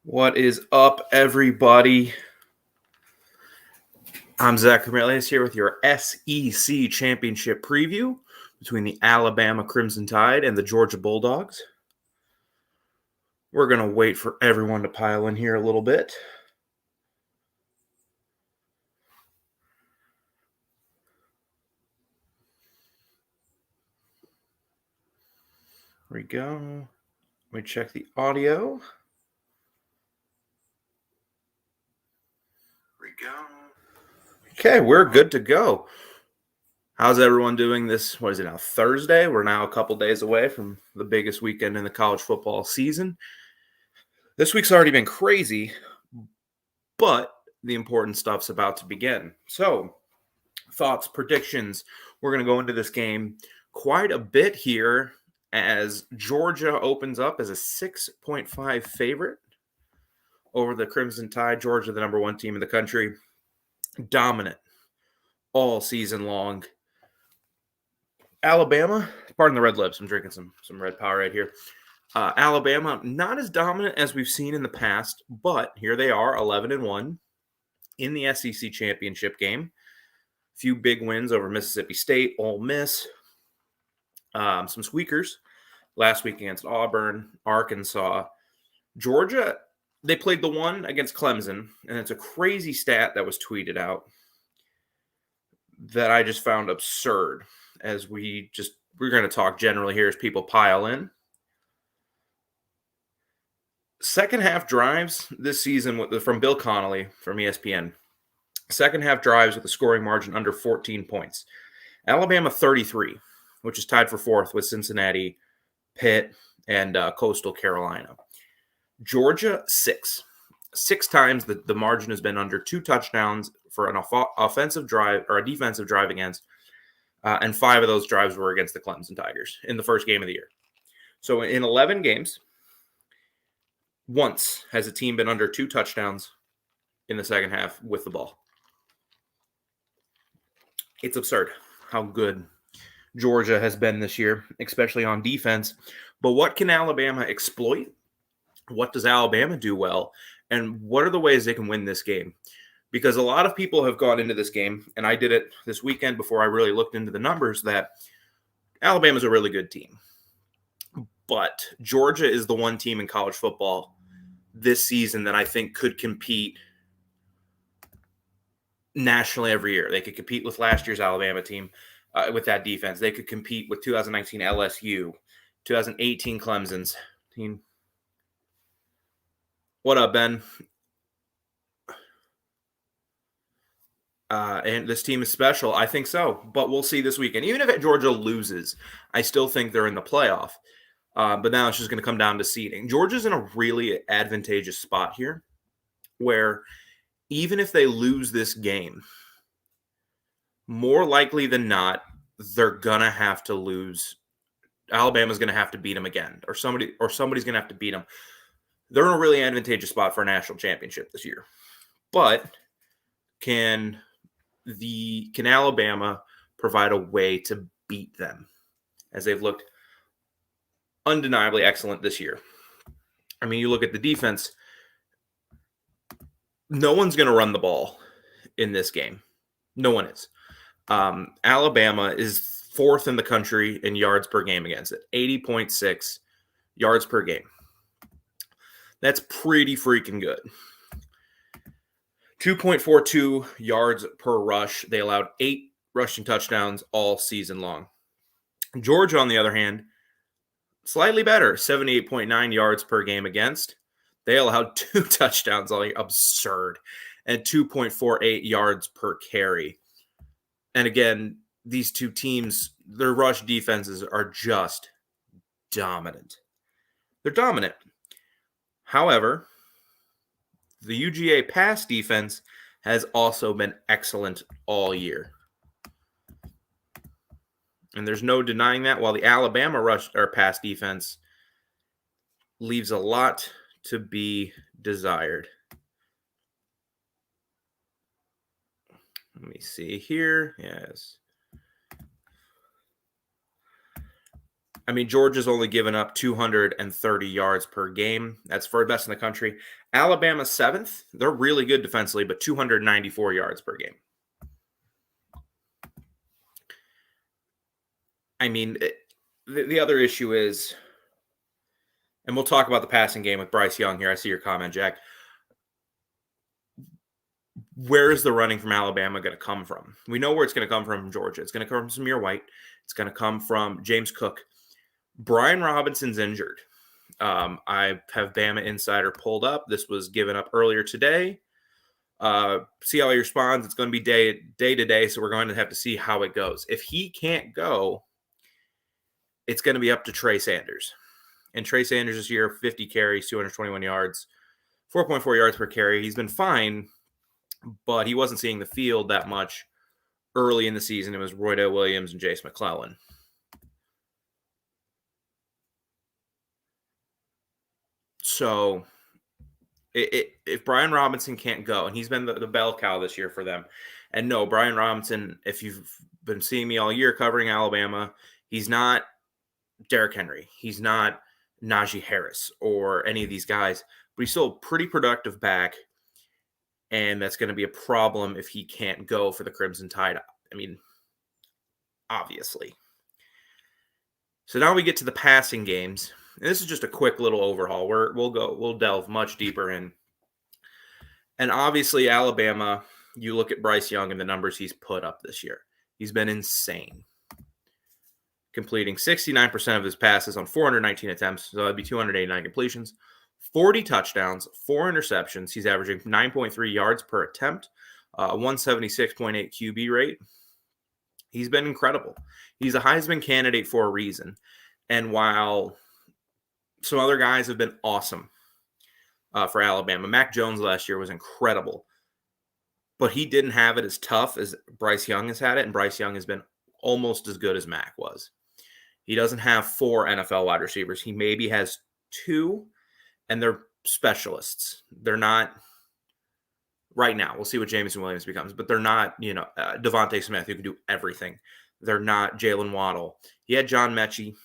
What is up, everybody? I'm Zach Cornelius here with your SEC Championship preview between the Alabama Crimson Tide and the Georgia Bulldogs. We're going to wait for everyone to pile in here a little bit. Here we go. Let me check the audio. Okay, we're good to go. How's everyone doing this? What is it now? Thursday? We're now a couple days away from the biggest weekend in the college football season. This week's already been crazy, but the important stuff's about to begin. So, thoughts, predictions. We're going to go into this game quite a bit here as Georgia opens up as a 6.5 favorite over the Crimson Tide. Georgia, the number one team in the country, dominant all season long. Alabama, pardon the red lips, I'm drinking some Red Powerade here. Alabama, not as dominant as we've seen in the past, but here they are, 11-1 in the SEC championship game. Few big wins over Mississippi State, Ole Miss, some squeakers last week against Auburn, Arkansas. Georgia, they played the one against Clemson, and it's a crazy stat that was tweeted out that I just found absurd as we're going to talk generally here as people pile in. Second half drives this season from Bill Connolly from ESPN. Second half drives with a scoring margin under 14 points. Alabama 33, which is tied for fourth with Cincinnati, Pitt, and Coastal Carolina. Georgia 6. 6 times the margin has been under 2 touchdowns for an offensive drive or a defensive drive against, and 5 of those drives were against the Clemson Tigers in the first game of the year. So in 11 games, once has a team been under 2 touchdowns in the second half with the ball. It's absurd how good Georgia has been this year, especially on defense. But what can Alabama exploit? What does Alabama do well? And what are the ways they can win this game? Because a lot of people have gone into this game, and I did it this weekend before I really looked into the numbers, that Alabama's a really good team. But Georgia is the one team in college football this season that I think could compete nationally every year. They could compete with last year's Alabama team with that defense. They could compete with 2019 LSU, 2018 Clemson's team. What up, Ben? And this team is special. I think so, but we'll see this weekend. Even if Georgia loses, I still think they're in the playoff. But now it's just going to come down to seeding. Georgia's in a really advantageous spot here where even if they lose this game, more likely than not, they're going to have to lose. Alabama's going to have to beat them again, or somebody's going to have to beat them. They're in a really advantageous spot for a national championship this year. But can Alabama provide a way to beat them, as they've looked undeniably excellent this year? I mean, you look at the defense, no one's going to run the ball in this game. No one is. Alabama is 4th in the country in yards per game against it, 80.6 yards per game. That's pretty freaking good. 2.42 yards per rush. They allowed 8 rushing touchdowns all season long. Georgia, on the other hand, slightly better, 78.9 yards per game against. They allowed 2 touchdowns, all absurd, and 2.48 yards per carry. And again, these two teams, their rush defenses are just dominant. They're dominant. However, the UGA pass defense has also been excellent all year. And there's no denying that, while the Alabama rush or pass defense leaves a lot to be desired. Let me see here. Yes. I mean, Georgia's only given up 230 yards per game. That's for best in the country. Alabama's seventh. They're really good defensively, but 294 yards per game. I mean, the other issue is, and we'll talk about the passing game with Bryce Young here. I see your comment, Jack. Where is the running from Alabama going to come from? We know where it's going to come from Georgia. It's going to come from Zamir White. It's going to come from James Cook. Brian Robinson's injured. I have Bama Insider pulled up. This was given up earlier today. See how he responds. It's going to be day to day, so we're going to have to see how it goes. If he can't go, it's going to be up to Trey Sanders. And Trey Sanders this year, 50 carries, 221 yards, 4.4 yards per carry. He's been fine, but he wasn't seeing the field that much early in the season. It was Roydell Williams and Jace McClellan. So if Brian Robinson can't go, and he's been the bell cow this year for them, and no, Brian Robinson, if you've been seeing me all year covering Alabama, he's not Derrick Henry. He's not Najee Harris or any of these guys, but he's still a pretty productive back, and that's going to be a problem if he can't go for the Crimson Tide. I mean, obviously. So now we get to the passing games. And this is just a quick little overhaul. We'll delve much deeper in. And obviously, Alabama, you look at Bryce Young and the numbers he's put up this year. He's been insane. Completing 69% of his passes on 419 attempts, so that'd be 289 completions, 40 touchdowns, 4 interceptions. He's averaging 9.3 yards per attempt, 176.8 QB rate. He's been incredible. He's a Heisman candidate for a reason. And while some other guys have been awesome for Alabama, Mac Jones last year was incredible, but he didn't have it as tough as Bryce Young has had it, and Bryce Young has been almost as good as Mac was. He doesn't have 4 NFL wide receivers. He maybe has 2, and they're specialists. They're not right now. We'll see what Jameson Williams becomes, but they're not, Devontae Smith, who can do everything. They're not Jalen Waddle. He had John Mechie,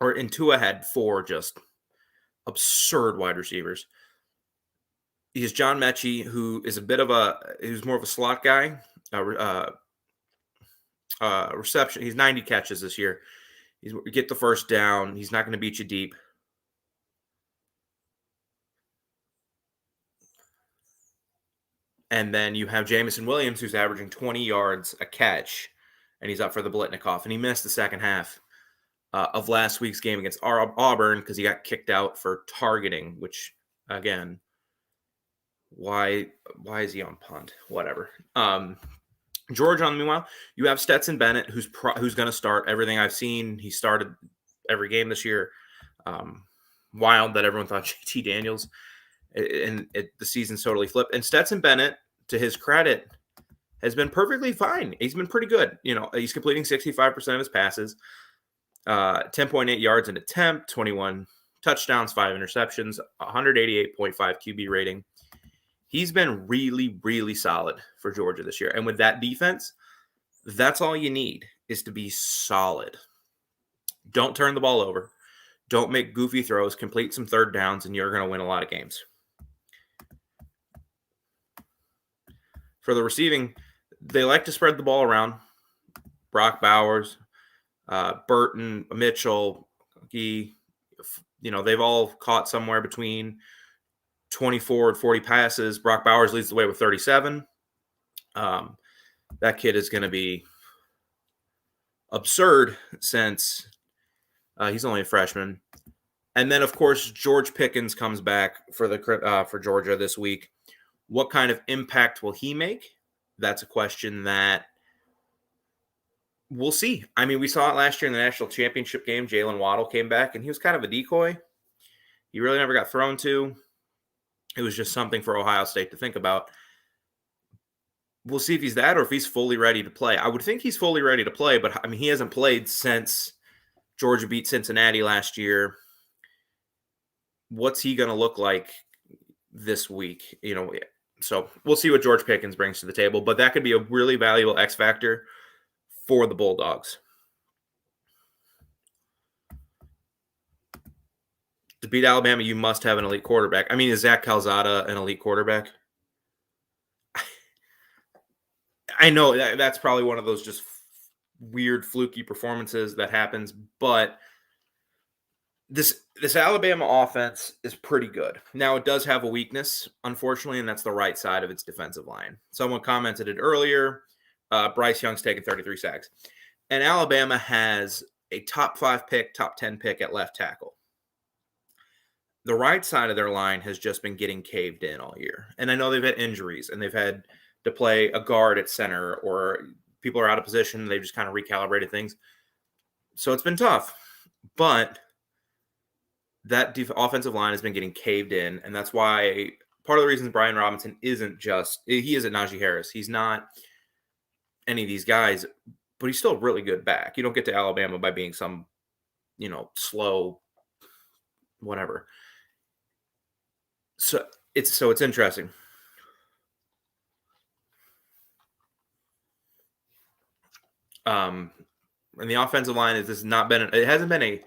and Tua had 4 just absurd wide receivers. He has John Mechie, who is who's more of a slot guy. Reception. He's 90 catches this year. He's get the first down. He's not going to beat you deep. And then you have Jameson Williams, who's averaging 20 yards a catch, and he's up for the Blitnikoff. And he missed the second half of last week's game against Auburn because he got kicked out for targeting, which, again, why is he on punt? Whatever. Georgia, meanwhile, you have Stetson Bennett, who's going to start. Everything I've seen, he started every game this year. Wild that everyone thought JT Daniels, and the season's totally flipped. And Stetson Bennett, to his credit, has been perfectly fine. He's been pretty good. He's completing 65% of his passes, 10.8 yards an attempt, 21 touchdowns, 5 interceptions, 188.5 QB rating. He's been really, really solid for Georgia this year. And with that defense, that's all you need, is to be solid. Don't turn the ball over. Don't make goofy throws. Complete some third downs, and you're going to win a lot of games. For the receiving, they like to spread the ball around. Brock Bowers, Burton, Mitchell, they've all caught somewhere between 24 and 40 passes. Brock Bowers leads the way with 37. That kid is going to be absurd since he's only a freshman. And then, of course, George Pickens comes back for Georgia this week. What kind of impact will he make? That's a question that we'll see. I mean, we saw it last year in the national championship game. Jalen Waddle came back, and he was kind of a decoy. He really never got thrown to. It was just something for Ohio State to think about. We'll see if he's that or if he's fully ready to play. I would think he's fully ready to play, but I mean, he hasn't played since Georgia beat Cincinnati last year. What's he going to look like this week? So we'll see what George Pickens brings to the table, but that could be a really valuable X factor for the Bulldogs. To beat Alabama, you must have an elite quarterback. I mean, is Zach Calzada an elite quarterback? I know that's probably one of those just weird, fluky performances that happens, but this Alabama offense is pretty good. Now, it does have a weakness, unfortunately, and that's the right side of its defensive line. Someone commented it earlier. Bryce Young's taken 33 sacks. And Alabama has a top 5 pick, top 10 pick at left tackle. The right side of their line has just been getting caved in all year. And I know they've had injuries, and they've had to play a guard at center, or people are out of position. They've just kind of recalibrated things. So it's been tough. But that offensive line has been getting caved in, and that's why part of the reason Brian Robinson he isn't Najee Harris. He's not any of these guys, but he's still a really good back. You don't get to Alabama by being some, slow, whatever. So it's interesting. And the offensive line it hasn't been a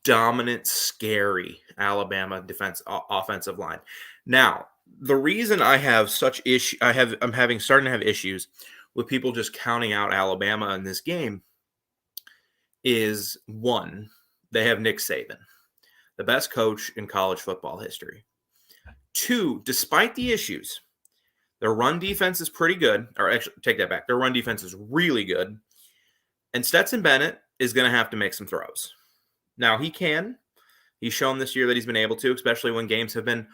dominant, scary Alabama offensive line. Now, the reason I have starting to have issues with people just counting out Alabama in this game is, one, they have Nick Saban, the best coach in college football history. Two, despite the issues, their run defense is pretty good. Or actually, take that back. Their run defense is really good. And Stetson Bennett is going to have to make some throws. Now, he's shown this year that he's been able to, especially when games have been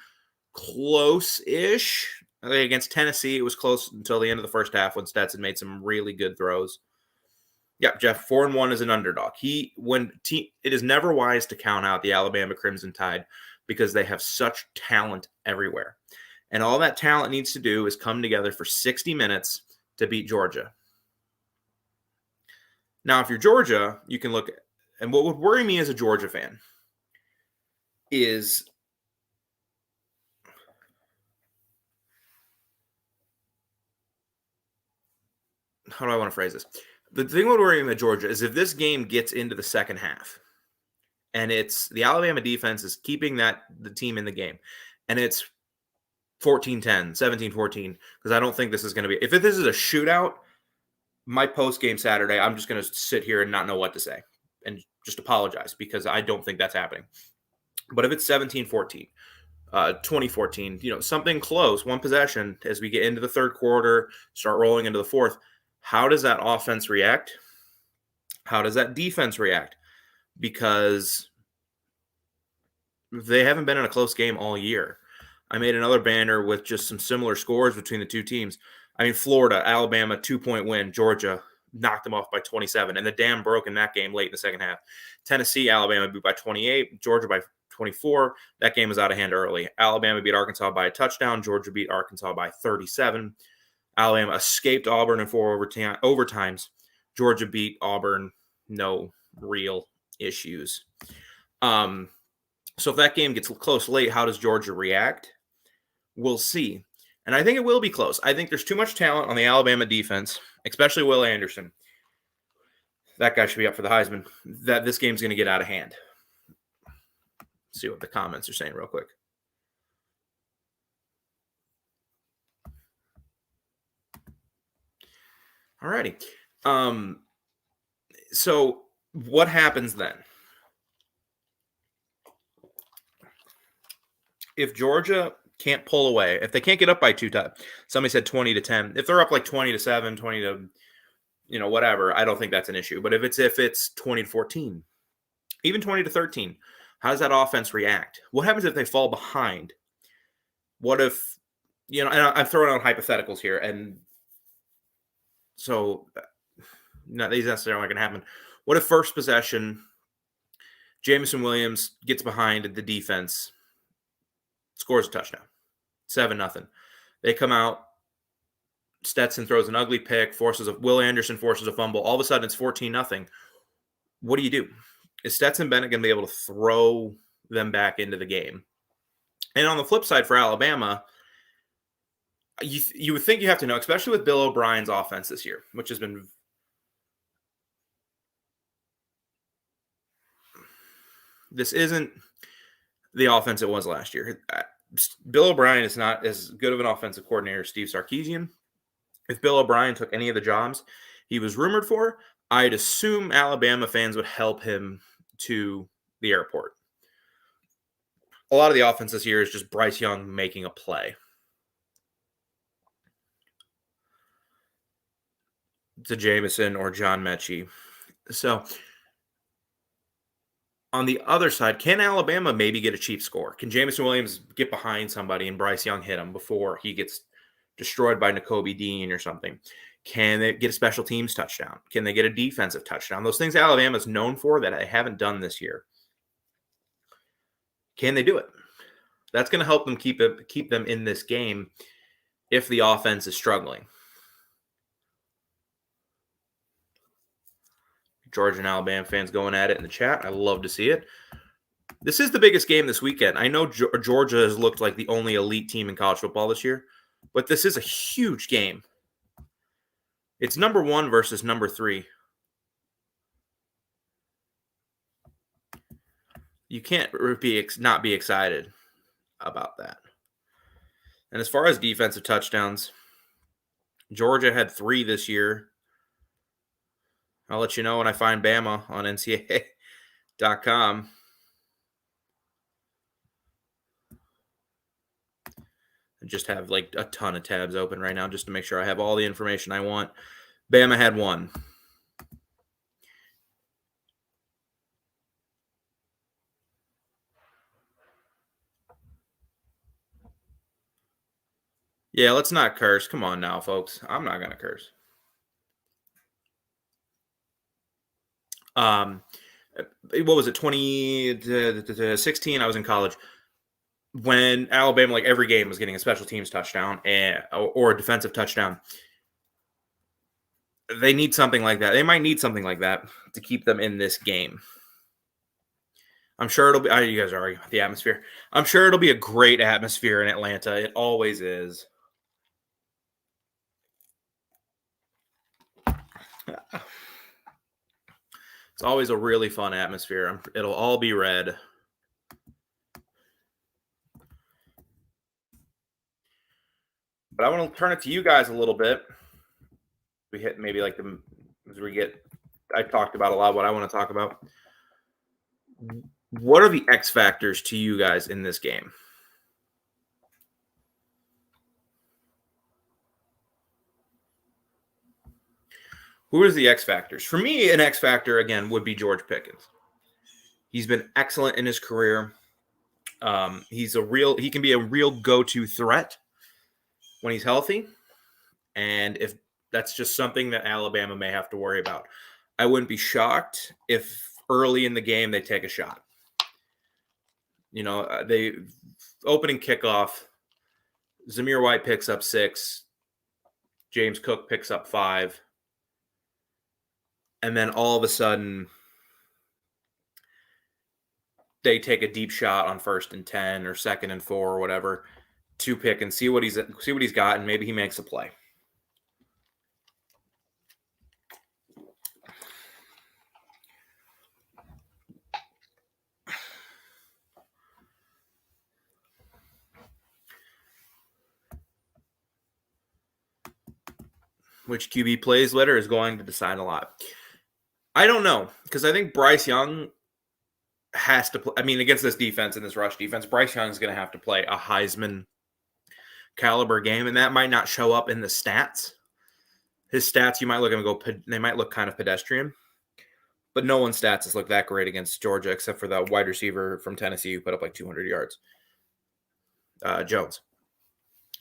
close-ish. Against Tennessee, it was close until the end of the first half when Stetson made some really good throws. Yeah, Jeff, 4-1 is an underdog. It is never wise to count out the Alabama Crimson Tide because they have such talent everywhere. And all that talent needs to do is come together for 60 minutes to beat Georgia. Now, if you're Georgia, you can look at, and what would worry me as a Georgia fan is how do I want to phrase this? The thing that would worry me at Georgia is if this game gets into the second half and it's the Alabama defense is keeping the team in the game and it's 14-10, 17-14, because I don't think this is going to be – if this is a shootout, my post-game Saturday, I'm just going to sit here and not know what to say and just apologize because I don't think that's happening. But if it's 17-14, 2014, something close, one possession as we get into the third quarter, start rolling into the fourth, how does that offense react? How does that defense react? Because they haven't been in a close game all year. I made another banner with just some similar scores between the two teams. I mean, Florida, Alabama, 2-point win. Georgia knocked them off by 27, and the dam broke in that game late in the second half. Tennessee, Alabama beat by 28, Georgia by 24. That game was out of hand early. Alabama beat Arkansas by a touchdown. Georgia beat Arkansas by 37. Alabama escaped Auburn in 4 overtimes. Georgia beat Auburn, no real issues. So if that game gets close late, how does Georgia react? We'll see. And I think it will be close. I think there's too much talent on the Alabama defense, especially Will Anderson. That guy should be up for the Heisman. That this game's going to get out of hand. See what the comments are saying real quick. All righty. So what happens then? If Georgia can't pull away, if they can't get up by 2 times, somebody said 20-10. If they're up like 20-7, 20 to, whatever, I don't think that's an issue. But if it's 20-14, even 20-13, how does that offense react? What happens if they fall behind? What if, and I'm throwing out hypotheticals here, and so not these necessarily aren't going to happen. What if first possession, Jameson Williams gets behind the defense, scores a touchdown, 7-0. They come out, Stetson throws an ugly pick, Will Anderson forces a fumble. All of a sudden, it's 14-0. What do you do? Is Stetson Bennett going to be able to throw them back into the game? And on the flip side for Alabama, you would think you have to know, especially with Bill O'Brien's offense this year, which has been – this isn't the offense it was last year. Bill O'Brien is not as good of an offensive coordinator as Steve Sarkisian. If Bill O'Brien took any of the jobs he was rumored for, I'd assume Alabama fans would help him to the airport. A lot of the offense this year is just Bryce Young making a play. To Jameson or John Mechie. So on the other side, can Alabama maybe get a cheap score? Can Jameson Williams get behind somebody and Bryce Young hit him before he gets destroyed by Nakobe Dean or something? Can they get a special teams touchdown? Can they get a defensive touchdown? Those things Alabama's known for that I haven't done this year. Can they do it? That's going to help them keep them in this game if the offense is struggling. Georgia and Alabama fans going at it in the chat. I love to see it. This is the biggest game this weekend. I know Georgia has looked like the only elite team in college football this year, but this is a huge game. It's number 1 versus number 3. You can't not be excited about that. And as far as defensive touchdowns, Georgia had 3 this year. I'll let you know when I find Bama on NCAA.com. I just have like a ton of tabs open right now just to make sure I have all the information I want. Bama had 1. Yeah, let's not curse. Come on now, folks. I'm not going to curse. What was it, 2016? I was in college when Alabama, like every game, was getting a special teams touchdown or a defensive touchdown. They need something like that. They might need something like that to keep them in this game. I'm sure it'll be. You guys are arguing about the atmosphere. I'm sure it'll be a great atmosphere in Atlanta. It always is. It's always a really fun atmosphere. It'll all be red. But I want to turn it to you guys a little bit. We hit maybe like I talked about a lot of what I want to talk about. What are the X factors to you guys in this game? Who is the X factors? For me, an X factor, again, would be George Pickens. He's been excellent in his career. He can be a real go-to threat when he's healthy. And if that's just something that Alabama may have to worry about. I wouldn't be shocked if early in the game they take a shot. You know, they opening kickoff, Zamir White picks up 6, James Cook picks up 5, and then all of a sudden they take a deep shot on 1st and 10 or 2nd and 4 or whatever to pick and see what he's got, and maybe he makes a play. Which QB plays later is going to decide a lot. I don't know, because I think Bryce Young has to play. I mean, against this defense and this rush defense, Bryce Young is going to have to play a Heisman caliber game, and that might not show up in the stats. His stats, you might look at him and go, they might look kind of pedestrian, but no one's stats has looked that great against Georgia except for that wide receiver from Tennessee who put up like 200 yards, Jones.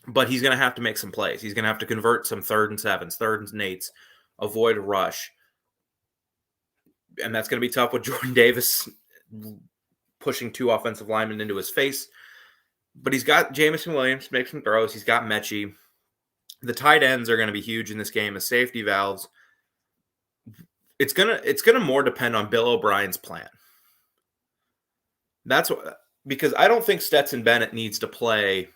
But he's going to have to make some plays. He's going to have to convert some 3rd and 7s, 3rd and 8s, avoid a rush. And that's going to be tough with Jordan Davis pushing 2 offensive linemen into his face. But he's got Jameson Williams to make some throws. He's got Mechie. The tight ends are going to be huge in this game as safety valves. It's gonna more depend on Bill O'Brien's plan. That's what, because I don't think Stetson Bennett needs to play.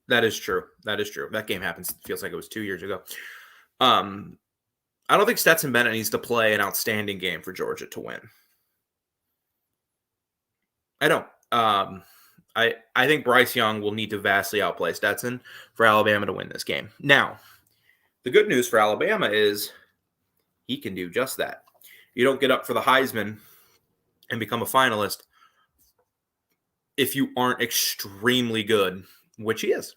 That is true. That game happens. Feels like it was 2 years ago. I don't think Stetson Bennett needs to play an outstanding game for Georgia to win. I don't. I think Bryce Young will need to vastly outplay Stetson for Alabama to win this game. Now, the good news for Alabama is he can do just that. You don't get up for the Heisman and become a finalist if you aren't extremely good, which he is.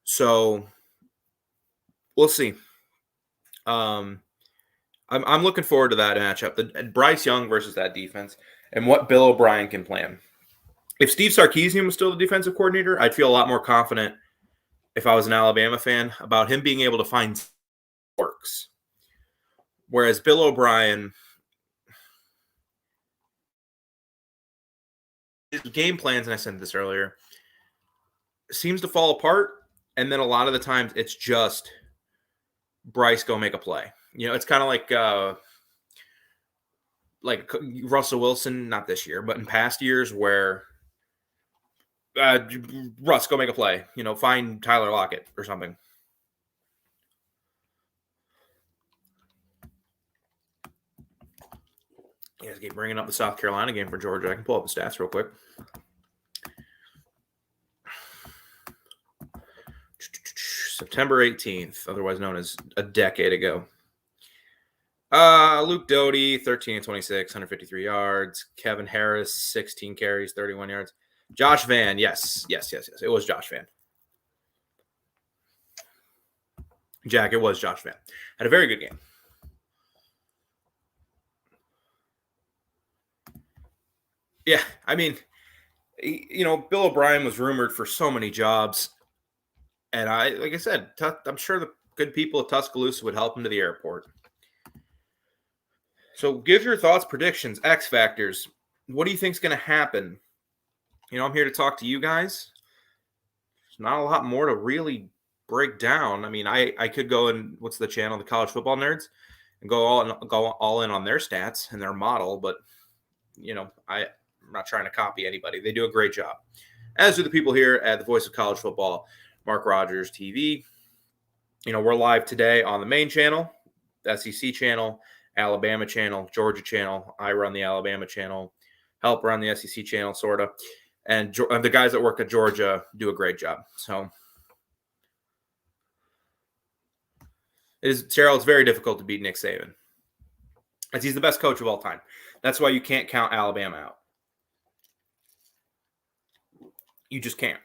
So we'll see. I'm looking forward to that matchup. The Bryce Young versus that defense and what Bill O'Brien can plan. If Steve Sarkisian was still the defensive coordinator, I'd feel a lot more confident if I was an Alabama fan about him being able to find works. Whereas Bill O'Brien, his game plans, and I said this earlier, seems to fall apart. And then a lot of the times it's just Bryce go make a play. You know, it's kind of like Russell Wilson, not this year, but in past years where Russ, go make a play. You know, find Tyler Lockett or something. You guys keep bringing up the South Carolina game for Georgia. I can pull up the stats real quick. September 18th, otherwise known as a decade ago. Luke Doty, 13 and 26, 153 yards. Kevin Harris, 16 carries, 31 yards. Josh Vann, yes. It was Josh Vann. Jack, it was Josh Vann. Had a very good game. Yeah, I mean, you know, Bill O'Brien was rumored for so many jobs. And like I said, I'm sure the good people of Tuscaloosa would help him to the airport. So give your thoughts, predictions, X factors. What do you think is going to happen? You know, I'm here to talk to you guys. There's not a lot more to really break down. I mean, I could go and what's the channel, the College Football Nerds, and go all in on their stats and their model. But you know, I'm not trying to copy anybody. They do a great job, as do the people here at the Voice of College Football, Mark Rogers TV. You know, we're live today on the main channel, the SEC channel, Alabama channel, Georgia channel. I run the Alabama channel, help run the SEC channel, sort of. And the guys that work at Georgia do a great job. So, Cheryl, it's very difficult to beat Nick Saban, as he's the best coach of all time. That's why you can't count Alabama out. You just can't.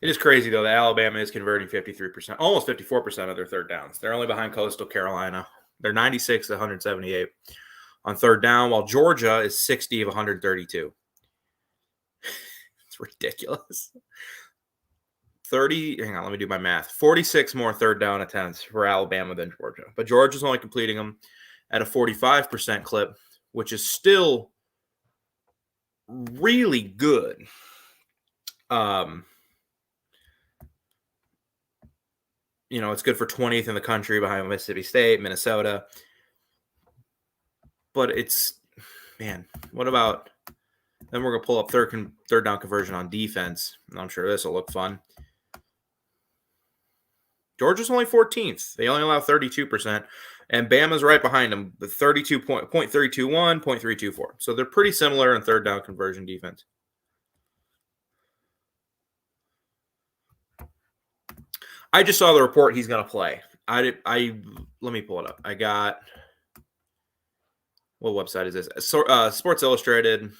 It is crazy, though, that Alabama is converting 53%, almost 54% of their third downs. They're only behind Coastal Carolina. They're 96 to 178 on third down, while Georgia is 60 of 132. It's ridiculous. 30, hang on, let me do my math. 46 more third down attempts for Alabama than Georgia. But Georgia's only completing them at a 45% clip, which is still really good. You know, it's good for 20th in the country behind Mississippi State, Minnesota. But it's, man, what about, then we're going to pull up third down conversion on defense. I'm sure this will look fun. Georgia's only 14th. They only allow 32%. And Bama's right behind them with 32.321, 0.324. So they're pretty similar in third down conversion defense. I just saw the report he's going to play. Let me pull it up. I got, what website is this? Sports Illustrated.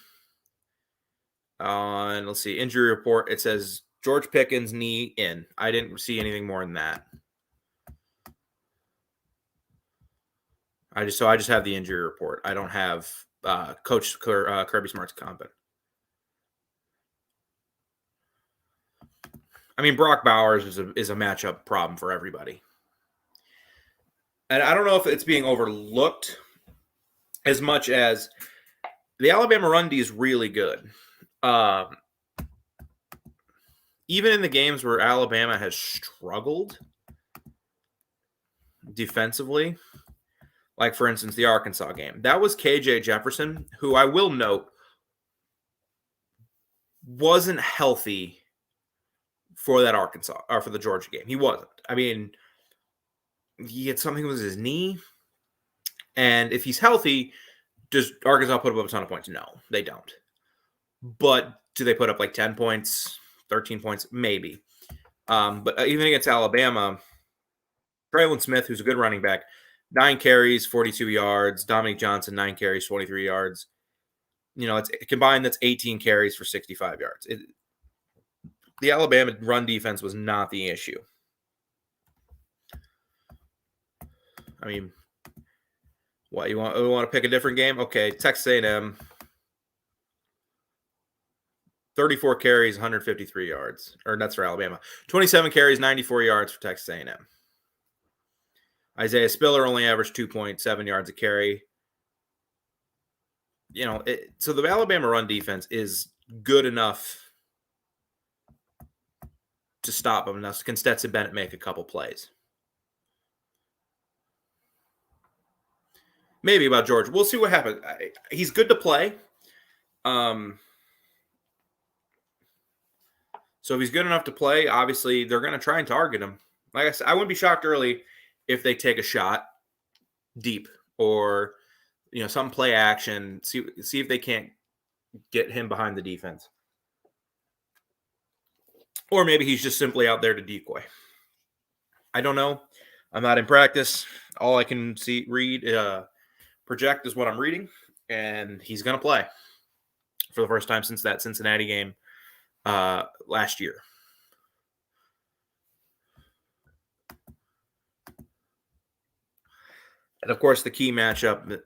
And let's see, injury report. It says George Pickens knee in. I didn't see anything more than that. I just have the injury report. I don't have Coach Kirby Smart's comment. I mean, Brock Bowers is a matchup problem for everybody. And I don't know if it's being overlooked as much as the Alabama run D is really good. Even in the games where Alabama has struggled, defensively, like for instance, the Arkansas game. That was KJ Jefferson, who I will note wasn't healthy for that Arkansas or for the Georgia game. He wasn't. I mean, he had something with his knee. And if he's healthy, does Arkansas put up a ton of points? No, they don't. But do they put up like 10 points, 13 points? Maybe. But even against Alabama, Traylon Smith, who's a good running back, 9 carries, 42 yards. Dominique Johnson, 9 carries, 23 yards. It's combined, that's 18 carries for 65 yards. The Alabama run defense was not the issue. I mean, what, you want to pick a different game? Okay, Texas A&M, 34 carries, 153 yards. Or that's for Alabama. 27 carries, 94 yards for Texas A&M. Isaiah Spiller only averaged 2.7 yards a carry. So the Alabama run defense is good enough to stop them. Now, can Stetson Bennett make a couple plays? Maybe about Georgia. We'll see what happens. He's good to play. So if he's good enough to play, obviously they're going to try and target him. Like I said, I wouldn't be shocked early if they take a shot deep or some play action. See if they can't get him behind the defense. Or maybe he's just simply out there to decoy. I don't know. I'm not in practice. All I can project is what I'm reading, and he's going to play for the first time since that Cincinnati game last year. And of course, the key matchup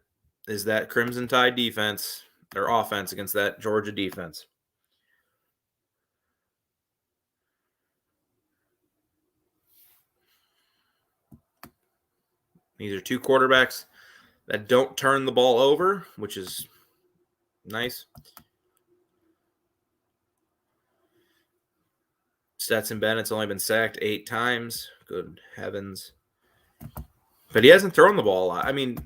is that Crimson Tide defense, their offense against that Georgia defense. These are two quarterbacks that don't turn the ball over, which is nice. Stetson Bennett's only been sacked 8 times. Good heavens. But he hasn't thrown the ball a lot. I mean,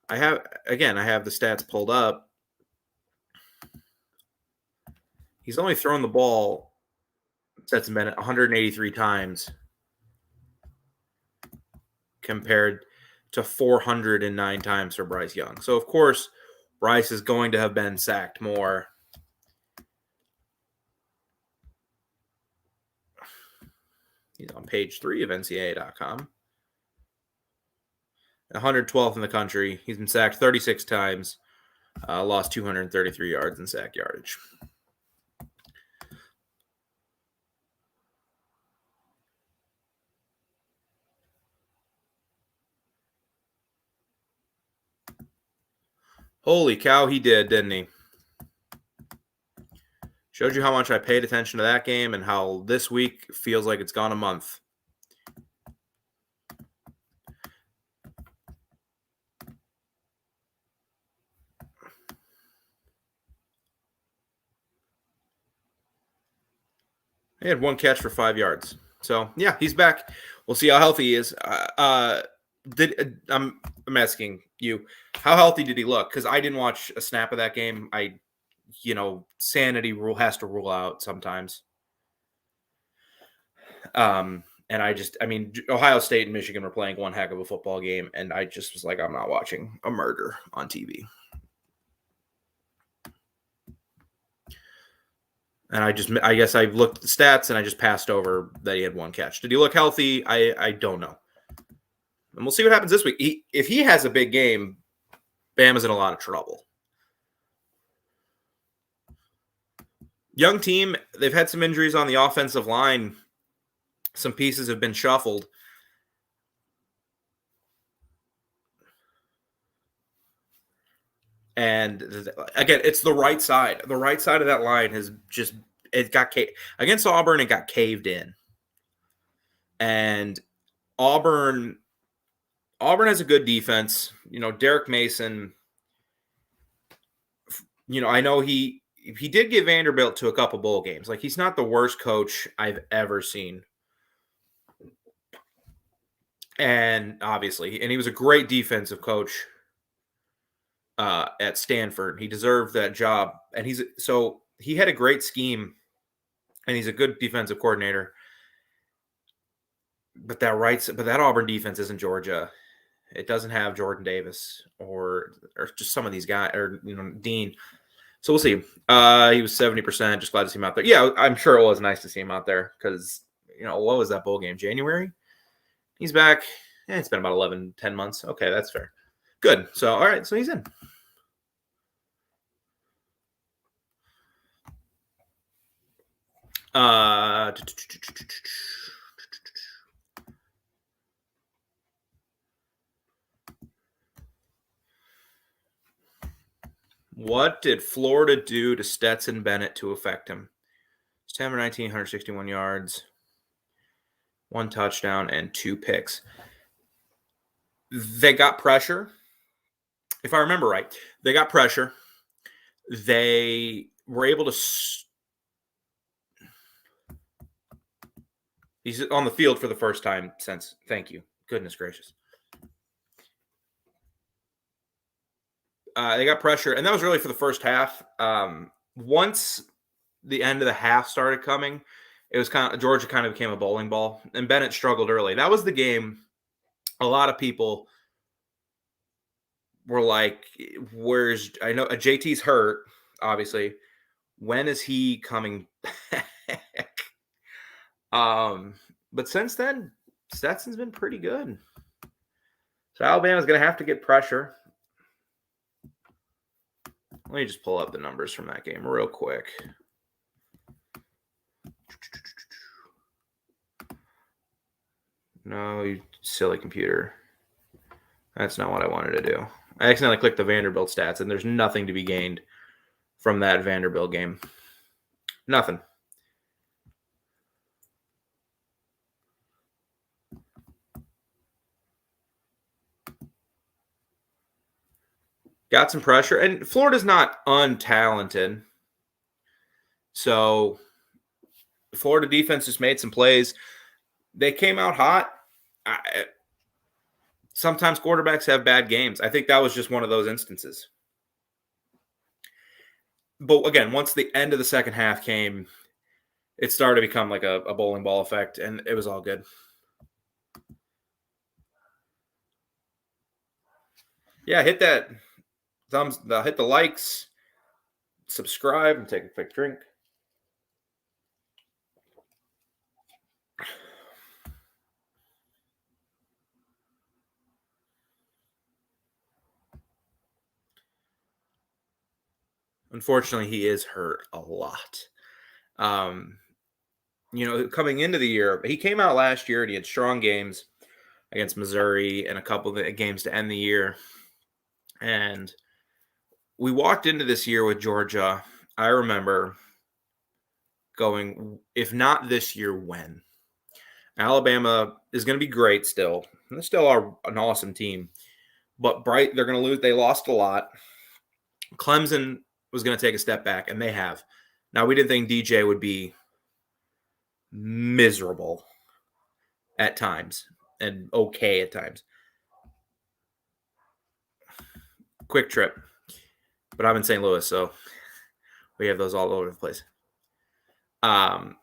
I have the stats pulled up. He's only thrown the ball, Stetson Bennett, 183 times compared to 409 times for Bryce Young. So, of course, Bryce is going to have been sacked more. He's on page 3 of NCAA.com. 112th in the country. He's been sacked 36 times, lost 233 yards in sack yardage. Holy cow, he did, didn't he? Showed you how much I paid attention to that game and how this week feels like it's gone a month. He had 1 catch for 5 yards. So, yeah, he's back. We'll see how healthy he is. I'm asking you, how healthy did he look? Because I didn't watch a snap of that game. Sanity has to rule out sometimes. And Ohio State and Michigan were playing one heck of a football game, and I just was like, I'm not watching a murder on TV. And I guess I looked at the stats and I just passed over that he had 1 catch. Did he look healthy? I don't know. And we'll see what happens this week. If he has a big game, Bama's in a lot of trouble. Young team, they've had some injuries on the offensive line. Some pieces have been shuffled. And again, it's the right side. The right side of that line against Auburn, it got caved in. And Auburn has a good defense. Derek Mason, I know he did get Vanderbilt to a couple bowl games. Like, he's not the worst coach I've ever seen. And obviously, and he was a great defensive coach at Stanford. He deserved that job. And he had a great scheme, and he's a good defensive coordinator. But that Auburn defense isn't Georgia. It doesn't have Jordan Davis or just some of these guys, or Dean. So we'll see. He was 70%. Just glad to see him out there. Yeah, I'm sure it was nice to see him out there because what was that bowl game? January. He's back. It's been about 11, 10 months. Okay, that's fair. Good. So all right, so he's in. What did Florida do to Stetson Bennett to affect him? September 19, 161 yards, 1 touchdown, and 2 picks. They got pressure. If I remember right, they got pressure. They were able to. He's on the field for the first time since. Thank you. Goodness gracious. They got pressure, and that was really for the first half. Once the end of the half started coming, it was Georgia kind of became a bowling ball, and Bennett struggled early. That was the game. A lot of people were like, I know JT's hurt, obviously. When is he coming back? But since then, Stetson's been pretty good. So Alabama's going to have to get pressure. Let me just pull up the numbers from that game real quick. No, you silly computer. That's not what I wanted to do. I accidentally clicked the Vanderbilt stats, and there's nothing to be gained from that Vanderbilt game. Nothing. Got some pressure, and Florida's not untalented. So Florida defense just made some plays. They came out hot. Sometimes quarterbacks have bad games. I think that was just one of those instances. But again, once the end of the second half came, it started to become like a bowling ball effect, and it was all good. Yeah, hit that hit the likes, subscribe, and take a quick drink. Unfortunately, he is hurt a lot. Coming into the year, he came out last year and he had strong games against Missouri and a couple of games to end the year. And we walked into this year with Georgia. I remember going, if not this year, when? Alabama is going to be great still. And they still are an awesome team. But they're going to lose. They lost a lot. Clemson was going to take a step back, and they have. Now, we didn't think DJ would be miserable at times and okay at times. Quick trip. But I'm in St. Louis, so we have those all over the place. But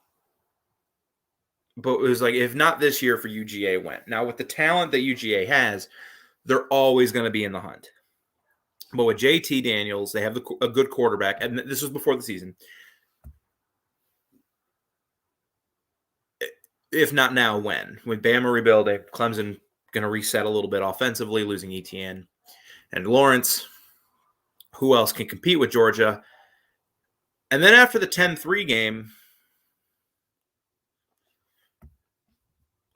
it was like, if not this year for UGA, when? Now, with the talent that UGA has, they're always going to be in the hunt. But with JT Daniels, they have a good quarterback, and this was before the season. If not now, when? With Bama rebuilding, Clemson going to reset a little bit offensively, losing Etienne and Lawrence. Who else can compete with Georgia? And then after the 10-3 game,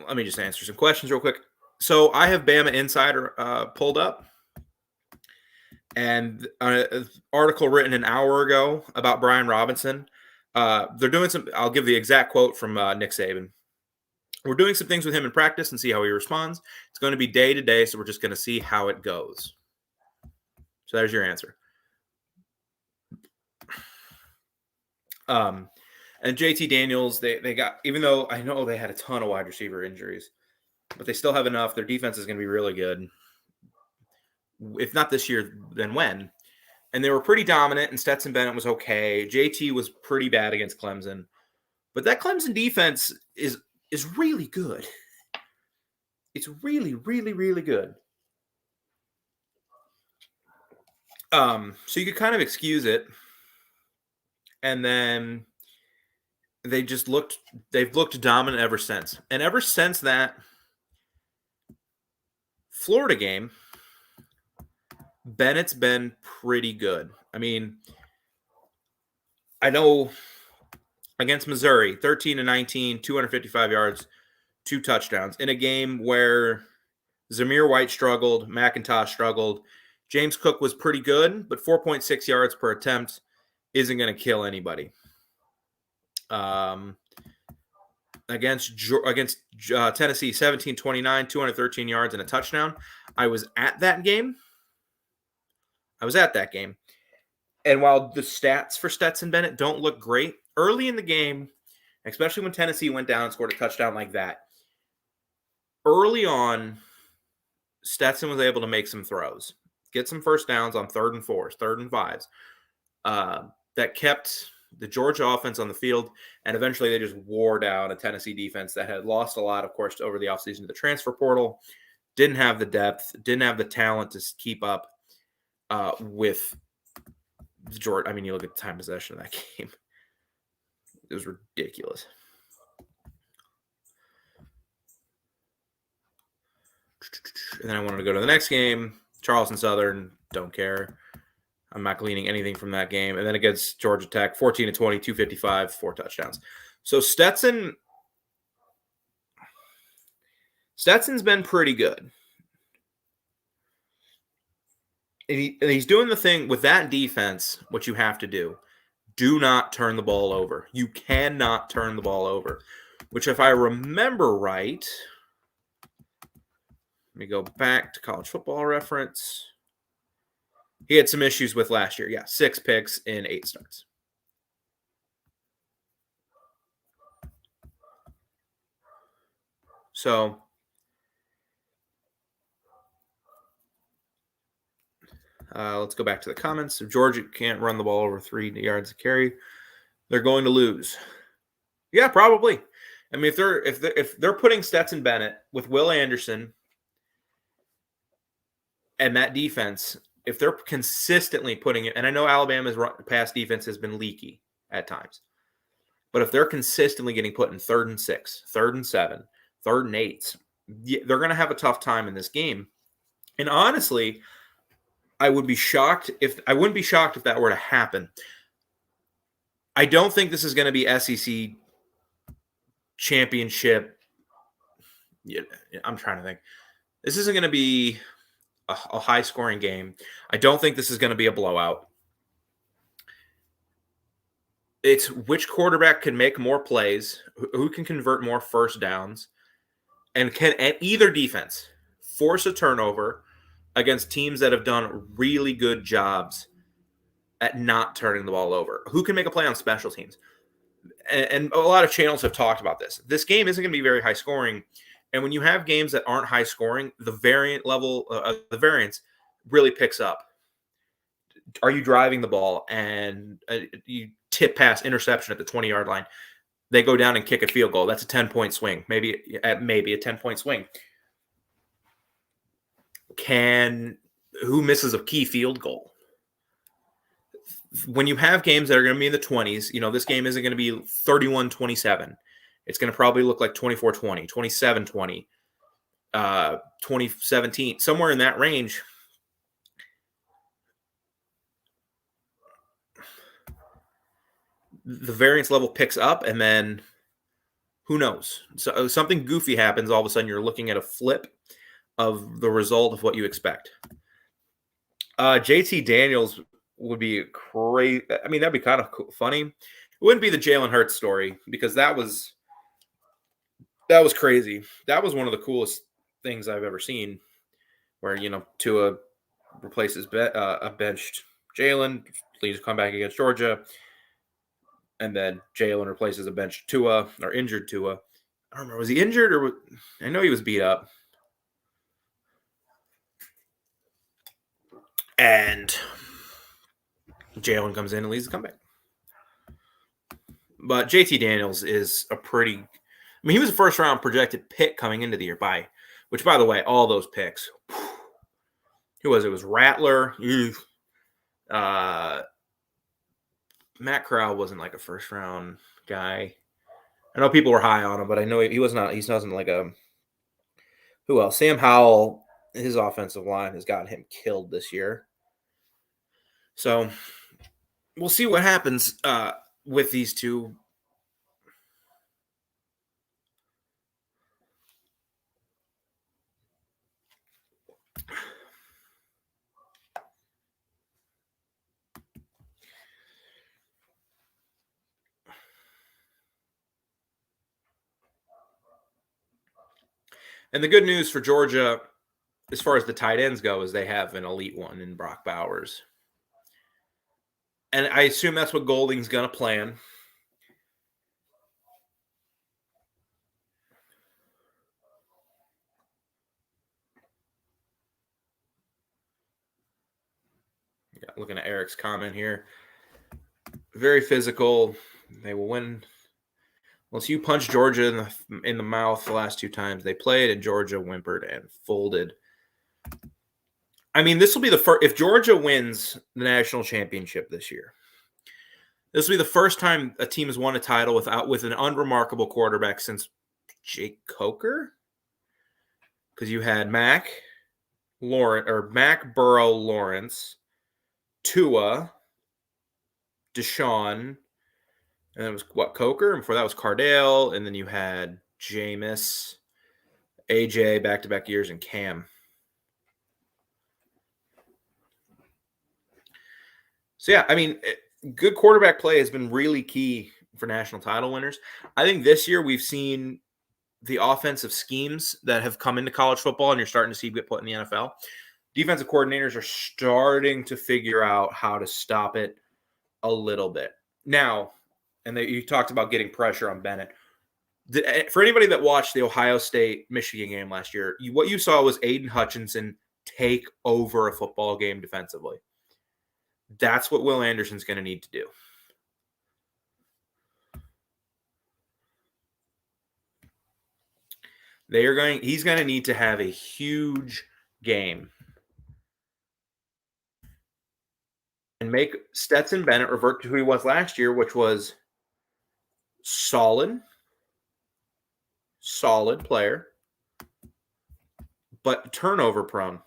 let me just answer some questions real quick. So I have Bama Insider pulled up. And an article written an hour ago about Brian Robinson. They're doing I'll give the exact quote from Nick Saban. We're doing some things with him in practice and see how he responds. It's going to be day to day, so we're just going to see how it goes. So there's your answer. And JT Daniels, they got, even though I know they had a ton of wide receiver injuries, but they still have enough. Their defense is going to be really good. If not this year, then when? And they were pretty dominant, and Stetson Bennett was okay. JT was pretty bad against Clemson. But that Clemson defense is really good. It's really, really, really good. So you could kind of excuse it. And then they've looked dominant ever since. And ever since that Florida game, Bennett's been pretty good. I mean, I know against Missouri, 13-19, 255 yards, 2 touchdowns in a game where Zamir White struggled, McIntosh struggled. James Cook was pretty good, but 4.6 yards per attempt isn't going to kill anybody. Against Tennessee, 17-29, 213 yards and a touchdown. I was at that game. And while the stats for Stetson Bennett don't look great, early in the game, especially when Tennessee went down and scored a touchdown like that, early on, Stetson was able to make some throws, get some first downs on 3rd and 4s, 3rd and 5s. That kept the Georgia offense on the field, and eventually they just wore down a Tennessee defense that had lost a lot, of course, over the offseason to the transfer portal, didn't have the depth, didn't have the talent to keep up with Georgia. I mean, you look at the time possession of that game. It was ridiculous. And then I wanted to go to the next game. Charleston Southern, don't care. I'm not gleaning anything from that game. And then against Georgia Tech, 14-20, 255, 4 touchdowns. So Stetson's been pretty good. And he's doing the thing with that defense, what you have to do. Do not turn the ball over. You cannot turn the ball over. Which, if I remember right, let me go back to College Football Reference. He had some issues with last year. Yeah, 6 picks in 8 starts. So let's go back to the comments. If Georgia can't run the ball over 3 yards a carry, they're going to lose. Yeah, probably. I mean, if they're putting Stetson Bennett with Will Anderson and that defense, if they're consistently putting it, and I know Alabama's pass defense has been leaky at times, but if they're consistently getting put in 3rd and 6, 3rd and 7, 3rd and 8s, they're going to have a tough time in this game. And honestly, I wouldn't be shocked if that were to happen. I don't think this is going to be SEC championship. Yeah, I'm trying to think. This isn't going to be a high-scoring game. I don't think this is going to be a blowout. It's which quarterback can make more plays, who can convert more first downs, and can either defense force a turnover against teams that have done really good jobs at not turning the ball over. Who can make a play on special teams? And a lot of channels have talked about this. This game isn't going to be very high scoring. And when you have games that aren't high scoring, the variance really picks up. Are you driving the ball and you tip pass interception at the 20-yard line? They go down and kick a field goal. That's a 10-point swing, maybe a 10-point swing. Who misses a key field goal? When you have games that are going to be in the 20s, this game isn't going to be 31-27. It's going to probably look like 24-20, 27-20, 2017, somewhere in that range. The variance level picks up, and then who knows? So something goofy happens. All of a sudden, you're looking at a flip of the result of what you expect. JT Daniels would be great. I mean, that'd be kind of funny. It wouldn't be the Jalen Hurts story, because that was crazy. That was one of the coolest things I've ever seen, where Tua replaces a benched Jalen, leads come back against Georgia, and then Jalen replaces a benched Tua or injured Tua. I don't remember. Was he injured or I know he was beat up. And Jalen comes in and leads the comeback. But JT Daniels is a pretty. I mean, he was a first round projected pick coming into the year which, by the way, all those picks. Who was it? It was Rattler. Matt Corral wasn't like a first round guy. I know people were high on him, but I know he was not. He wasn't like a. Who else? Sam Howell. His offensive line has gotten him killed this year. So we'll see what happens with these two. And the good news for Georgia, as far as the tight ends go, is they have an elite one in Brock Bowers. And I assume that's what Golding's going to plan. Yeah, looking at Eric's comment here. Very physical. They will win. Unless you punch Georgia in the mouth the last two times they played, and Georgia whimpered and folded. I mean, this will be the first. If Georgia wins the national championship this year, this will be the first time a team has won a title with an unremarkable quarterback since Jake Coker. Because you had Mac Burrow, Lawrence, Tua, Deshaun, and it was Coker, and before that was Cardale, and then you had Jameis, AJ back-to-back years, and Cam. So yeah, I mean, good quarterback play has been really key for national title winners. I think this year we've seen the offensive schemes that have come into college football, and you're starting to see get put in the NFL. Defensive coordinators are starting to figure out how to stop it a little bit. Now, and you talked about getting pressure on Bennett. For anybody that watched the Ohio State-Michigan game last year, what you saw was Aiden Hutchinson take over a football game defensively. That's what Will Anderson's going to need to do. He's going to need to have a huge game and make Stetson Bennett revert to who he was last year, which was solid player, but turnover prone.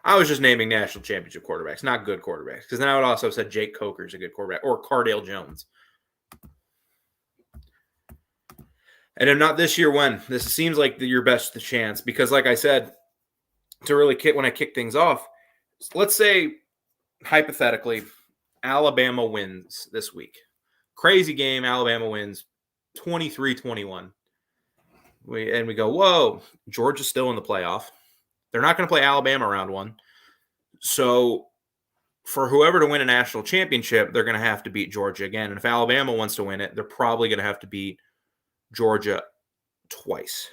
I was just naming national championship quarterbacks, not good quarterbacks, because then I would also have said Jake Coker is a good quarterback or Cardale Jones. And if not this year, when? This seems like your best chance because, like I said, to really when I kick things off, let's say, hypothetically, Alabama wins this week. Crazy game, Alabama wins 23-21. We go, whoa, Georgia's still in the playoff. They're not going to play Alabama round one. So for whoever to win a national championship, they're going to have to beat Georgia again. And if Alabama wants to win it, they're probably going to have to beat Georgia twice,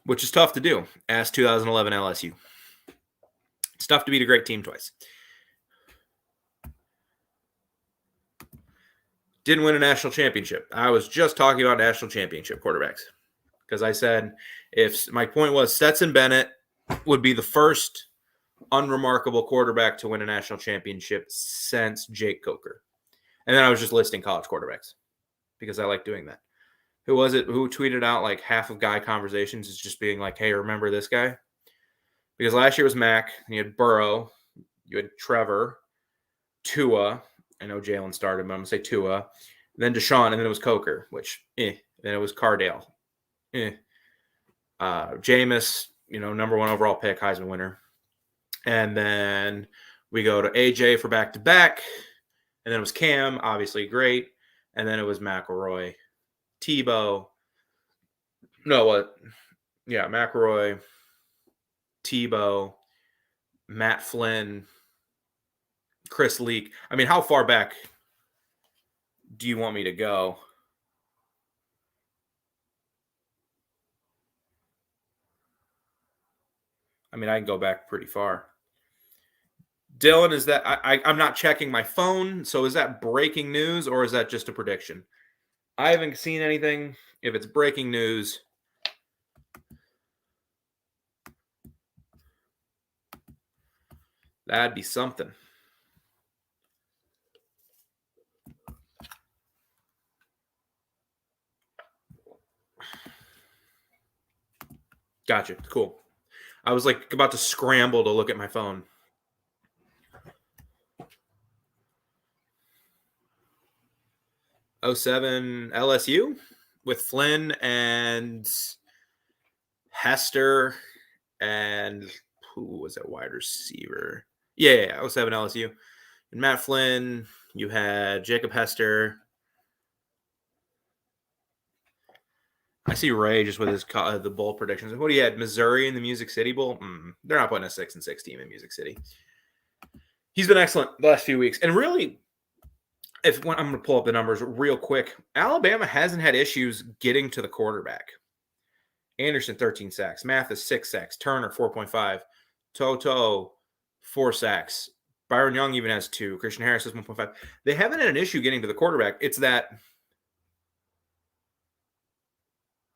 which is tough to do. Ask 2011 LSU. It's tough to beat a great team twice. Didn't win a national championship. I was just talking about national championship quarterbacks because I said my point was Stetson Bennett would be the first unremarkable quarterback to win a national championship since Jake Coker. And then I was just listing college quarterbacks because I like doing that. Who was it who tweeted out like half of Guy Conversations is just being like, hey, remember this guy? Because last year was Mac, and you had Burrow, you had Trevor, Tua. I know Jalen started, but I'm going to say Tua. Then Deshaun, and then it was Coker, which, Then it was Cardale. Jameis, number one overall pick, Heisman winner. And then we go to AJ for back-to-back. And then it was Cam, obviously great. And then it was McElroy, Tebow. McElroy, Tebow, Matt Flynn, Chris Leak. I mean, how far back do you want me to go? I mean, I can go back pretty far. Dylan, is that I'm not checking my phone, so is that breaking news or is that just a prediction? I haven't seen anything. If it's breaking news, that'd be something. Gotcha. Cool. I was like about to scramble to look at my phone. '07 LSU with Flynn and Hester and who was that wide receiver? Yeah, '07 LSU. And Matt Flynn, you had Jacob Hester. I see Ray just with his the bowl predictions. What do you had? Missouri in the Music City Bowl? They're not putting a 6-6 team in Music City. He's been excellent the last few weeks. And really, I'm going to pull up the numbers real quick. Alabama hasn't had issues getting to the quarterback. Anderson, 13 sacks. Mathis, 6 sacks. Turner, 4.5. Toto, 4 sacks. Byron Young even has 2. Christian Harris has 1.5. They haven't had an issue getting to the quarterback. It's that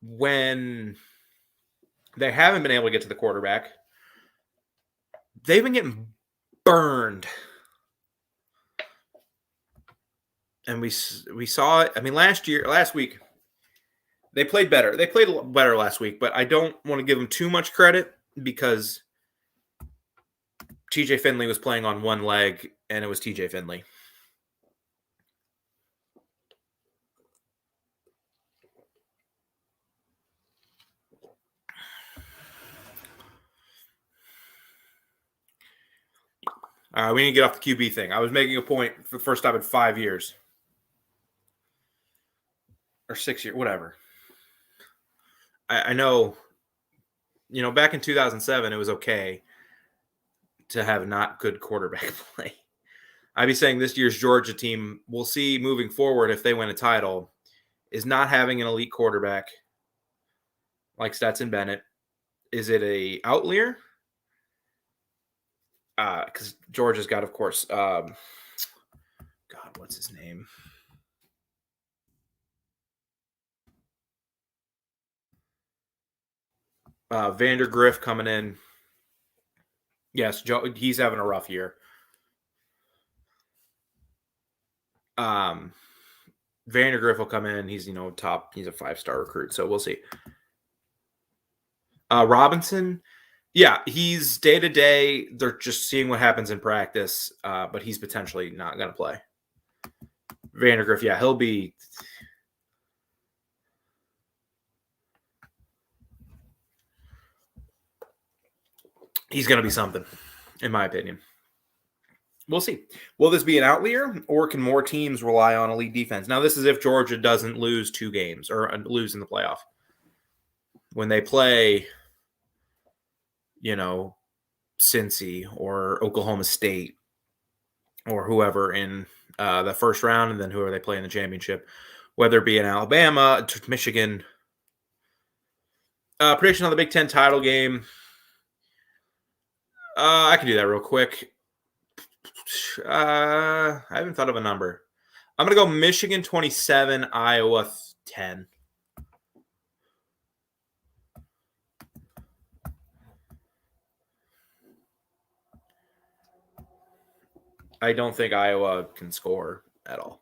when they haven't been able to get to the quarterback, they've been getting burned. And we saw it. I mean, last week, they played better. They played a lot better last week, but I don't want to give them too much credit because TJ Finley was playing on one leg, and it was TJ Finley. We need to get off the QB thing. I was making a point for the first time in 5 years. Or 6 years, whatever. I know, back in 2007, it was okay to have not good quarterback play. I'd be saying this year's Georgia team, we'll see moving forward if they win a title, is not having an elite quarterback like Stetson Bennett. Is it a outlier? Because Georgia's got, of course, God, what's his name? Vandergriff coming in. Yes, he's having a rough year. Vandergriff will come in. He's, top. He's a 5-star recruit, so we'll see. Robinson, yeah, he's day-to-day. They're just seeing what happens in practice, but he's potentially not going to play. Vandergriff, yeah, he'll be – he's going to be something, in my opinion. We'll see. Will this be an outlier, or can more teams rely on elite defense? Now, this is if Georgia doesn't lose 2 games or lose in the playoff. When they play, Cincy or Oklahoma State or whoever in the first round, and then whoever they play in the championship, whether it be in Alabama, Michigan. Prediction on the Big Ten title game. I can do that real quick. I haven't thought of a number. I'm going to go Michigan 27, Iowa 10. I don't think Iowa can score at all.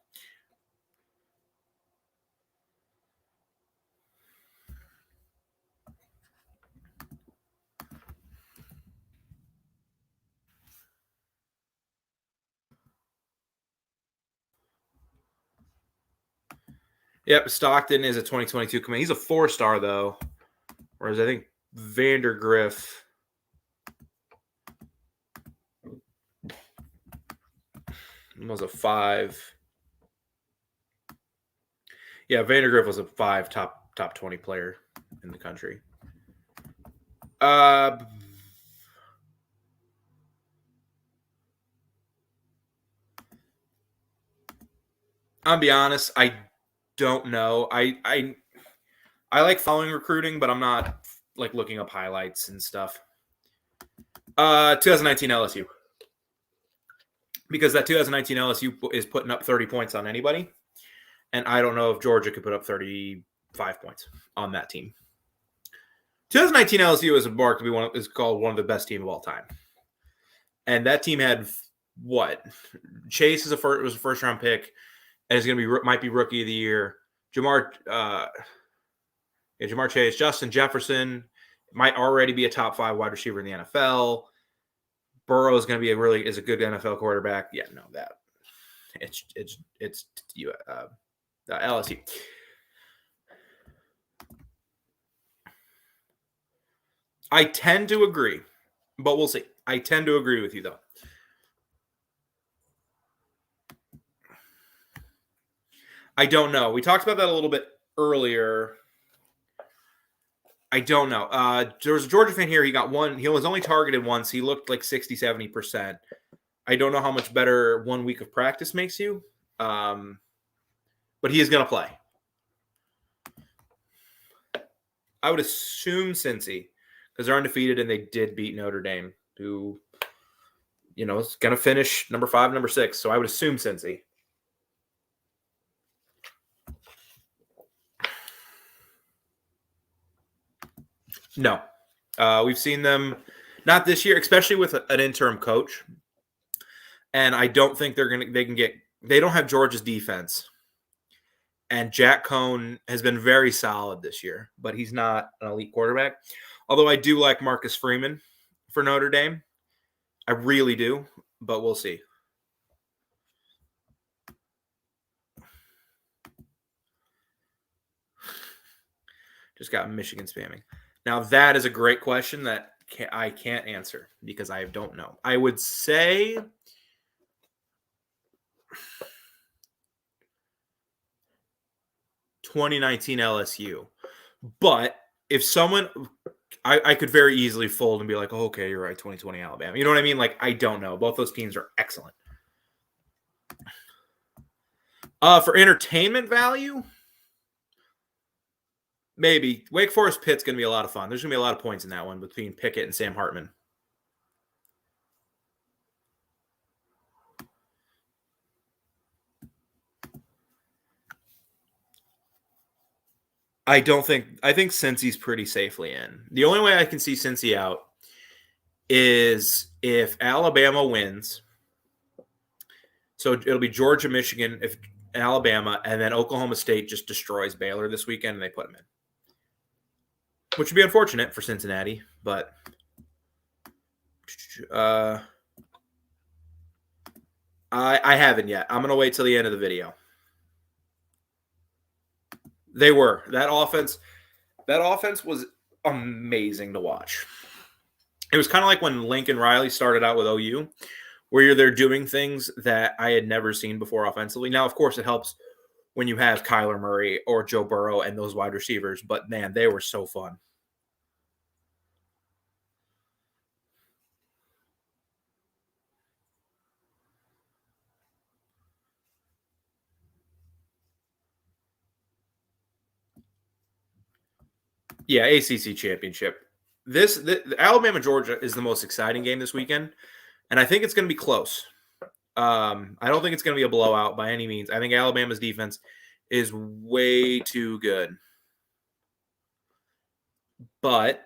Yep, Stockton is a 2022 command. He's a 4-star, though. Whereas I think Vandergriff was a 5. Yeah, Vandergriff was a 5 top 20 player in the country. I'll be honest, I don't know. I like following recruiting, but I'm not like looking up highlights and stuff. 2019 LSU. Because that 2019 LSU is putting up 30 points on anybody. And I don't know if Georgia could put up 35 points on that team. 2019 LSU is marked to be called one of the best teams of all time. And that team had what? Chase was a first round pick, and is going to might be rookie of the year. Jamar Chase, Justin Jefferson might already be a top 5 wide receiver in the NFL. Burrow is going to be a good NFL quarterback. Yeah, no, that it's LSU. I tend to agree, but we'll see. I tend to agree with you, though. I don't know. We talked about that a little bit earlier. I don't know. There was a Georgia fan here. He got one. He was only targeted once. He looked like 60, 70%. I don't know how much better 1 week of practice makes you. But he is going to play. I would assume Cincy, because they're undefeated and they did beat Notre Dame, who, is going to finish number 5, number 6. So I would assume Cincy. No. We've seen them not this year, especially with an interim coach. And I don't think they don't have Georgia's defense. And Jack Cohn has been very solid this year, but he's not an elite quarterback. Although I do like Marcus Freeman for Notre Dame. I really do, but we'll see. Just got Michigan spamming. Now, that is a great question that I can't answer because I don't know. I would say (2019) LSU. But if someone – I could very easily fold and be like, oh, okay, you're right, 2020 Alabama. You know what I mean? Like, I don't know. Both those teams are excellent. For entertainment value – maybe. Wake Forest Pitt's going to be a lot of fun. There's going to be a lot of points in that one between Pickett and Sam Hartman. I think Cincy's pretty safely in. The only way I can see Cincy out is if Alabama wins. So it'll be Georgia, Michigan, if Alabama, and then Oklahoma State just destroys Baylor this weekend and they put them in. Which would be unfortunate for Cincinnati, but I haven't yet. I'm going to wait till the end of the video. They were. That offense was amazing to watch. It was kind of like when Lincoln Riley started out with OU, where they're doing things that I had never seen before offensively. Now, of course, it helps when you have Kyler Murray or Joe Burrow and those wide receivers, but man, they were so fun. Yeah, ACC championship. The Alabama Georgia is the most exciting game this weekend, and I think it's going to be close. I don't think it's going to be a blowout by any means. I think Alabama's defense is way too good, but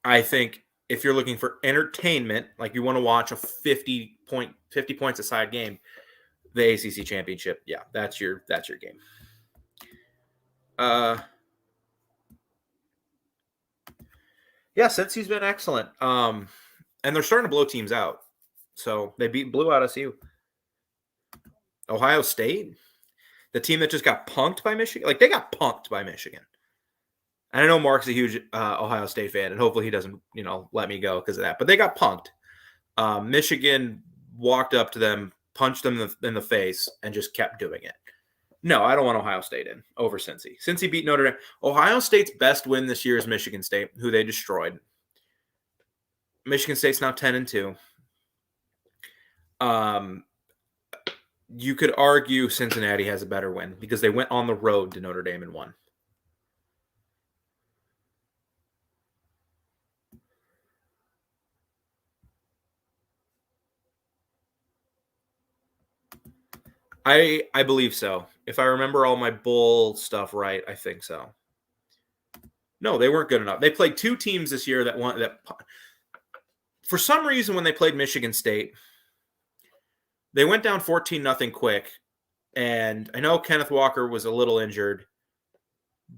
I think if you're looking for entertainment, like you want to watch a 50 points aside game, the ACC championship, yeah, that's your game. Yeah, since he's been excellent. And they're starting to blow teams out. So they blew out SU. Ohio State, the team that just got punked by Michigan. Like, they got punked by Michigan. And I know Mark's a huge Ohio State fan, and hopefully he doesn't, let me go because of that. But they got punked. Michigan walked up to them, punched them in the face, and just kept doing it. No, I don't want Ohio State in over Cincy. Cincy beat Notre Dame. Ohio State's best win this year is Michigan State, who they destroyed. Michigan State's now 10-2. You could argue Cincinnati has a better win because they went on the road to Notre Dame and won. I believe so. If I remember all my bull stuff right, I think so. No, they weren't good enough. They played two teams this year that won that for some reason when they played Michigan State, they went down 14-0 quick. And I know Kenneth Walker was a little injured,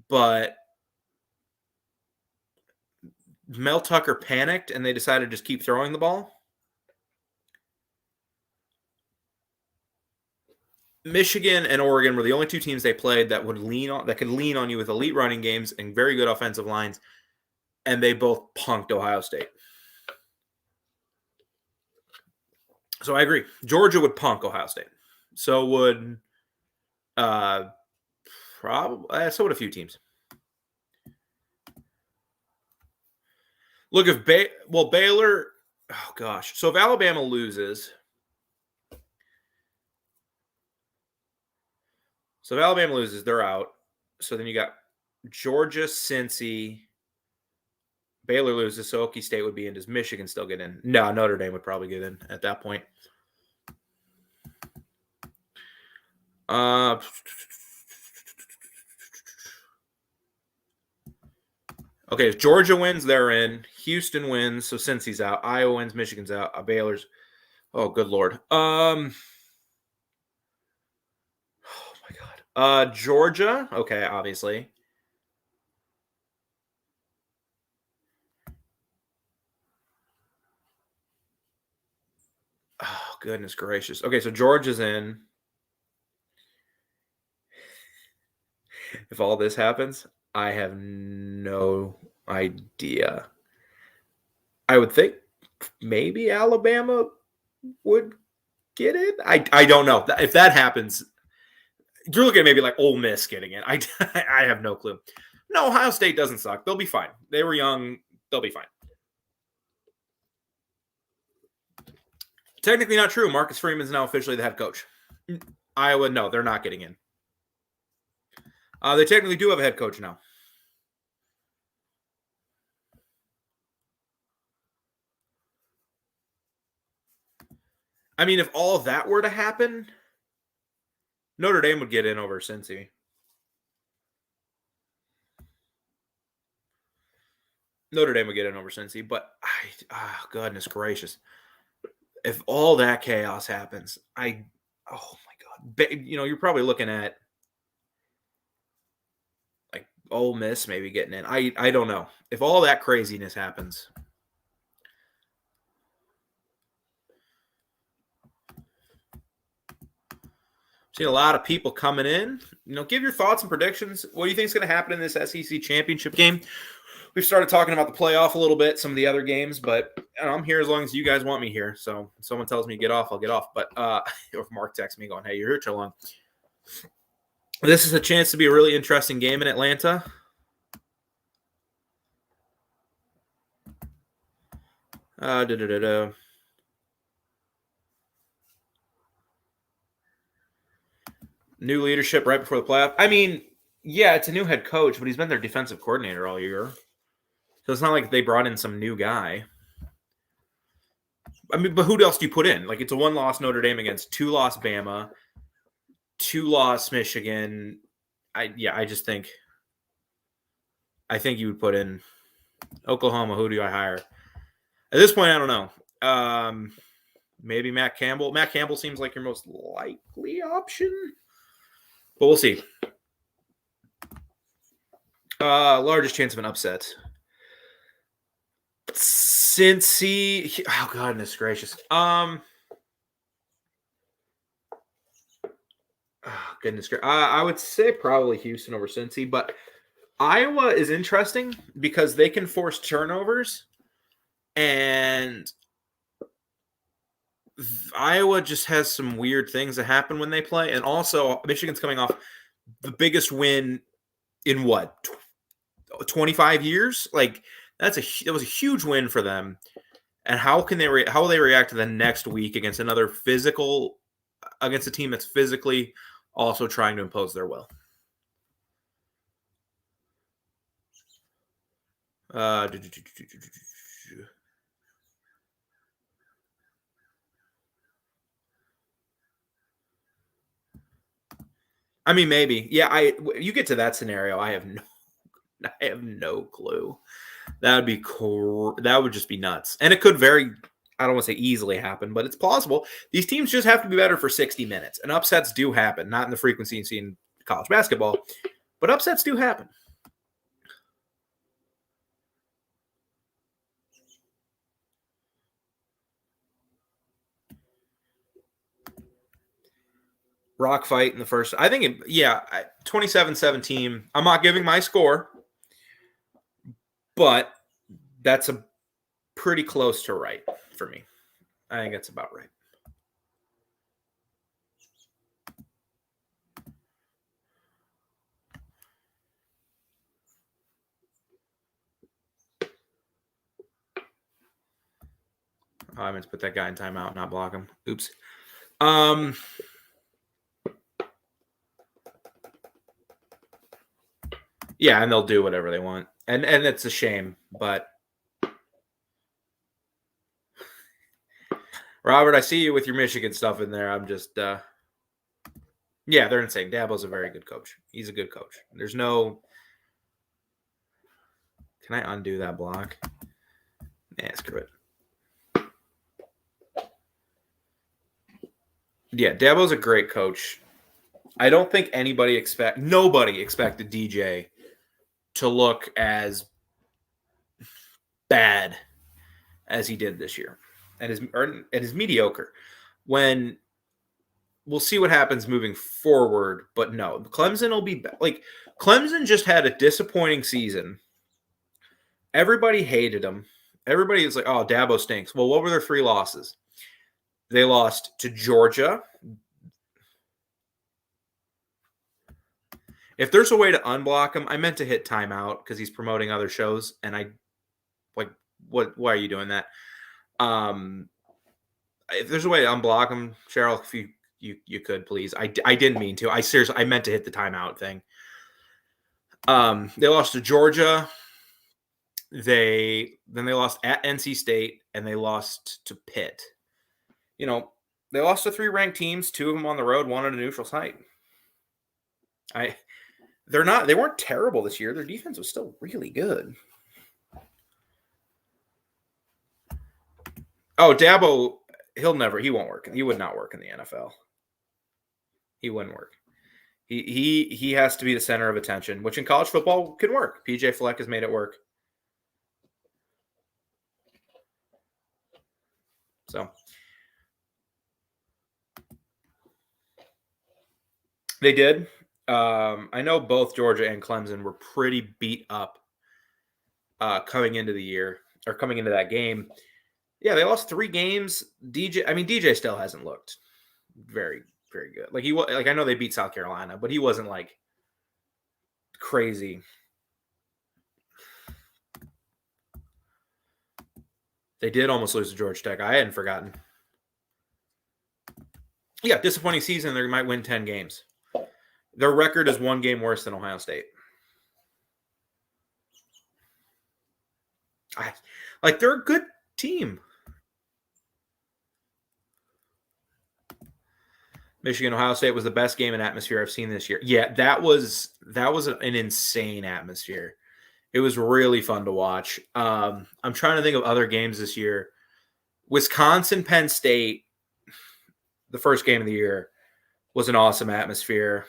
but Mel Tucker panicked and they decided to just keep throwing the ball. Michigan and Oregon were the only two teams they played that could lean on you with elite running games and very good offensive lines, and they both punked Ohio State. So I agree. Georgia would punk Ohio State. So would probably so would a few teams. Look, if Baylor, oh gosh. So if Alabama loses, they're out. So then you got Georgia, Cincy. Baylor loses, so Okie State would be in. Does Michigan still get in? No, Notre Dame would probably get in at that point. Okay, if Georgia wins, they're in. Houston wins, so Cincy's out. Iowa wins, Michigan's out. Baylor's. Oh, good lord. Oh my god. Georgia. Okay, obviously. Oh, goodness gracious. Okay, so Georgia's in. If all this happens, I have no idea. I would think maybe Alabama would get it. I don't know. If that happens, you're looking at maybe like Ole Miss getting it. I have no clue. No, Ohio State doesn't suck. They'll be fine. They were young. They'll be fine. Technically not true. Marcus Freeman's now officially the head coach. Iowa, no, they're not getting in. They technically do have a head coach now. I mean, if all of that were to happen, Notre Dame would get in over Cincy. Notre Dame would get in over Cincy, but goodness gracious. If all that chaos happens, oh my God. You're probably looking at like Ole Miss maybe getting in. I don't know. If all that craziness happens. Seen a lot of people coming in. Give your thoughts and predictions. What do you think is going to happen in this SEC championship game? We've started talking about the playoff a little bit, some of the other games, but I'm here as long as you guys want me here. So if someone tells me to get off, I'll get off. But if Mark texts me going, hey, you're here too long. This is a chance to be a really interesting game in Atlanta. New leadership right before the playoff. I mean, yeah, it's a new head coach, but he's been their defensive coordinator all year. So it's not like they brought in some new guy. I mean, but who else do you put in? Like, it's a 1-loss Notre Dame against 2-loss Bama, 2-loss Michigan. I think you would put in Oklahoma. Who do I hire? At this point, I don't know. Maybe Matt Campbell. Matt Campbell seems like your most likely option, but we'll see. Largest chance of an upset. Cincy. Oh, goodness gracious. Goodness gracious. I would say probably Houston over Cincy, but Iowa is interesting because they can force turnovers, and Iowa just has some weird things that happen when they play. And also, Michigan's coming off the biggest win in what, 25 years? Like, that was a huge win for them. And how will they react to the next week against against a team that's physically also trying to impose their will? I mean, maybe. Yeah, you get to that scenario, I have no clue. That would be cool. That would just be nuts. And it could I don't want to say easily happen, but it's plausible. These teams just have to be better for 60 minutes. And upsets do happen, not in the frequency you see in college basketball, but upsets do happen. Rock fight in the first. I think, 27-17. I'm not giving my score, but that's a pretty close to right for me. I think that's about right. Oh, I meant to put that guy in timeout, not block him. Oops. Yeah, and they'll do whatever they want. And it's a shame, but Robert, I see you with your Michigan stuff in there. I'm just yeah, they're insane. Dabo's a very good coach. He's a good coach. There's no. Can I undo that block? Yeah, screw it. Yeah, Dabo's a great coach. I don't think nobody expected DJ to look as bad as he did this year, and is mediocre. When we'll see what happens moving forward, but no, Clemson will be like Clemson just had a disappointing season. Everybody hated him. Everybody was like, "Oh, Dabo stinks." Well, what were their 3 losses? They lost to Georgia. If there's a way to unblock him, I meant to hit timeout because he's promoting other shows, and I like what? Why are you doing that? If there's a way to unblock him, Cheryl, if you could please. I didn't mean to. I meant to hit the timeout thing. They lost to Georgia. Then they lost at NC State, and they lost to Pitt. You know, they lost to 3 ranked teams, 2 of them on the road, 1 at a neutral site. They weren't terrible this year. Their defense was still really good. Oh, Dabo, he won't work. He would not work in the NFL. He wouldn't work. He has to be the center of attention, which in college football can work. PJ Fleck has made it work. So they did. I know both Georgia and Clemson were pretty beat up coming into the year or coming into that game. Yeah, they lost 3 games. DJ still hasn't looked very, very good. I know they beat South Carolina, but he wasn't like crazy. They did almost lose to Georgia Tech. I hadn't forgotten. Yeah, disappointing season. They might win 10 games. Their record is 1 game worse than Ohio State. They're a good team. Michigan, Ohio State was the best game in atmosphere I've seen this year. Yeah, that was an insane atmosphere. It was really fun to watch. I'm trying to think of other games this year. Wisconsin, Penn State, the first game of the year, was an awesome atmosphere.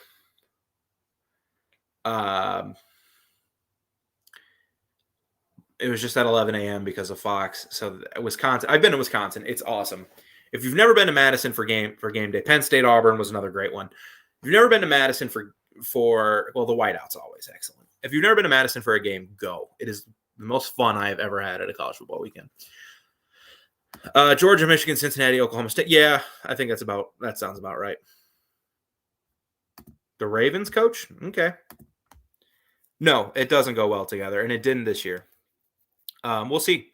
It was just at 11 a.m. because of Fox. So Wisconsin, I've been to Wisconsin. It's awesome. If you've never been to Madison for game day, Penn State Auburn was another great one. If you've never been to Madison for the whiteout's always excellent. If you've never been to Madison for a game, go. It is the most fun I have ever had at a college football weekend. Georgia, Michigan, Cincinnati, Oklahoma State. Yeah, I think that sounds about right. The Ravens coach? Okay. No, it doesn't go well together, and it didn't this year. We'll see.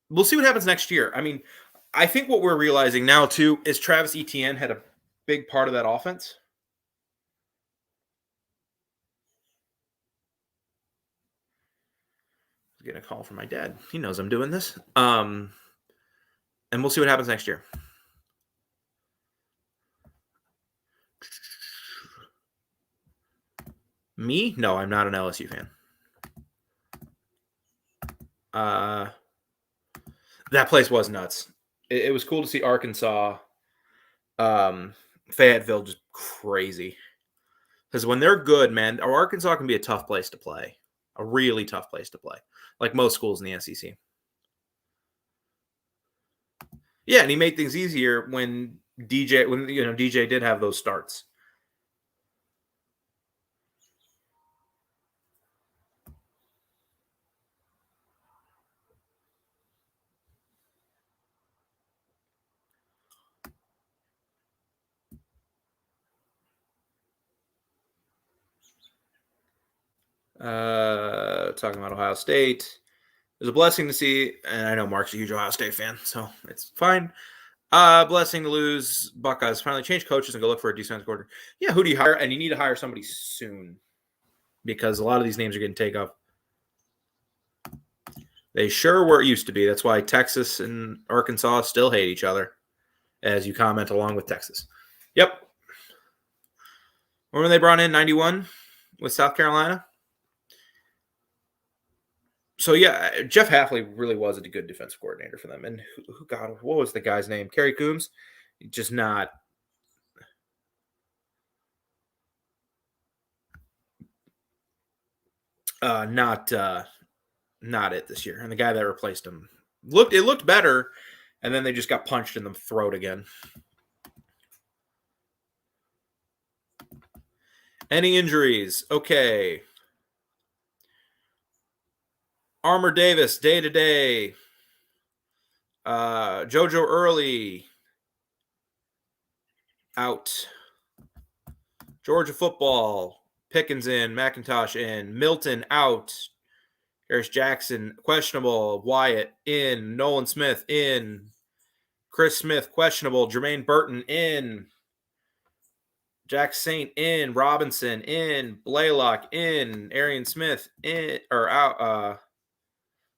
We'll see what happens next year. I mean, I think what we're realizing now, too, is Travis Etienne had a big part of that offense. I'm getting a call from my dad. He knows I'm doing this. And we'll see what happens next year. Me? No, I'm not an LSU fan. That place was nuts. It was cool to see Arkansas, Fayetteville just crazy. Because when they're good, man, Arkansas can be a tough place to play. A really tough place to play. Like most schools in the SEC. Yeah, and he made things easier when DJ did have those starts. Talking about Ohio State. It was a blessing to see, and I know Mark's a huge Ohio State fan, so it's fine. Blessing to lose. Buckeyes finally change coaches and go look for a defensive coordinator. Yeah, who do you hire? And you need to hire somebody soon because a lot of these names are getting taken off. They sure were it used to be. That's why Texas and Arkansas still hate each other, as you comment along with Texas. Yep. When they brought in 91 with South Carolina? So, yeah, Jeff Hafley really was a good defensive coordinator for them. And God, what was the guy's name? Kerry Coombs? Just not not it this year. And the guy that replaced him looked better, and then they just got punched in the throat again. Any injuries? Okay. Armour Davis, day to day. JoJo Early, out. Georgia football, Pickens in, McIntosh in, Milton out. Harris Jackson, questionable. Wyatt in, Nolan Smith in, Chris Smith, questionable. Jermaine Burton in, Jack Saint in, Robinson in, Blaylock in, Arian Smith in, or out.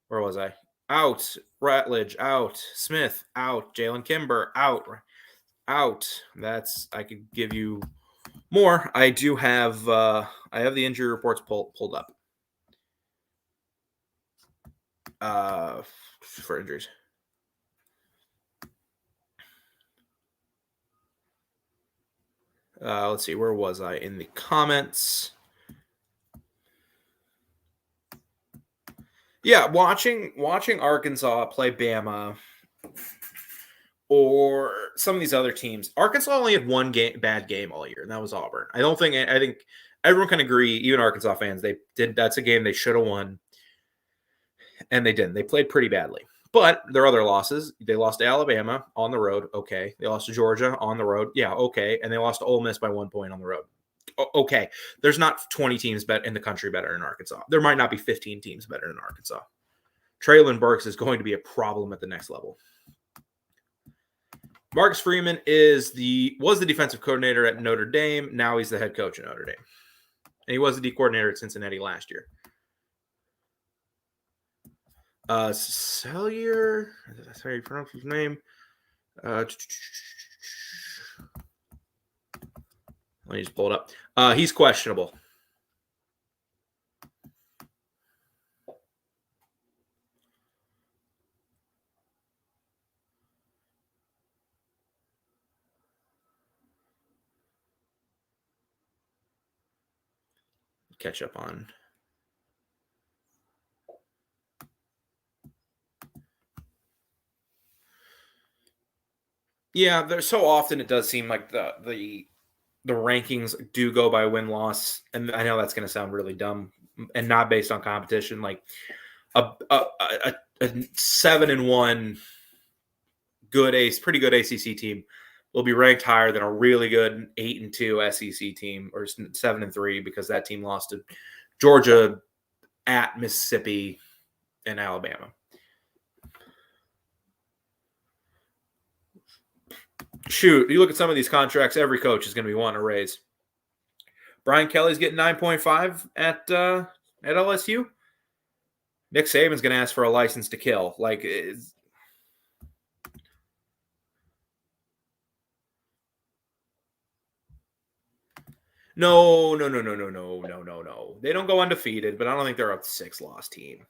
Where was I? Out. Rutledge out. Smith out. Jalen Kimber out. I could give you more. I do have I have the injury reports pulled up for injuries. Let's see, where was I in the comments? Yeah, watching Arkansas play Bama or some of these other teams. Arkansas only had one bad game all year, and that was Auburn. I think everyone can agree, even Arkansas fans, that's a game they should have won, and they didn't. They played pretty badly. But their other losses, they lost to Alabama on the road, okay. They lost to Georgia on the road, yeah, okay. And they lost to Ole Miss by 1 point on the road. Okay, there's not 20 teams in the country better than Arkansas. There might not be 15 teams better than Arkansas. Treylon Burks is going to be a problem at the next level. Marcus Freeman was the defensive coordinator at Notre Dame. Now he's the head coach at Notre Dame. And he was the D coordinator at Cincinnati last year. Sellier, that's how you pronounce his name. Let me just pull it up. He's questionable. Catch up on. Yeah, there's so often it does seem like the rankings do go by win-loss, and I know that's going to sound really dumb and not based on competition. Like a 7-1 pretty good ACC team will be ranked higher than a really good 8-2 SEC team or 7-3 because that team lost to Georgia, at Mississippi, and Alabama. Shoot, you look at some of these contracts, every coach is going to be wanting a raise. Brian Kelly's getting 9.5 at LSU. Nick Saban's going to ask for a license to kill. Like, No. They don't go undefeated, but I don't think they're a 6-loss team.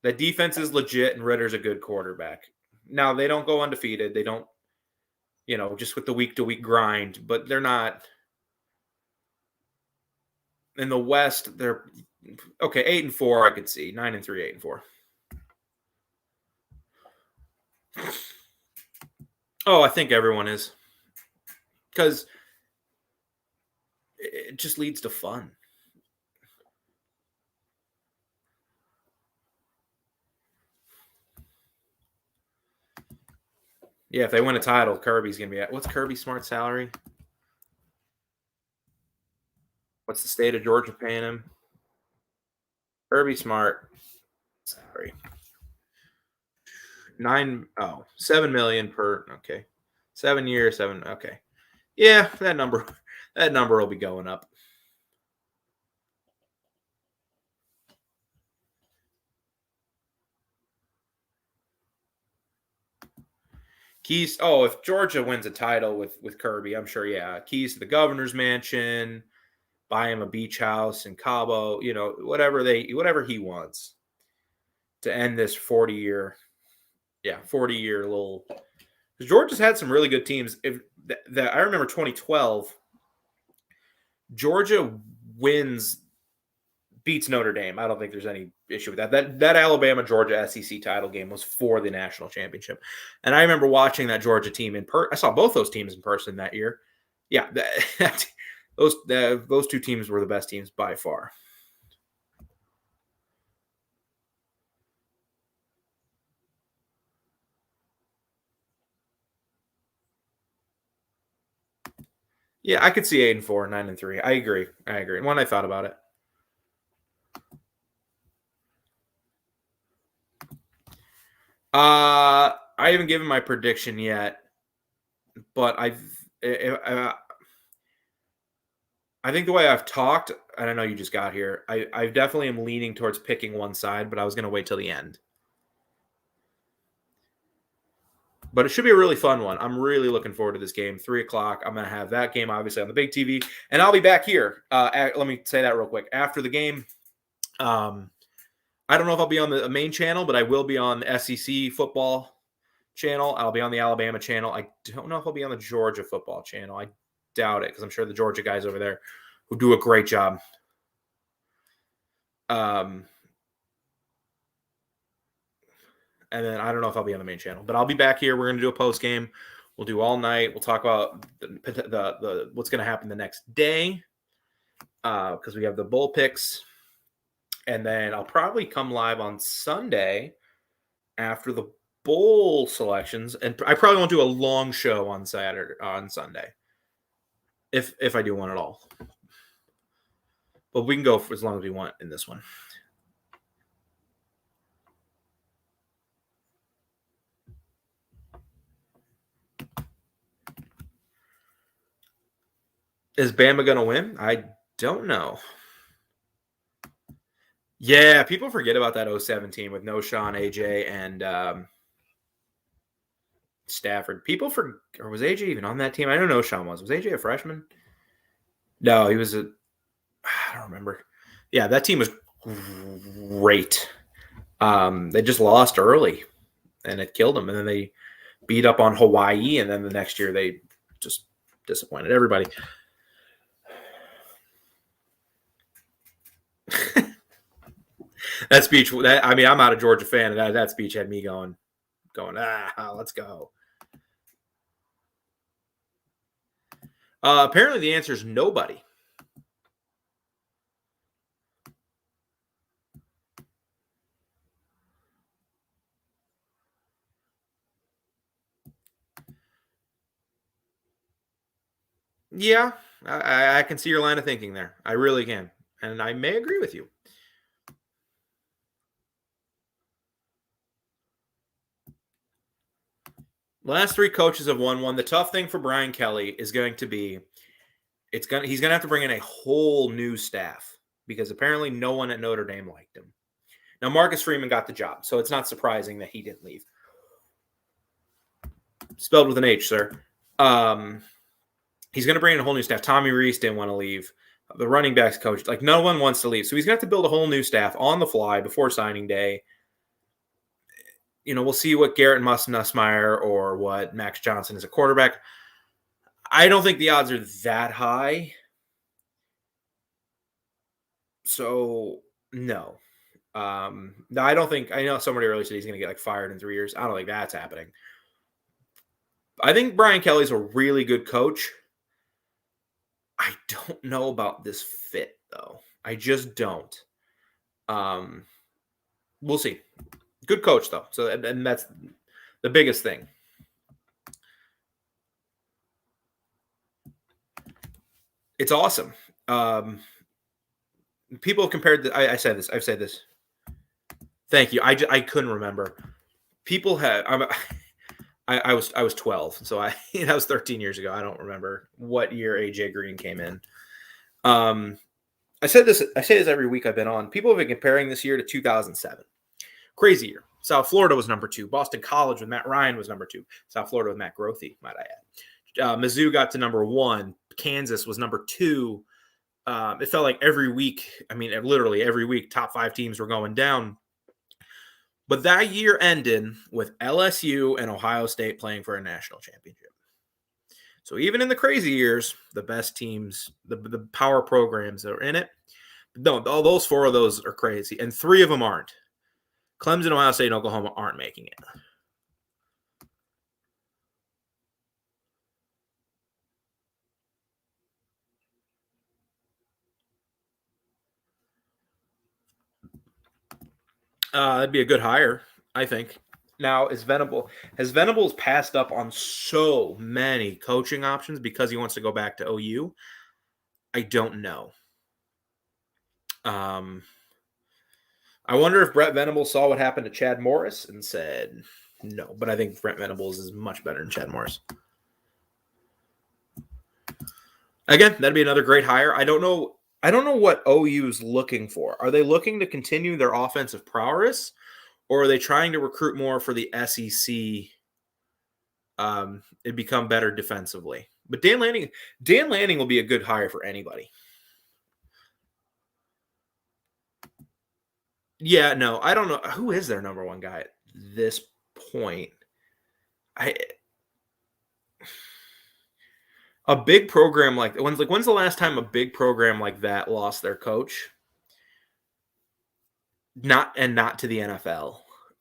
The defense is legit, and Ritter's a good quarterback. Now, they don't go undefeated. They don't, just with the week-to-week grind, but they're not. In the West, they're okay. 8-4, I could see 9-3, 8-4. Oh, I think everyone is, because it just leads to fun. Yeah, if they win a title, Kirby's gonna be at. What's Kirby Smart's salary? What's the state of Georgia paying him? Kirby Smart salary. 7 million per. Okay, 7 years, 7. Okay, yeah, that number will be going up. Keys. Oh, if Georgia wins a title with Kirby, I'm sure. Yeah, keys to the governor's mansion, buy him a beach house in Cabo. Whatever he wants to end this 40-year little. Georgia's had some really good teams. If that I remember 2012, Georgia beats Notre Dame. I don't think there's any issue with that. That Alabama Georgia SEC title game was for the national championship, and I remember watching that Georgia team I saw both those teams in person that year. Yeah, those two teams were the best teams by far. Yeah, I could see 8-4, 9-3. I agree. When I thought about it. I haven't given my prediction yet, but I think the way I've talked, and I know you just got here, I definitely am leaning towards picking one side, but I was going to wait till the end. But it should be a really fun one. I'm really looking forward to this game. 3:00. I'm going to have that game, obviously, on the big TV. And I'll be back here. Let me say that real quick. After the game, I don't know if I'll be on the main channel, but I will be on the SEC football channel. I'll be on the Alabama channel. I don't know if I'll be on the Georgia football channel. I doubt it, because I'm sure the Georgia guys over there who do a great job. And then I don't know if I'll be on the main channel, but I'll be back here. We're going to do a post game. We'll do all night. We'll talk about the what's going to happen the next day, because we have the bowl picks. And then I'll probably come live on Sunday after the bowl selections, and I probably won't do a long show on Sunday, if I do one at all. But we can go for as long as we want in this one. Is Bama going to win? I don't know. Yeah, people forget about that 2007 team with Knowshon, AJ, and Stafford. Or was AJ even on that team? I don't know. Knowshon was AJ a freshman? No, he was I don't remember. Yeah, that team was great. They just lost early, and it killed them. And then they beat up on Hawaii, and then the next year they just disappointed everybody. That speech, I'm not a Georgia fan, and that speech had me going, let's go. Apparently the answer is nobody. Yeah, I can see your line of thinking there. I really can. And I may agree with you. Last three coaches have won one. The tough thing for Brian Kelly is going to be he's going to have to bring in a whole new staff, because apparently no one at Notre Dame liked him. Now, Marcus Freeman got the job, so it's not surprising that he didn't leave. Spelled with an H, sir. He's going to bring in a whole new staff. Tommy Reese didn't want to leave. The running backs coach, like no one wants to leave. So he's going to have to build a whole new staff on the fly before signing day. We'll see what Garrett Nussmeier or what Max Johnson is a quarterback. I don't think the odds are that high. So, no. No, I don't think – I know somebody earlier said he's going to get, fired in 3 years. I don't think that's happening. I think Brian Kelly's a really good coach. I don't know about this fit, though. I just don't. We'll see. Good coach, though. So, and that's the biggest thing. It's awesome. People have compared – I've said this. Thank you. I couldn't remember. People have I was 12, so that was 13 years ago. I don't remember what year AJ Green came in. I say this every week I've been on. People have been comparing this year to 2007. Crazy year. South Florida was number 2. Boston College with Matt Ryan was number 2. South Florida with Matt Grothe, might I add. Mizzou got to number 1. Kansas was number 2. It felt like every week, literally every week, top 5 teams were going down. But that year ended with LSU and Ohio State playing for a national championship. So even in the crazy years, the best teams, the power programs that are in it, no, all those 4 of those are crazy, and 3 of them aren't. Clemson, Ohio State, and Oklahoma aren't making it. That'd be a good hire, I think. Now, has Venables passed up on so many coaching options because he wants to go back to OU? I don't know. I wonder if Brett Venables saw what happened to Chad Morris and said no, but I think Brett Venables is much better than Chad Morris. Again, that'd be another great hire. I don't know what OU is looking for. Are they looking to continue their offensive prowess, or are they trying to recruit more for the SEC and become better defensively? But Dan Lanning will be a good hire for anybody. Yeah, no, I don't know. Who is their number 1 guy at this point? A big program when's the last time a big program like that lost their coach? Not to the NFL.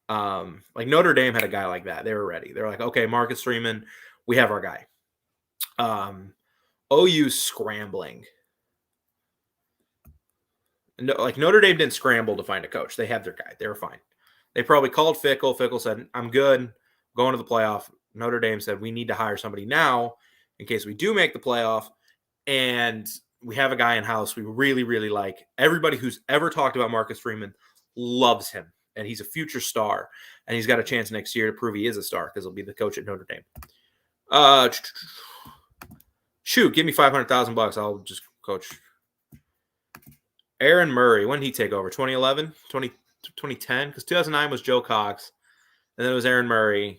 Notre Dame had a guy like that. They were ready. They were like, okay, Marcus Freeman, we have our guy. OU's scrambling. No, Notre Dame didn't scramble to find a coach. They had their guy. They were fine. They probably called Fickell. Fickell said, I'm good. Going to the playoff. Notre Dame said, we need to hire somebody now in case we do make the playoff. And we have a guy in house we really, really like. Everybody who's ever talked about Marcus Freeman loves him. And he's a future star. And he's got a chance next year to prove he is a star because he'll be the coach at Notre Dame. Shoot, give me $500,000. I'll just coach. Aaron Murray, when did he take over? 2011? 2010? Because 2009 was Joe Cox. And then it was Aaron Murray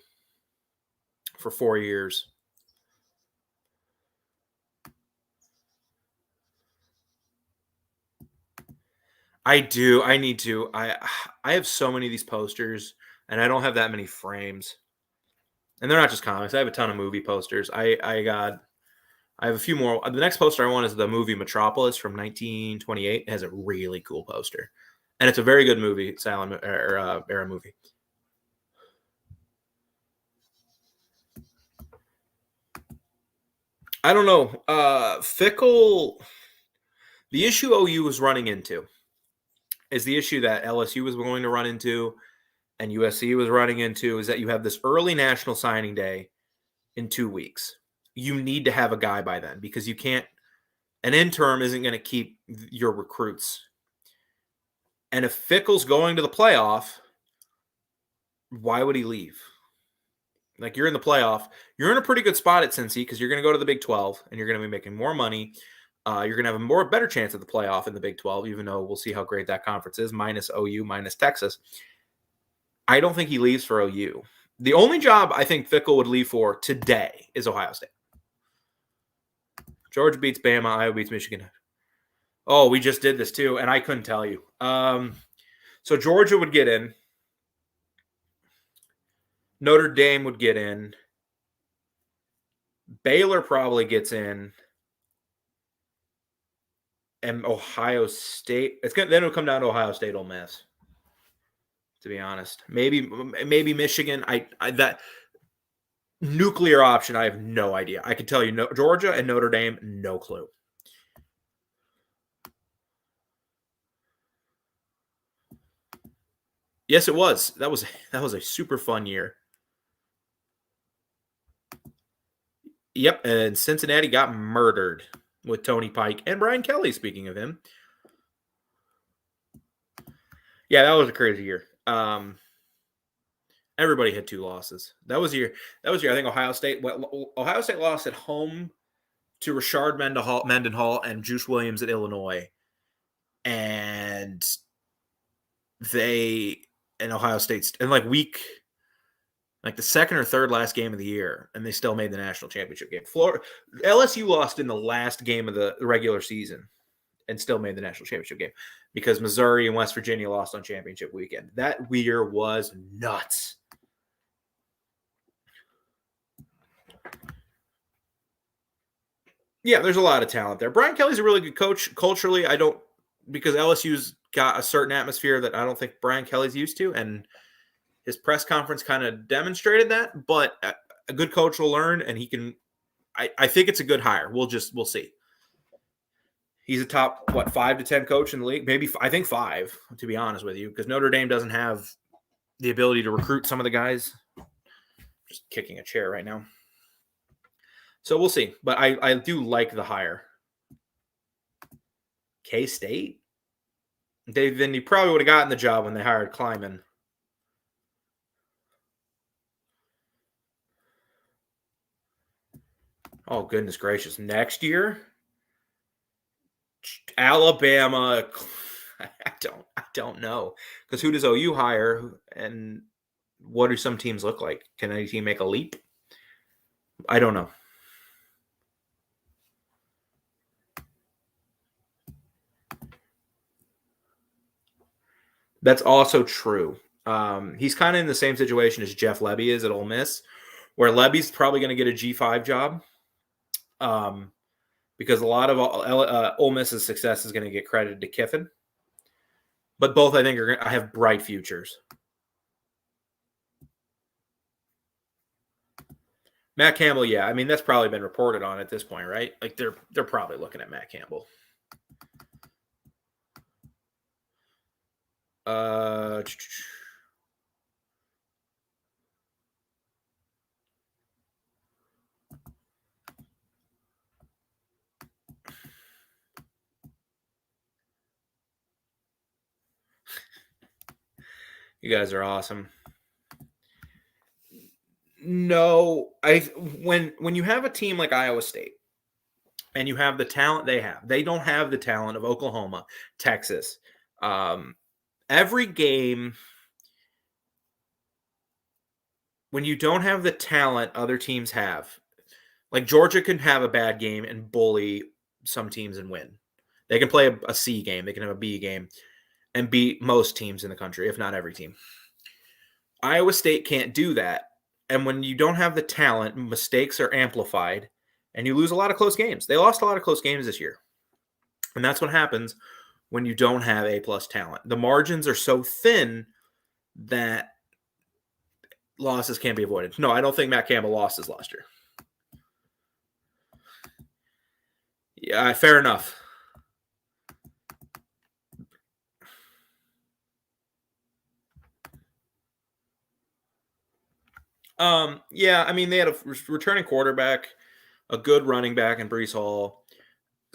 for 4 years. I do. I need to. I have so many of these posters, and I don't have that many frames. And they're not just comics. I have a ton of movie posters. I have a few more. The next poster I want is the movie Metropolis from 1928. It has a really cool poster. And it's a very good movie, silent era movie. I don't know. Fickell, the issue OU was running into is the issue that LSU was going to run into and USC was running into, is that you have this early national signing day in 2 weeks. You need to have a guy by then because you can't – an interim isn't going to keep your recruits. And if Fickell's going to the playoff, why would he leave? You're in the playoff. You're in a pretty good spot at Cincy because you're going to go to the Big 12 and you're going to be making more money. You're going to have a better chance at the playoff in the Big 12, even though we'll see how great that conference is, minus OU, minus Texas. I don't think he leaves for OU. The only job I think Fickell would leave for today is Ohio State. Georgia beats Bama. Iowa beats Michigan. Oh, we just did this too, and I couldn't tell you. So Georgia would get in. Notre Dame would get in. Baylor probably gets in. And Ohio State. Then it'll come down to Ohio State, Ole Miss. To be honest, maybe Michigan. That nuclear option, I have no idea. I can tell you, Georgia and Notre Dame, no clue. Yes, it was. That was a super fun year. Yep, and Cincinnati got murdered with Tony Pike and Brian Kelly. Speaking of him, yeah, that was a crazy year. Everybody had 2 losses. That was year. I think Ohio State lost at home to Rashard Mendenhall and Juice Williams at Illinois, and Ohio State's in the second or third last game of the year, and they still made the national championship game. LSU lost in the last game of the regular season and still made the national championship game because Missouri and West Virginia lost on championship weekend. That year was nuts. Yeah, there's a lot of talent there. Brian Kelly's a really good coach. Culturally, because LSU's got a certain atmosphere that I don't think Brian Kelly's used to, and his press conference kind of demonstrated that. But a good coach will learn, and he can. I think it's a good hire. We'll see. He's a top 5 to 10 coach in the league. Maybe I think 5, to be honest with you, because Notre Dame doesn't have the ability to recruit some of the guys. Just kicking a chair right now. So we'll see. But I do like the hire. K-State? Then you probably would have gotten the job when they hired Kleiman. Oh, goodness gracious. Next year? Alabama. I don't know. Because who does OU hire? And what do some teams look like? Can any team make a leap? I don't know. That's also true. He's kind of in the same situation as Jeff Lebby is at Ole Miss, where Lebby's probably going to get a G5 job. Because a lot of Ole Miss's success is going to get credited to Kiffin. But both, I think, I have bright futures. Matt Campbell, yeah. I mean, that's probably been reported on at this point, right? Like they're probably looking at Matt Campbell. You guys are awesome. No, when you have a team like Iowa State and you have the talent they don't have the talent of Oklahoma, Texas. Every game, when you don't have the talent other teams have, like Georgia can have a bad game and bully some teams and win. They can play a C game, they can have a B game and beat most teams in the country, if not every team. Iowa State can't do that. And when you don't have the talent, mistakes are amplified and you lose a lot of close games. They lost a lot of close games this year. And that's what happens when you don't have A-plus talent. The margins are so thin that losses can't be avoided. No, I don't think Matt Campbell lost his last year. Yeah, fair enough. Yeah, I mean, they had a returning quarterback, a good running back in Breece Hall.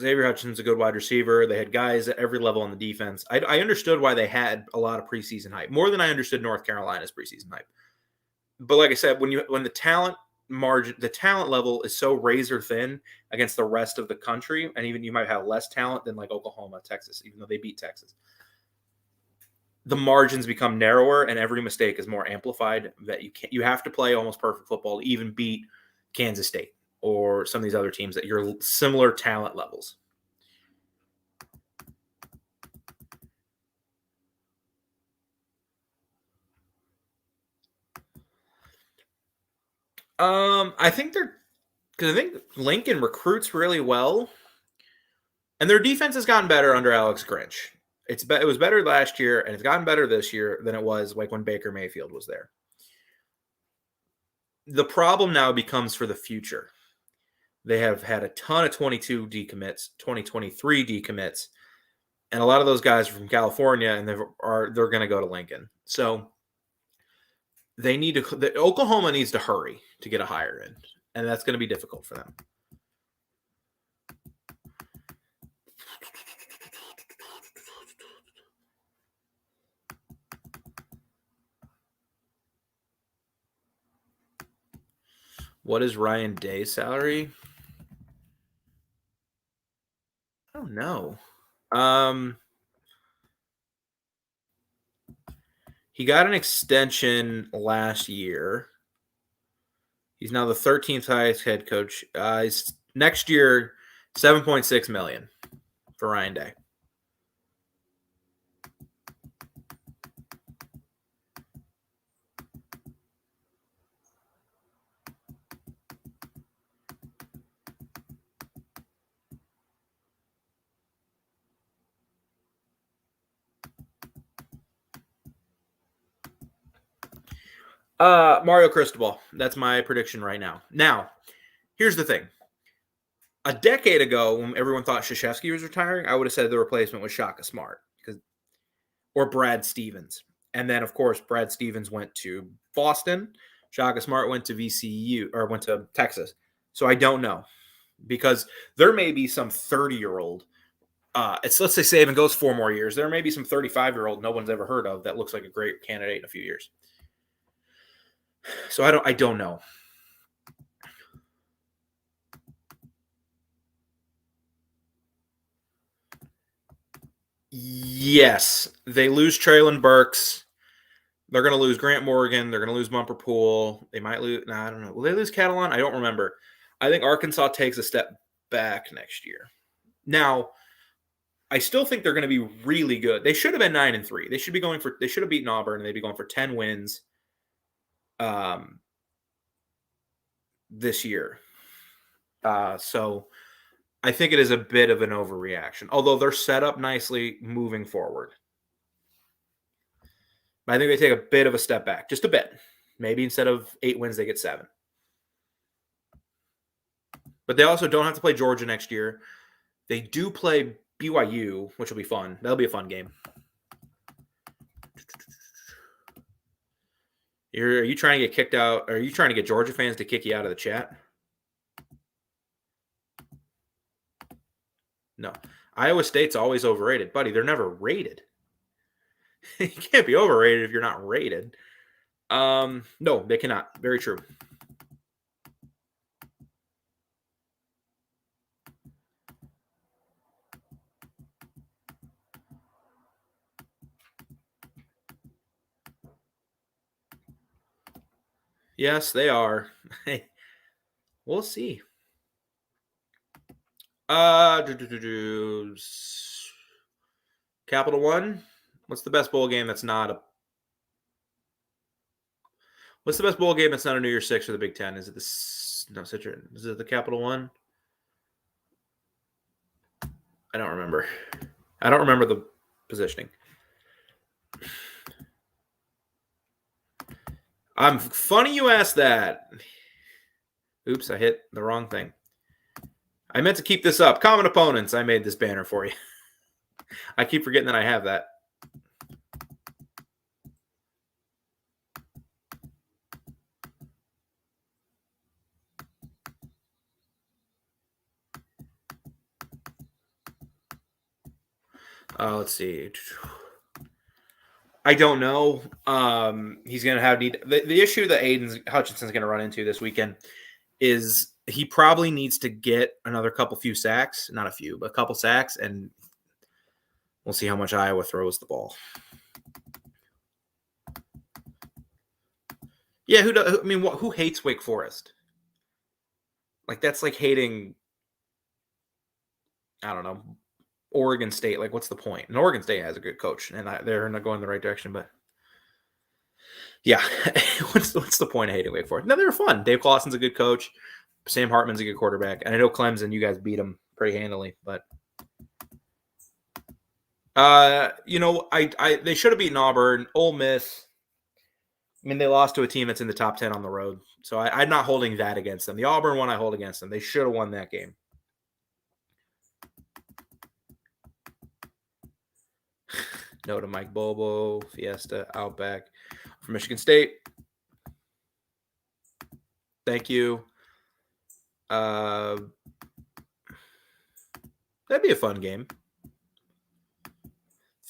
Xavier Hutchinson's a good wide receiver. They had guys at every level on the defense. I understood why they had a lot of preseason hype, more than I understood North Carolina's preseason hype. But like I said, when the talent level is so razor thin against the rest of the country, and even you might have less talent than like Oklahoma, Texas, even though they beat Texas, the margins become narrower and every mistake is more amplified. That you have to play almost perfect football to even beat Kansas State. or some of these other teams that you're similar talent levels? I think because I think Lincoln recruits really well, and their defense has gotten better under Alex Grinch. It was better last year, and it's gotten better this year than it was like when Baker Mayfield was there. The problem now becomes for the future. They have had a ton of 22 decommits, 2023 decommits, and a lot of those guys are from California, and they're going to go to Lincoln. So Oklahoma needs to hurry to get a hire in, and that's going to be difficult for them. What is Ryan Day's salary? I don't know. He got an extension last year. He's now the 13th highest head coach. Next year, $7.6 million for Ryan Day. Mario Cristobal. That's my prediction right now. Now, here's the thing. A decade ago, when everyone thought Krzyzewski was retiring, I would have said the replacement was Shaka Smart or Brad Stevens. And then, of course, Brad Stevens went to Boston. Shaka Smart went to VCU or went to Texas. So I don't know, because there may be some 30-year-old. Let's say Saban goes 4 more years. There may be some 35-year-old no one's ever heard of that looks like a great candidate in a few years. So I don't know. Yes, they lose Traylon Burks. They're going to lose Grant Morgan. They're going to lose Bumper Pool. They might lose. I don't know. Will they lose Catalan? I don't remember. I think Arkansas takes a step back next year. Now, I still think they're going to be really good. They should have been 9-3. They should have beaten Auburn, and they'd be going for 10 wins this year. So I think it is a bit of an overreaction, although they're set up nicely moving forward. But I think they take a bit of a step back, just a bit. Maybe instead of 8 wins, they get 7. But they also don't have to play Georgia next year. They do play BYU, which will be fun. That'll be a fun game. Are you trying to get kicked out? Are you trying to get Georgia fans to kick you out of the chat? No. Iowa State's always overrated. Buddy, they're never rated. You can't be overrated if you're not rated. No, they cannot. Very true. Yes, they are. We'll see. Capital One. What's the best bowl game that's not a? What's the best bowl game that's not a New Year's Six or the Big Ten? Is it Is it the Capital One? I don't remember. I don't remember the positioning. Funny you asked that. Oops, I hit the wrong thing. I meant to keep this up. Common opponents. I made this banner for you. I keep forgetting that I have that. Let's see. I don't know. He's going to have the issue that Aiden Hutchinson's going to run into this weekend is he probably needs to get another few sacks, not a few, but a couple sacks, and we'll see how much Iowa throws the ball. Yeah, who hates Wake Forest? Like that's like hating, I don't know, Oregon State. Like, what's the point? And Oregon State has a good coach, and they're not going the right direction. But yeah, what's the point of hating Wake Forest? No, they were fun. Dave Clawson's a good coach. Sam Hartman's a good quarterback, and I know Clemson. You guys beat them pretty handily, but they should have beaten Auburn. Ole Miss. I mean, they lost to a team that's in the top 10 on the road, so I'm not holding that against them. The Auburn one I hold against them. They should have won that game. No to Mike Bobo, Fiesta, Outback from Michigan State. Thank you. That'd be a fun game.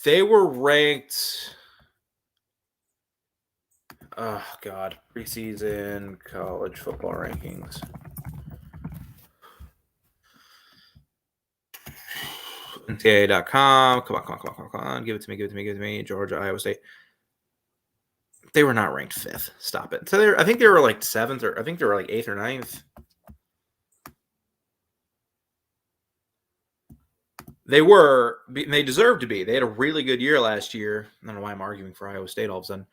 They were ranked. Oh, God. Preseason college football rankings. NCAA.com. Come on. Give it to me. Georgia, Iowa State. They were not ranked 5th. Stop it. So I think they were like 7th, or I think they were like 8th or 9th. They deserved to be. They had a really good year last year. I don't know why I'm arguing for Iowa State all of a sudden.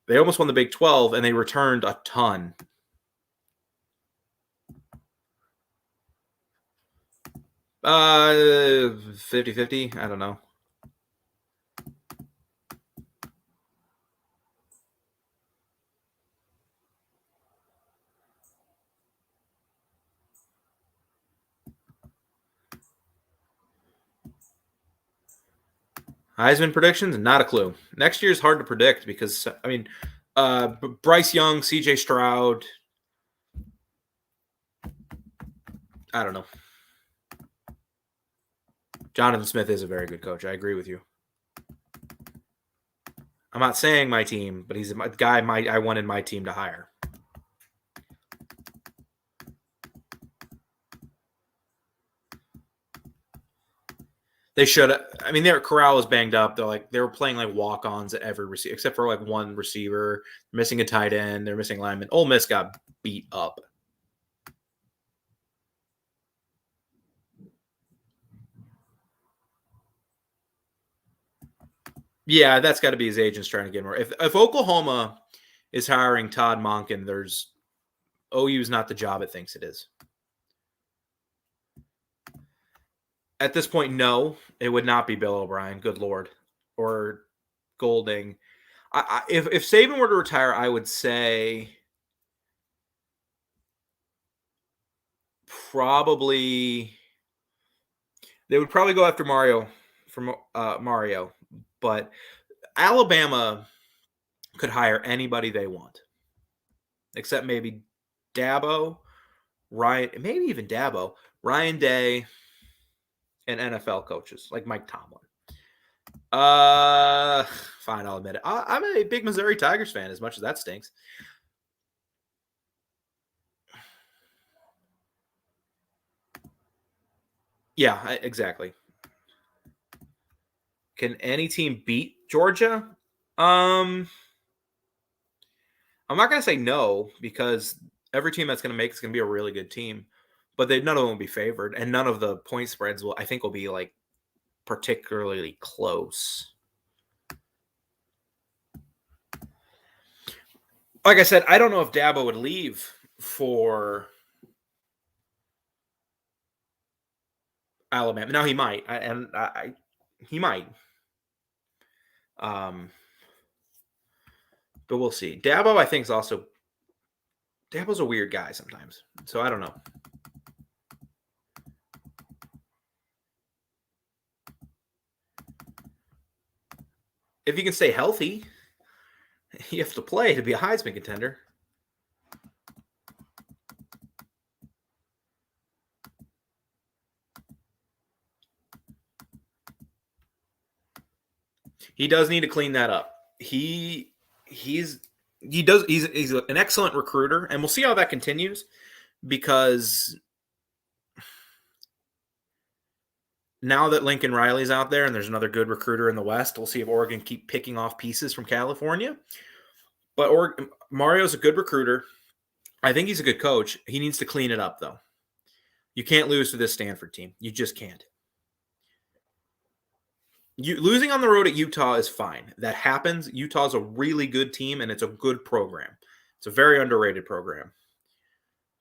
They almost won the Big 12, and they returned a ton. Uh, 50-50. I don't know. Heisman predictions? Not a clue. Next year is hard to predict because, I mean, Bryce Young, CJ Stroud. I don't know. Jonathan Smith is a very good coach. I agree with you. I'm not saying my team, but he's a guy I wanted my team to hire. They should. I mean, Corral was banged up. They were playing like walk-ons at every receiver, except for like one receiver. They're missing a tight end. They're missing linemen. Ole Miss got beat up. Yeah, that's got to be his agents trying to get more. If Oklahoma is hiring Todd Monken, there's OU's not the job it thinks it is. At this point, no, it would not be Bill O'Brien. Good Lord, or Golding. If Saban were to retire, I would say probably they would probably go after Mario from Mario, but Alabama could hire anybody they want, except maybe Dabo, Ryan, maybe even Dabo, Ryan Day, and NFL coaches like Mike Tomlin. Fine, I'll admit it. I'm a big Missouri Tigers fan, as much as that stinks. Yeah, exactly. Can any team beat Georgia? I'm not going to say no, because every team that's going to make is going to be a really good team, but none of them will be favored, and none of the point spreads will be like particularly close. Like I said, I don't know if Dabo would leave for Alabama. Now he might, he might. But we'll see. Dabo, I think, is also Dabo's a weird guy sometimes, so I don't know. If you can stay healthy, you have to play to be a Heisman contender. He does need to clean that up. He's an excellent recruiter, and we'll see how that continues, because now that Lincoln Riley's out there and there's another good recruiter in the West, we'll see if Oregon keep picking off pieces from California. But Mario's a good recruiter. I think he's a good coach. He needs to clean it up, though. You can't lose to this Stanford team. You just can't. Losing on the road at Utah is fine. That happens. Utah's a really good team, and it's a good program. It's a very underrated program.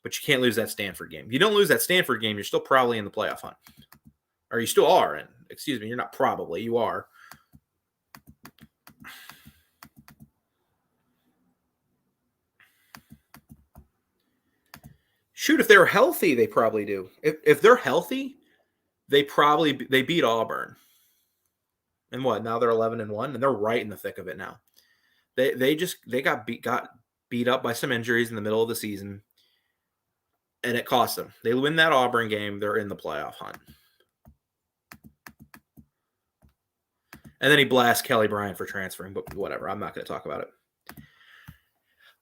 But you can't lose that Stanford game. If you don't lose that Stanford game, you're still probably in the playoff hunt. Or you still are. And excuse me, you're not probably. You are. Shoot, if they're healthy, they probably do. If they're healthy, they beat Auburn. And what? Now they're 11-1, and they're right in the thick of it now. They got beat up by some injuries in the middle of the season, and it cost them. They win that Auburn game, they're in the playoff hunt. And then he blasts Kelly Bryant for transferring, but whatever. I'm not going to talk about it.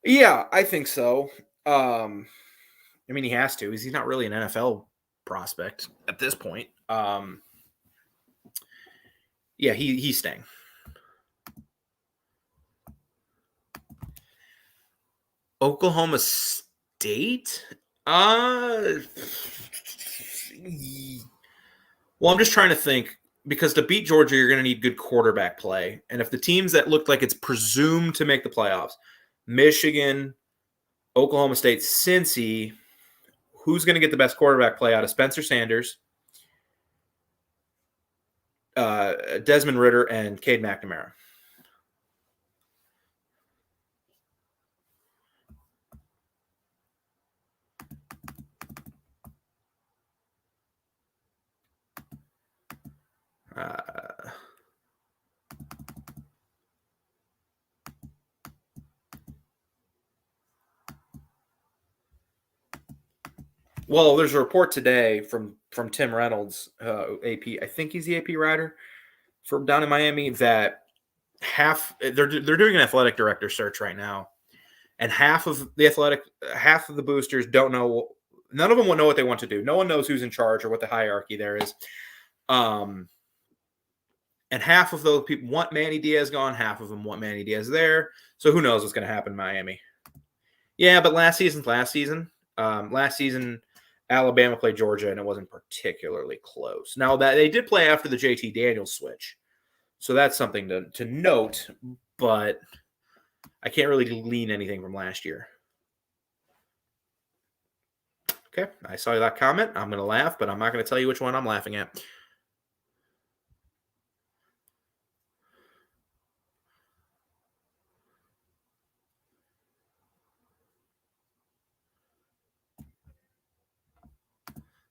Yeah, I think so. I mean, he has to. He's not really an NFL prospect at this point. Yeah, he's staying. Oklahoma State? Well, I'm just trying to think, because to beat Georgia, you're going to need good quarterback play. And if the teams that looked like it's presumed to make the playoffs, Michigan, Oklahoma State, Cincy, who's going to get the best quarterback play out of Spencer Sanders, Desmond Ridder, and Cade McNamara? Well, there's a report today from Tim Reynolds, AP. I think he's the AP writer from down in Miami, that they're doing an athletic director search right now, and half of the boosters don't know. None of them will know what they want to do. No one knows who's in charge or what the hierarchy there is. And half of those people want Manny Diaz gone. Half of them want Manny Diaz there. So who knows what's going to happen in Miami? Yeah, but last season, Alabama played Georgia, and it wasn't particularly close. Now, that they did play after the JT Daniels switch, so that's something to note, but I can't really glean anything from last year. Okay, I saw that comment. I'm going to laugh, but I'm not going to tell you which one I'm laughing at.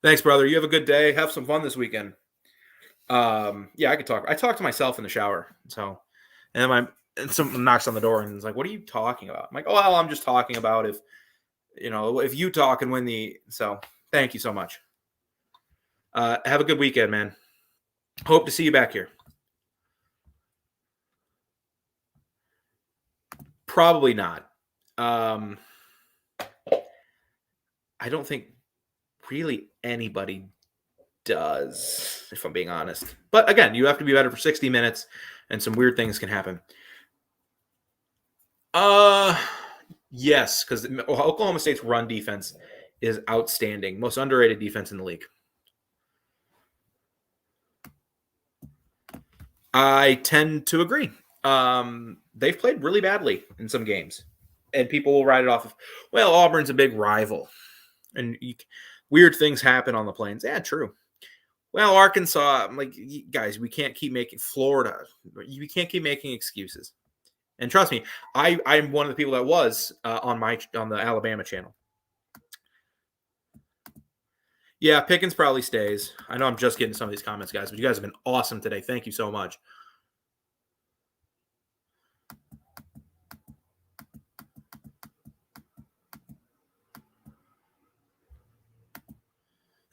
Thanks, brother. You have a good day. Have some fun this weekend. Yeah, I could talk. I talk to myself in the shower. So, and someone knocks on the door and is like, "What are you talking about?" I'm like, "Oh, well, I'm just talking about if Utah can win the." So, thank you so much. Have a good weekend, man. Hope to see you back here. Probably not. I don't think really anybody does, if I'm being honest. But again, you have to be better for 60 minutes, and some weird things can happen. Yes, because Oklahoma State's run defense is outstanding. Most underrated defense in the league. I tend to agree. They've played really badly in some games, and people will write it off of, well, Auburn's a big rival, and weird things happen on the Plains. Yeah, true. Well, Arkansas, I'm like, guys, we can't keep making Florida. We can't keep making excuses. And trust me, I'm one of the people that was on the Alabama channel. Yeah, Pickens probably stays. I know I'm just getting some of these comments, guys, but you guys have been awesome today. Thank you so much.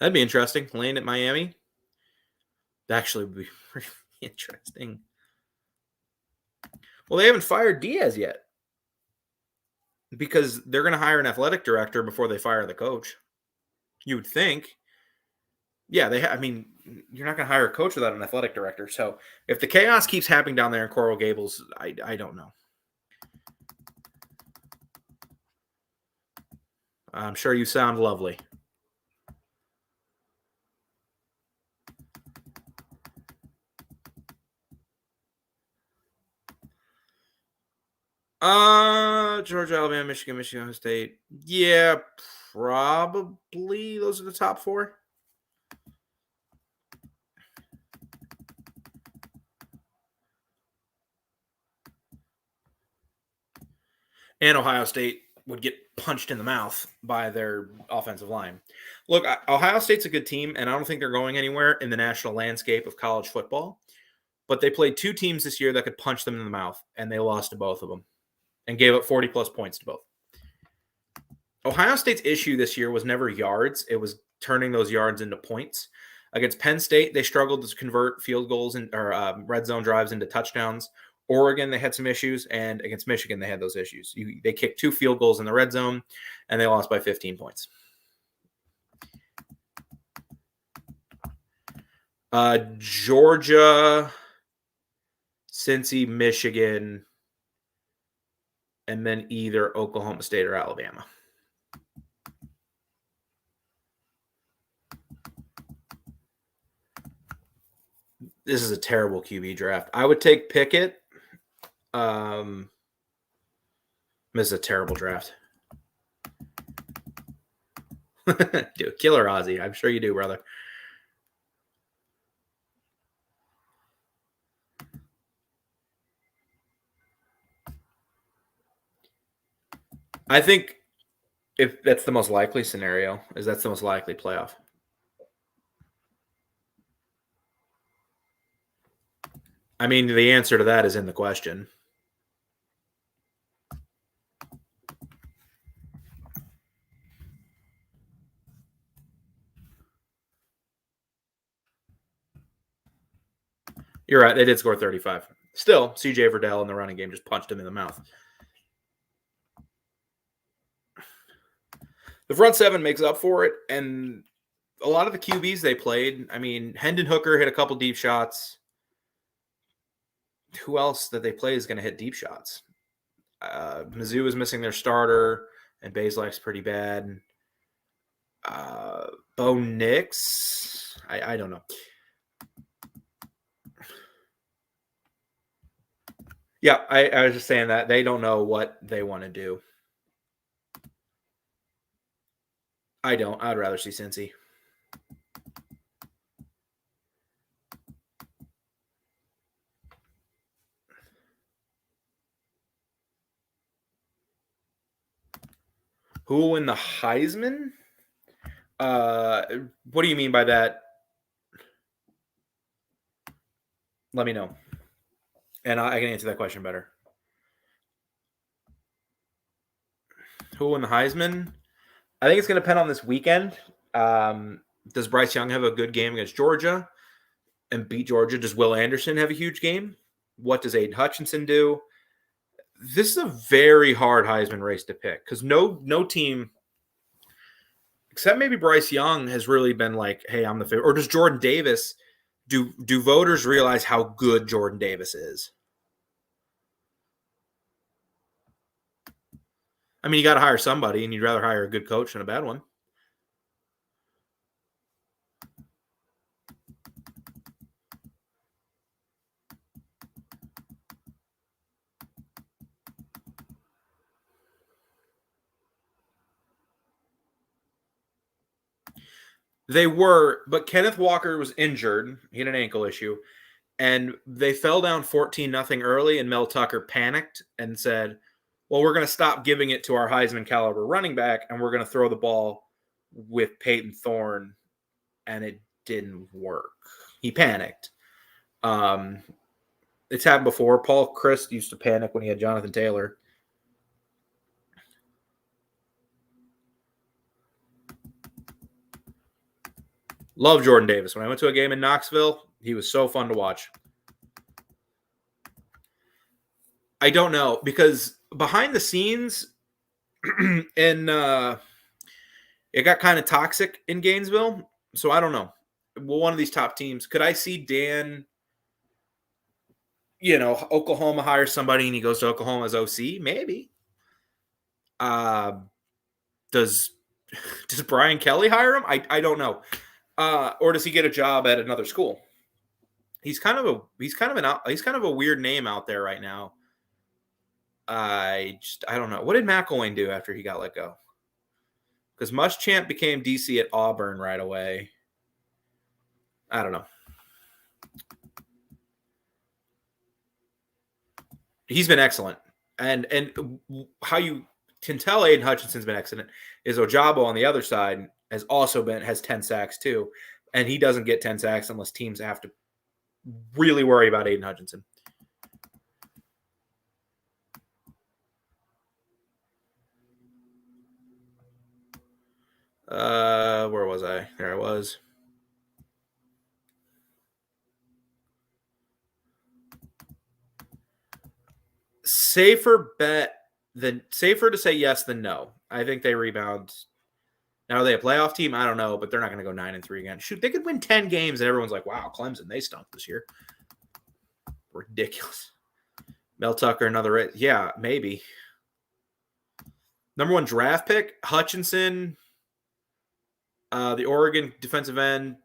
That'd be interesting. Lane at Miami. That actually would be pretty interesting. Well, they haven't fired Diaz yet because they're going to hire an athletic director before they fire the coach. You would think. Yeah, I mean, you're not going to hire a coach without an athletic director. So if the chaos keeps happening down there in Coral Gables, I don't know. I'm sure you sound lovely. Georgia, Alabama, Michigan, Michigan State. Yeah, probably those are the top four. And Ohio State would get punched in the mouth by their offensive line. Look, Ohio State's a good team, and I don't think they're going anywhere in the national landscape of college football. But they played two teams this year that could punch them in the mouth, and they lost to both of them and gave up 40-plus points to both. Ohio State's issue this year was never yards. It was turning those yards into points. Against Penn State, they struggled to convert field goals or red zone drives into touchdowns. Oregon, they had some issues, and against Michigan, they had those issues. They kicked 2 field goals in the red zone, and they lost by 15 points. Georgia, Cincy, Michigan, and then either Oklahoma State or Alabama. This is a terrible QB draft. I would take Pickett. This is a terrible draft. Dude, killer Ozzy. I'm sure you do, brother. I think if that's the most likely scenario, that's the most likely playoff. I mean, the answer to that is in the question. You're right. They did score 35. Still, CJ Verdell in the running game just punched him in the mouth. The front seven makes up for it, and a lot of the QBs they played, I mean, Hendon Hooker hit a couple deep shots. Who else that they play is going to hit deep shots? Mizzou is missing their starter, and Bazelak's pretty bad. Bo Nix, I don't know. Yeah, I was just saying that they don't know what they want to do. I don't. I'd rather see Cincy. Who will win the Heisman? What do you mean by that? Let me know. And I can answer that question better. Who will win the Heisman? I think it's going to depend on this weekend. Does Bryce Young have a good game against Georgia and beat Georgia? Does Will Anderson have a huge game? What does Aiden Hutchinson do? This is a very hard Heisman race to pick because no team, except maybe Bryce Young, has really been like, hey, I'm the favorite. Or does Jordan Davis, do voters realize how good Jordan Davis is? I mean, you got to hire somebody, and you'd rather hire a good coach than a bad one. They were, but Kenneth Walker was injured. He had an ankle issue. And they fell down 14-0 early, and Mel Tucker panicked and said, well, we're going to stop giving it to our Heisman caliber running back, and we're going to throw the ball with Peyton Thorne, and it didn't work. He panicked. It's happened before. Paul Chryst used to panic when he had Jonathan Taylor. Love Jordan Davis. When I went to a game in Knoxville, he was so fun to watch. I don't know, because behind the scenes, and it got kind of toxic in Gainesville. So I don't know. Well, one of these top teams, could I see Dan, Oklahoma hires somebody and he goes to Oklahoma as OC? Maybe. Does Does Brian Kelly hire him? I don't know. Or does he get a job at another school? He's kind of a weird name out there right now. I don't know. What did McElwain do after he got let go? Because Muschamp became DC at Auburn right away. I don't know. He's been excellent. And how you can tell Aidan Hutchinson's been excellent is Ojabo on the other side has 10 sacks too. And he doesn't get 10 sacks unless teams have to really worry about Aidan Hutchinson. Where was I? There I was. Safer to say yes than no. I think they rebound. Now, are they a playoff team? I don't know, but they're not going to go 9-3 again. Shoot, they could win 10 games, and everyone's like, wow, Clemson, they stunk this year. Ridiculous. Mel Tucker, another. Yeah, maybe. Number 1 draft pick, Hutchinson, the Oregon defensive end,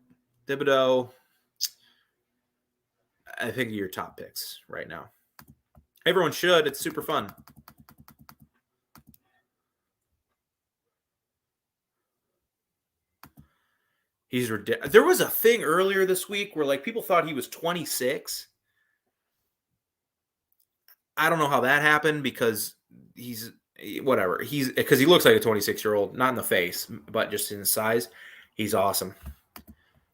Thibodeau. I think your top picks right now. Everyone should. It's super fun. He's ridiculous. There was a thing earlier this week where like people thought he was 26. I don't know how that happened because he's whatever. He's because he looks like a 26-year-old, not in the face, but just in his size. He's awesome.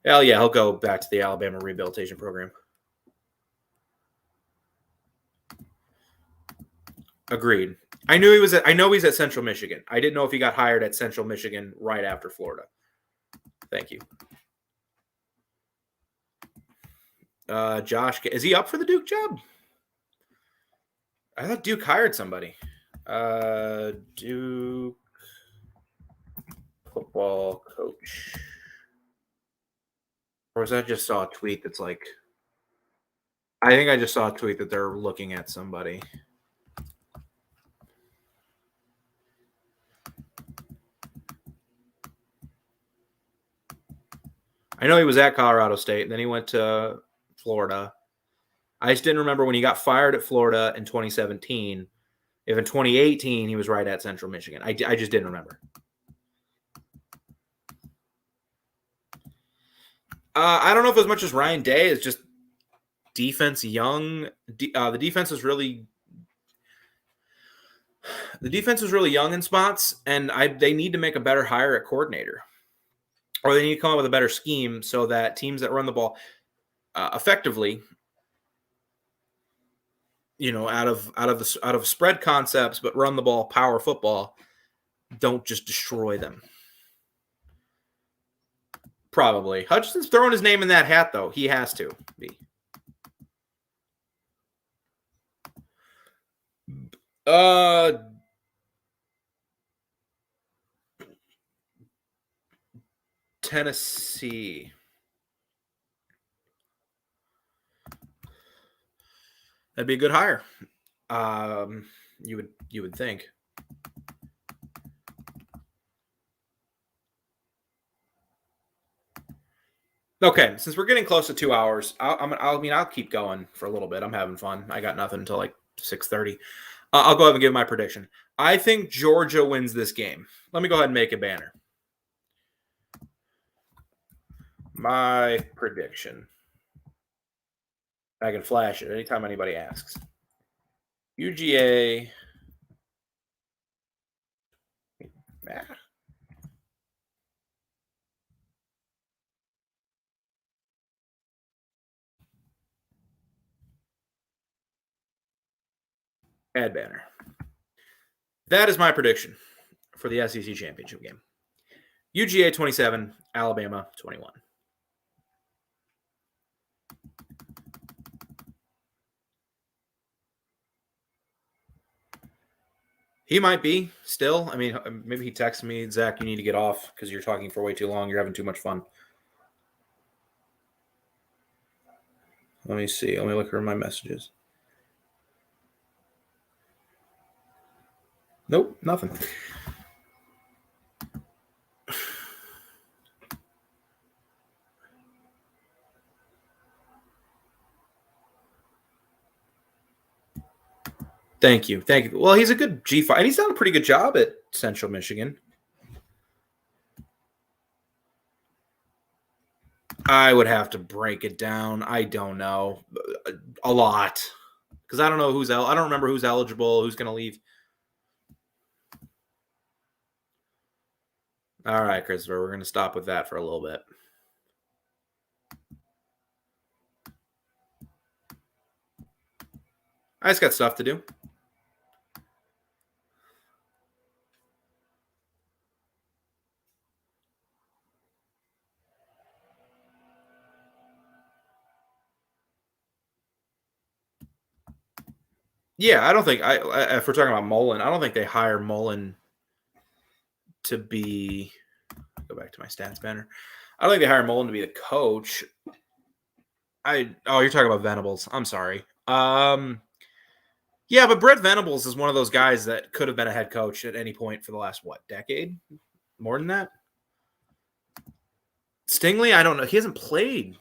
Hell yeah, he'll go back to the Alabama rehabilitation program. Agreed. I know he's at Central Michigan. I didn't know if he got hired at Central Michigan right after Florida. Thank you. Josh, is he up for the Duke job? I thought Duke hired somebody. Duke football coach. Or was that just saw a tweet that's like, I think I just saw a tweet that they're looking at somebody. I know he was at Colorado State, and then he went to Florida. I just didn't remember when he got fired at Florida in 2017. If in 2018 he was right at Central Michigan. I just didn't remember. I don't know if as much as Ryan Day is just defense young. The defense was really young in spots, and they need to make a better hire at coordinator, or they need to come up with a better scheme so that teams that run the ball effectively, out of spread concepts, but run the ball, power football, don't just destroy them. Probably. Hutchinson's throwing his name in that hat, though. He has to be. Tennessee. That'd be a good hire. You would think. Okay, since we're getting close to 2 hours, I'll keep going for a little bit. I'm having fun. I got nothing until like 6:30. I'll go ahead and give my prediction. I think Georgia wins this game. Let me go ahead and make a banner. My prediction. I can flash it anytime anybody asks. UGA. Add banner. That is my prediction for the SEC championship game. UGA 27, Alabama 21. He might be still. I mean, maybe he texts me, Zach, you need to get off because you're talking for way too long. You're having too much fun. Let me see. Let me look through my messages. Nope, nothing. Thank you. Thank you. Well, he's a good G5, and he's done a pretty good job at Central Michigan. I would have to break it down. I don't know. A lot. Because I don't know I don't remember who's eligible, who's going to leave. All right, Christopher, we're going to stop with that for a little bit. I just got stuff to do. Yeah, I don't think if we're talking about Mullen, I don't think they hire Mullen to be. Go back to my stats banner. I don't think they hire Mullen to be the coach. You're talking about Venables. I'm sorry. Yeah, but Brett Venables is one of those guys that could have been a head coach at any point for the last decade? More than that? Stingley, I don't know. He hasn't played.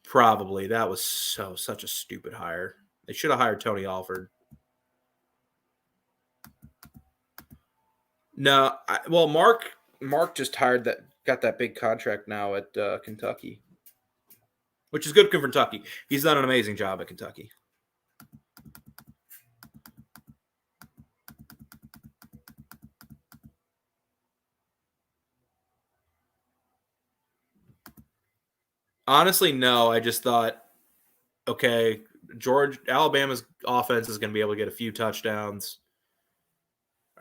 Probably. That was such a stupid hire. They should have hired Tony Alford. No, Mark just got that big contract now at Kentucky, which is good for Kentucky. He's done an amazing job at Kentucky. Honestly, no. I just thought, okay, Alabama's offense is going to be able to get a few touchdowns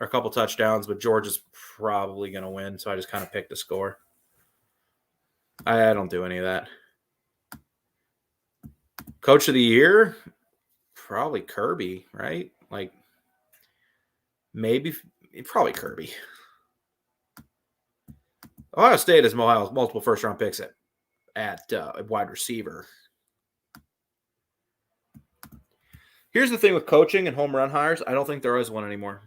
or a couple touchdowns, but Georgia's probably going to win. So I just kind of picked a score. I don't do any of that. Coach of the year, probably Kirby, right? Like probably Kirby. Ohio State has multiple first-round picks at wide receiver. Here's the thing with coaching and home run hires. I don't think there is one anymore.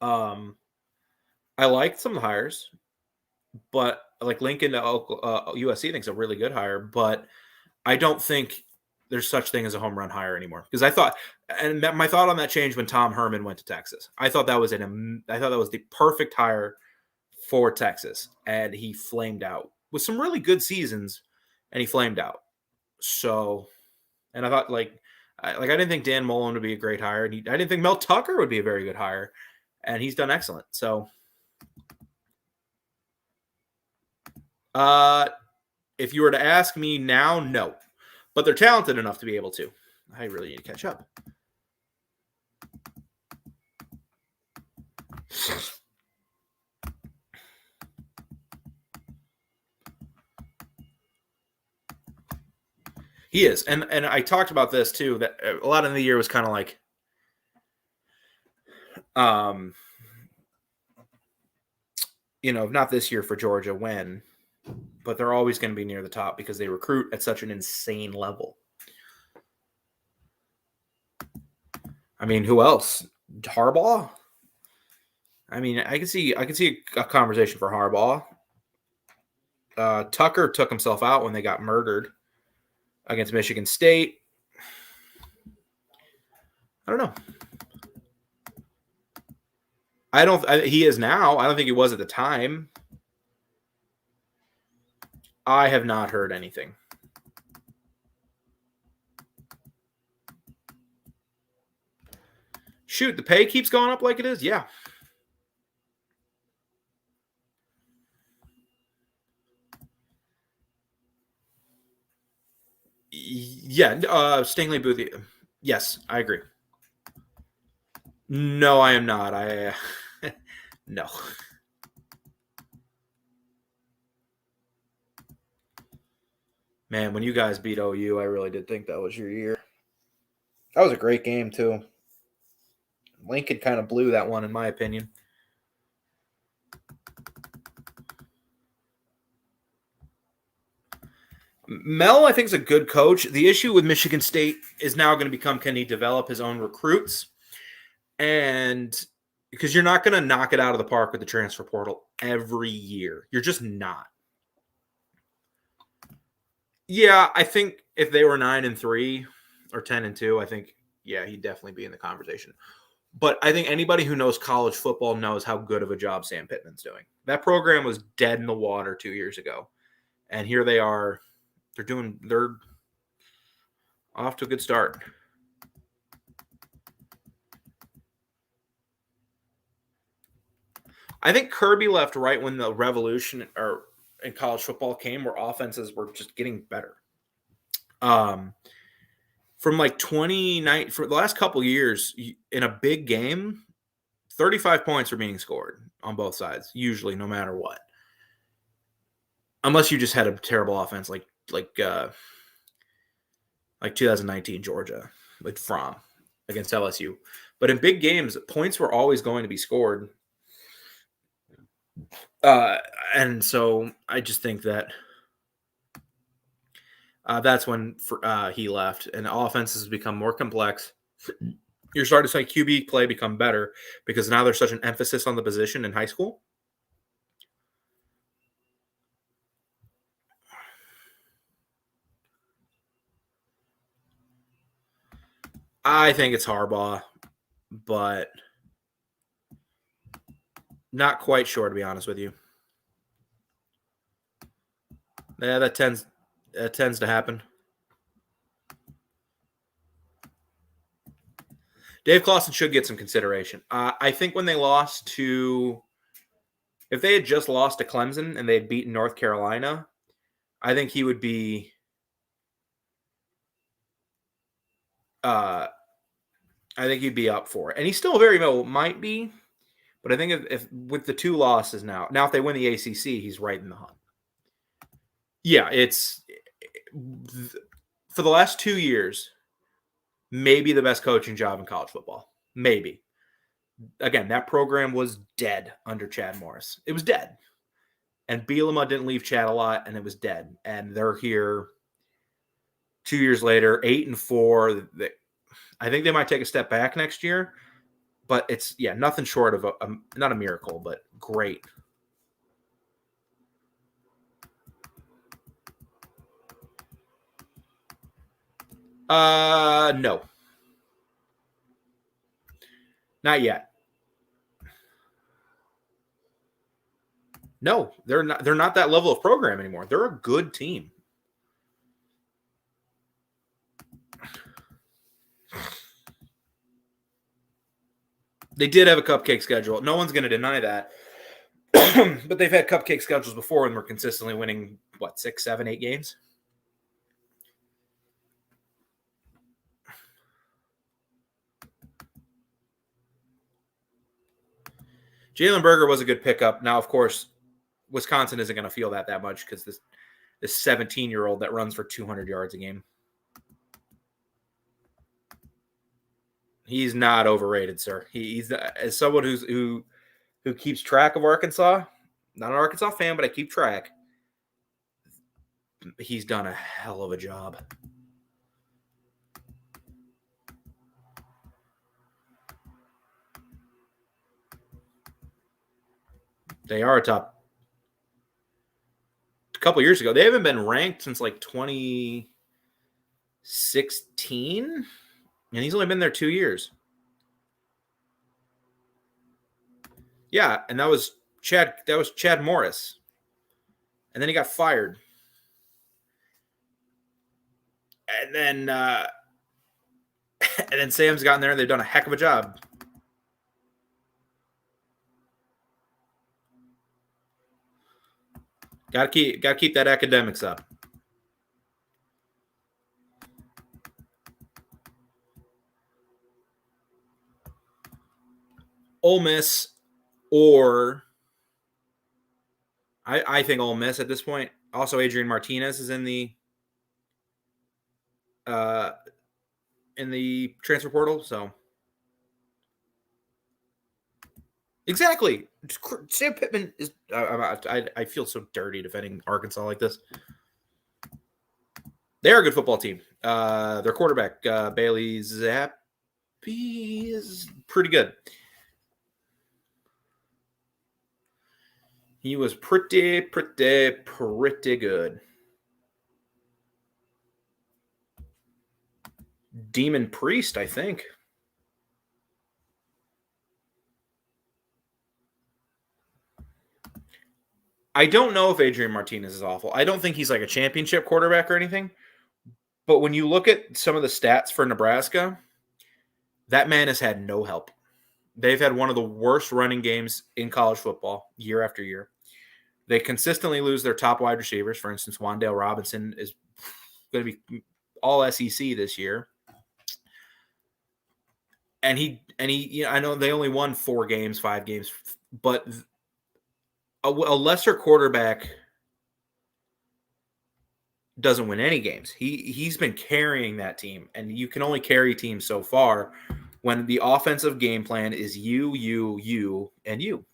I like some of the hires, but like Lincoln to USC thinks a really good hire, but I don't think there's such thing as a home run hire anymore. Because I thought, and my thought on that changed when Tom Herman went to Texas. I thought that was the perfect hire for Texas, and he flamed out with some really good seasons, and he flamed out. So, and I thought I didn't think Dan Mullen would be a great hire, and I didn't think Mel Tucker would be a very good hire, and he's done excellent. So, if you were to ask me now, no, but they're talented enough to be able to. I really need to catch up. He is, and I talked about this too. That a lot of the year was kind of like, not this year for Georgia when, but they're always going to be near the top because they recruit at such an insane level. I mean, who else? Harbaugh. I mean, I can see a conversation for Harbaugh. Tucker took himself out when they got murdered against Michigan State. I don't know. He is now. I don't think he was at the time. I have not heard anything. Shoot, the pay keeps going up like it is? Yeah. Yeah, Stingley Booth. Yes, I agree. No, I am not. No. Man, when you guys beat OU, I really did think that was your year. That was a great game, too. Lincoln kind of blew that one, in my opinion. Mel, I think, is a good coach. The issue with Michigan State is now going to become, can he develop his own recruits? And because you're not going to knock it out of the park with the transfer portal every year. You're just not. Yeah, I think if they were 9-3 or 10-2, I think he'd definitely be in the conversation. But I think anybody who knows college football knows how good of a job Sam Pittman's doing. That program was dead in the water 2 years ago, and here they are. They're off to a good start. I think Kirby left right when the revolution in college football came, where offenses were just getting better. From like 29 for the last couple years in a big game, 35 points are being scored on both sides, usually, no matter what. Unless you just had a terrible offense like 2019 Georgia with Fromm against LSU. But in big games, points were always going to be scored. And so I just think that that's when he left, and offenses become more complex. You're starting to see QB play become better because now there's such an emphasis on the position in high school. I think it's Harbaugh, but not quite sure, to be honest with you. Yeah, that tends to happen. Dave Clawson should get some consideration. I think when they lost to, if they had just lost to Clemson and they had beaten North Carolina, I think he would be. I think he'd be up for it, and he still very well might be. But I think if with the 2 losses now if they win the ACC, he's right in the hunt. Yeah, it's for the last 2 years, maybe the best coaching job in college football. Maybe. Again, that program was dead under Chad Morris. It was dead. And Bielema didn't leave Chad a lot, and it was dead. And they're here 2 years later, 8-4. I think they might take a step back next year, but it's nothing short of not a miracle, but great. No, not yet. No, they're not. They're not that level of program anymore. They're a good team. They did have a cupcake schedule. No one's going to deny that. But they've had cupcake schedules before and were consistently winning, 6, 7, 8 games? Jalen Berger was a good pickup. Now, of course, Wisconsin isn't going to feel that much because this 17-year-old that runs for 200 yards a game. He's not overrated, sir. He's as someone who keeps track of Arkansas. Not an Arkansas fan, but I keep track. He's done a hell of a job. They are a top. A couple years ago, they haven't been ranked since like 2016, and he's only been there 2 years. Yeah, and that was Chad Morris, and then he got fired, and then Sam's gotten there, and they've done a heck of a job. Got to keep that academics up. Ole Miss, or I think Ole Miss at this point. Also, Adrian Martinez is in the transfer portal. So exactly, Sam Pittman is. I feel so dirty defending Arkansas like this. They're a good football team. Their quarterback Bailey Zappi is pretty good. He was pretty good. Demon Priest, I think. I don't know if Adrian Martinez is awful. I don't think he's like a championship quarterback or anything. But when you look at some of the stats for Nebraska, that man has had no help. They've had one of the worst running games in college football year after year. They consistently lose their top wide receivers. For instance, Wan'Dale Robinson is going to be all SEC this year. And he, I know they only won 5 games, but a lesser quarterback doesn't win any games. He's been carrying that team, and you can only carry teams so far when the offensive game plan is you, and you.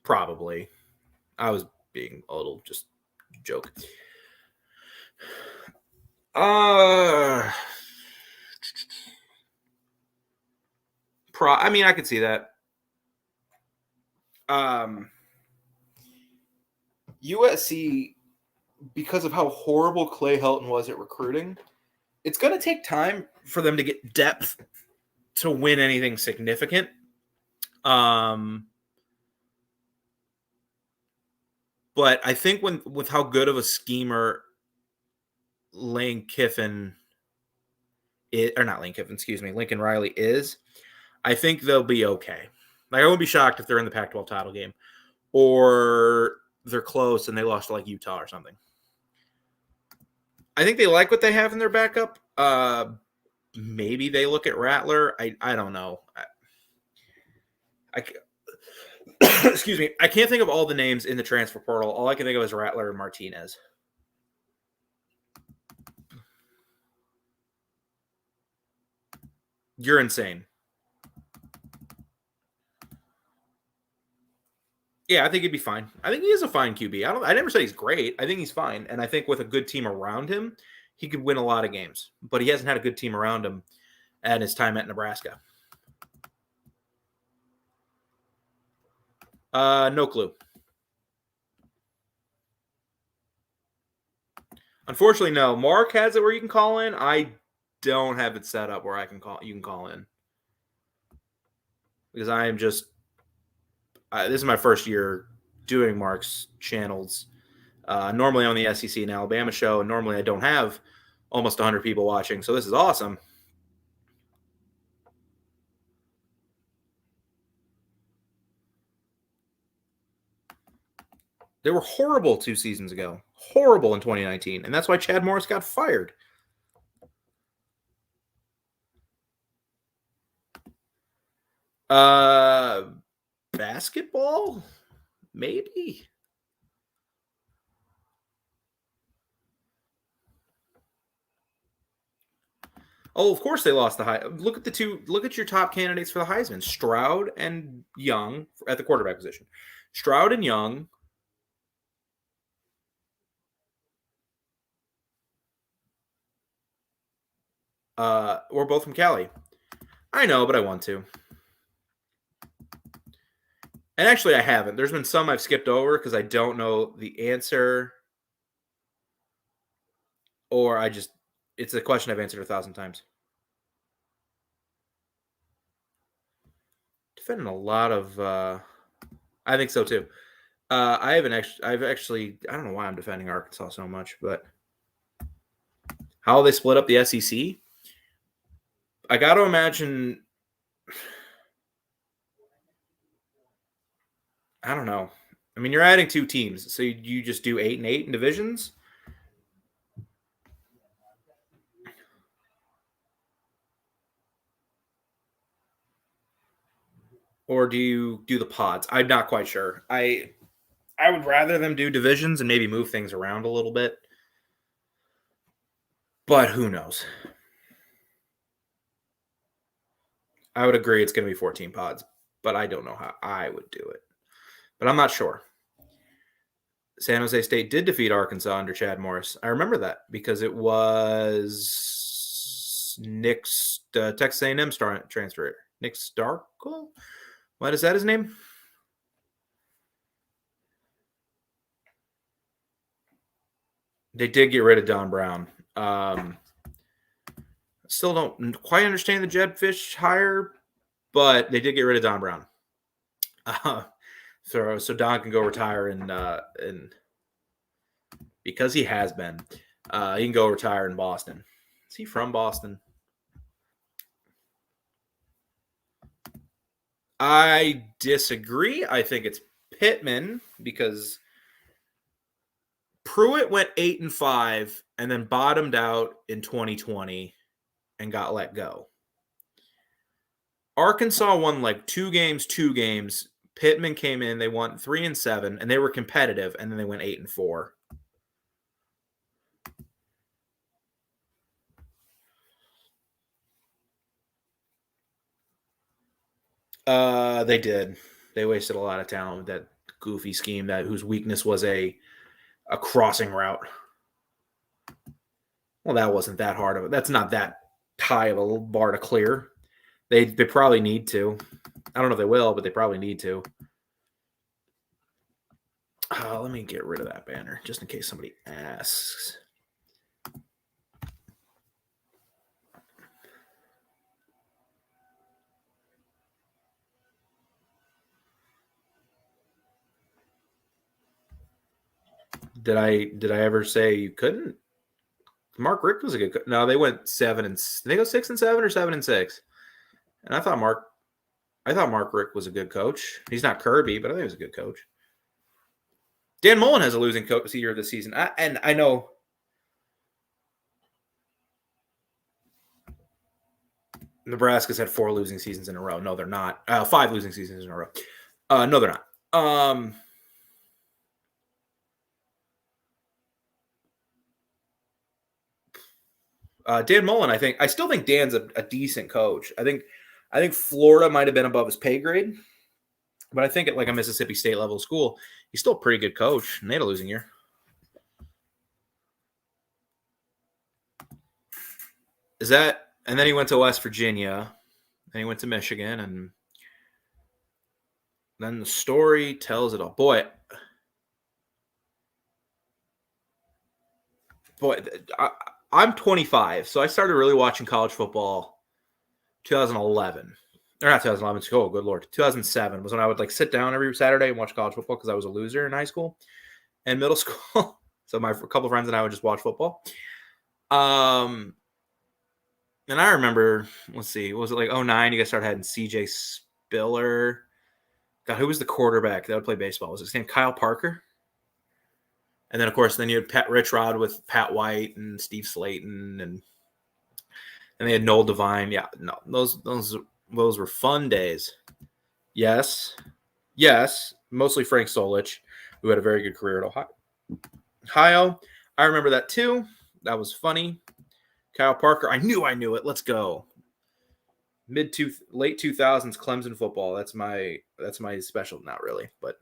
Probably. I was being a little just joke. I mean, I could see that. USC, because of how horrible Clay Helton was at recruiting, it's going to take time for them to get depth to win anything significant. But I think with how good of a schemer Lincoln Riley is, I think they'll be okay. Like, I wouldn't be shocked if they're in the Pac-12 title game or they're close and they lost to like Utah or something. I think they like what they have in their backup. Maybe they look at Rattler. I don't know. Excuse me. I can't think of all the names in the transfer portal. All I can think of is Rattler and Martinez. You're insane. Yeah, I think he'd be fine. I think he is a fine QB. I never said he's great. I think he's fine. And I think with a good team around him, he could win a lot of games. But he hasn't had a good team around him at his time at Nebraska. No clue. Unfortunately, no. Mark has it where you can call in. I don't have it set up where you can call in. Because I am just this is my first year doing Mark's channels. Normally on the SEC and Alabama show, and normally I don't have almost 100 people watching, so this is awesome. They were horrible 2 seasons ago. Horrible in 2019, and that's why Chad Morris got fired. Basketball? Maybe. Oh, of course they lost the high. Look at your top candidates for the Heisman: Stroud and Young at the quarterback position. Stroud and Young. We're both from Cali. I know, but I want to. And actually, I haven't. There's been some I've skipped over because I don't know the answer, or it's a question I've answered 1,000 times. Defending a lot of, I think so too. I don't know why I'm defending Arkansas so much, but how they split up the SEC, I got to imagine. I don't know. I mean, you're adding 2 teams, so you just do 8 and 8 in divisions. Or do you do the pods? I'm not quite sure. I would rather them do divisions and maybe move things around a little bit. But who knows? I would agree it's going to be 14 pods, but I don't know how I would do it. But I'm not sure. San Jose State did defeat Arkansas under Chad Morris. I remember that because it was Nick's Texas A&M transfer. Nick Starkel? What is that his name? They did get rid of Don Brown. Still don't quite understand the Jedd Fisch hire, but they did get rid of Don Brown. So Don can go retire and because he has been, he can go retire in Boston. Is he from Boston? I disagree. I think it's Pittman because Pruitt went 8-5 and then bottomed out in 2020 and got let go. Arkansas won like two games. Pittman came in, they won 3-7, and they were competitive, and then they went 8-4. They did. They wasted a lot of talent with that goofy scheme whose weakness was a crossing route. Well, that wasn't that hard of it. That's not that high of a bar to clear. They probably need to. I don't know if they will, but they probably need to. Let me get rid of that banner just in case somebody asks. Did I ever say you couldn't? Mark Richt was a good. No, they went 7 and they go 6-7 or 7-6. And I thought Mark Richt was a good coach. He's not Kirby, but I think he was a good coach. Dan Mullen has a losing coach year this season, and I know Nebraska's had 4 losing seasons in a row. No, they're not. 5 losing seasons in a row. No, they're not. Dan Mullen, I still think Dan's a decent coach. I think Florida might have been above his pay grade, but I think at like a Mississippi State level school, he's still a pretty good coach. And they had a losing year. Is that? And then he went to West Virginia, and he went to Michigan, and then the story tells it all. Boy, I'm 25, so I started really watching college football 2011. Or not 2011. Oh, good Lord. 2007 was when I would like sit down every Saturday and watch college football because I was a loser in high school and middle school. So a couple of friends and I would just watch football. And I remember, let's see, was it like 09? You guys started having CJ Spiller. God, who was the quarterback that would play baseball? Was his name Kyle Parker? And then, of course, you had Pat Richrod with Pat White and Steve Slayton, and they had Noel Devine. Yeah, no, those were fun days. Yes, mostly Frank Solich, who had a very good career at Ohio. I remember that too. That was funny. Kyle Parker, I knew it. Let's go. Late 2000s Clemson football. That's my special. Not really, but.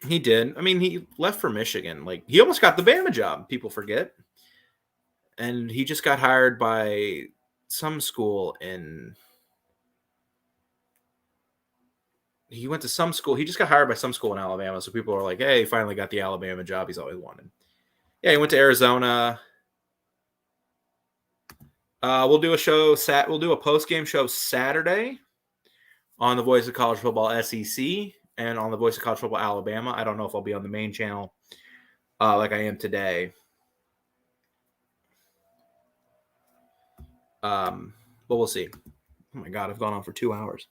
He did. I mean, he left for Michigan. Like, he almost got the Bama job. People forget. And he just got hired by some school he went to some school. He just got hired by some school in Alabama. So people are like, hey, he finally got the Alabama job he's always wanted. Yeah, he went to Arizona. We'll do a post-game show Saturday on the Voice of College Football SEC and on the Voice of College Football Alabama. I don't know if I'll be on the main channel like I am today. But we'll see. Oh my God, I've gone on for 2 hours.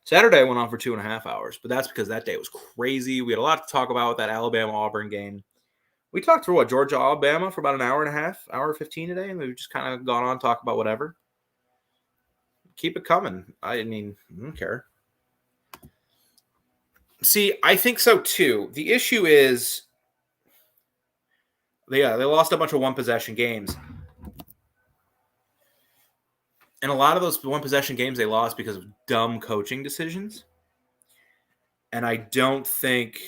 Saturday I went on for 2.5 hours, but that's because that day was crazy. We had a lot to talk about with that Alabama-Auburn game. We talked through Georgia-Alabama for about an hour and a half, hour 15 today, and we've just kind of gone on talk about whatever. Keep it coming. I mean, I don't care. See, I think so too. The issue is, they lost a bunch of one-possession games. And a lot of those one-possession games they lost because of dumb coaching decisions. And I don't think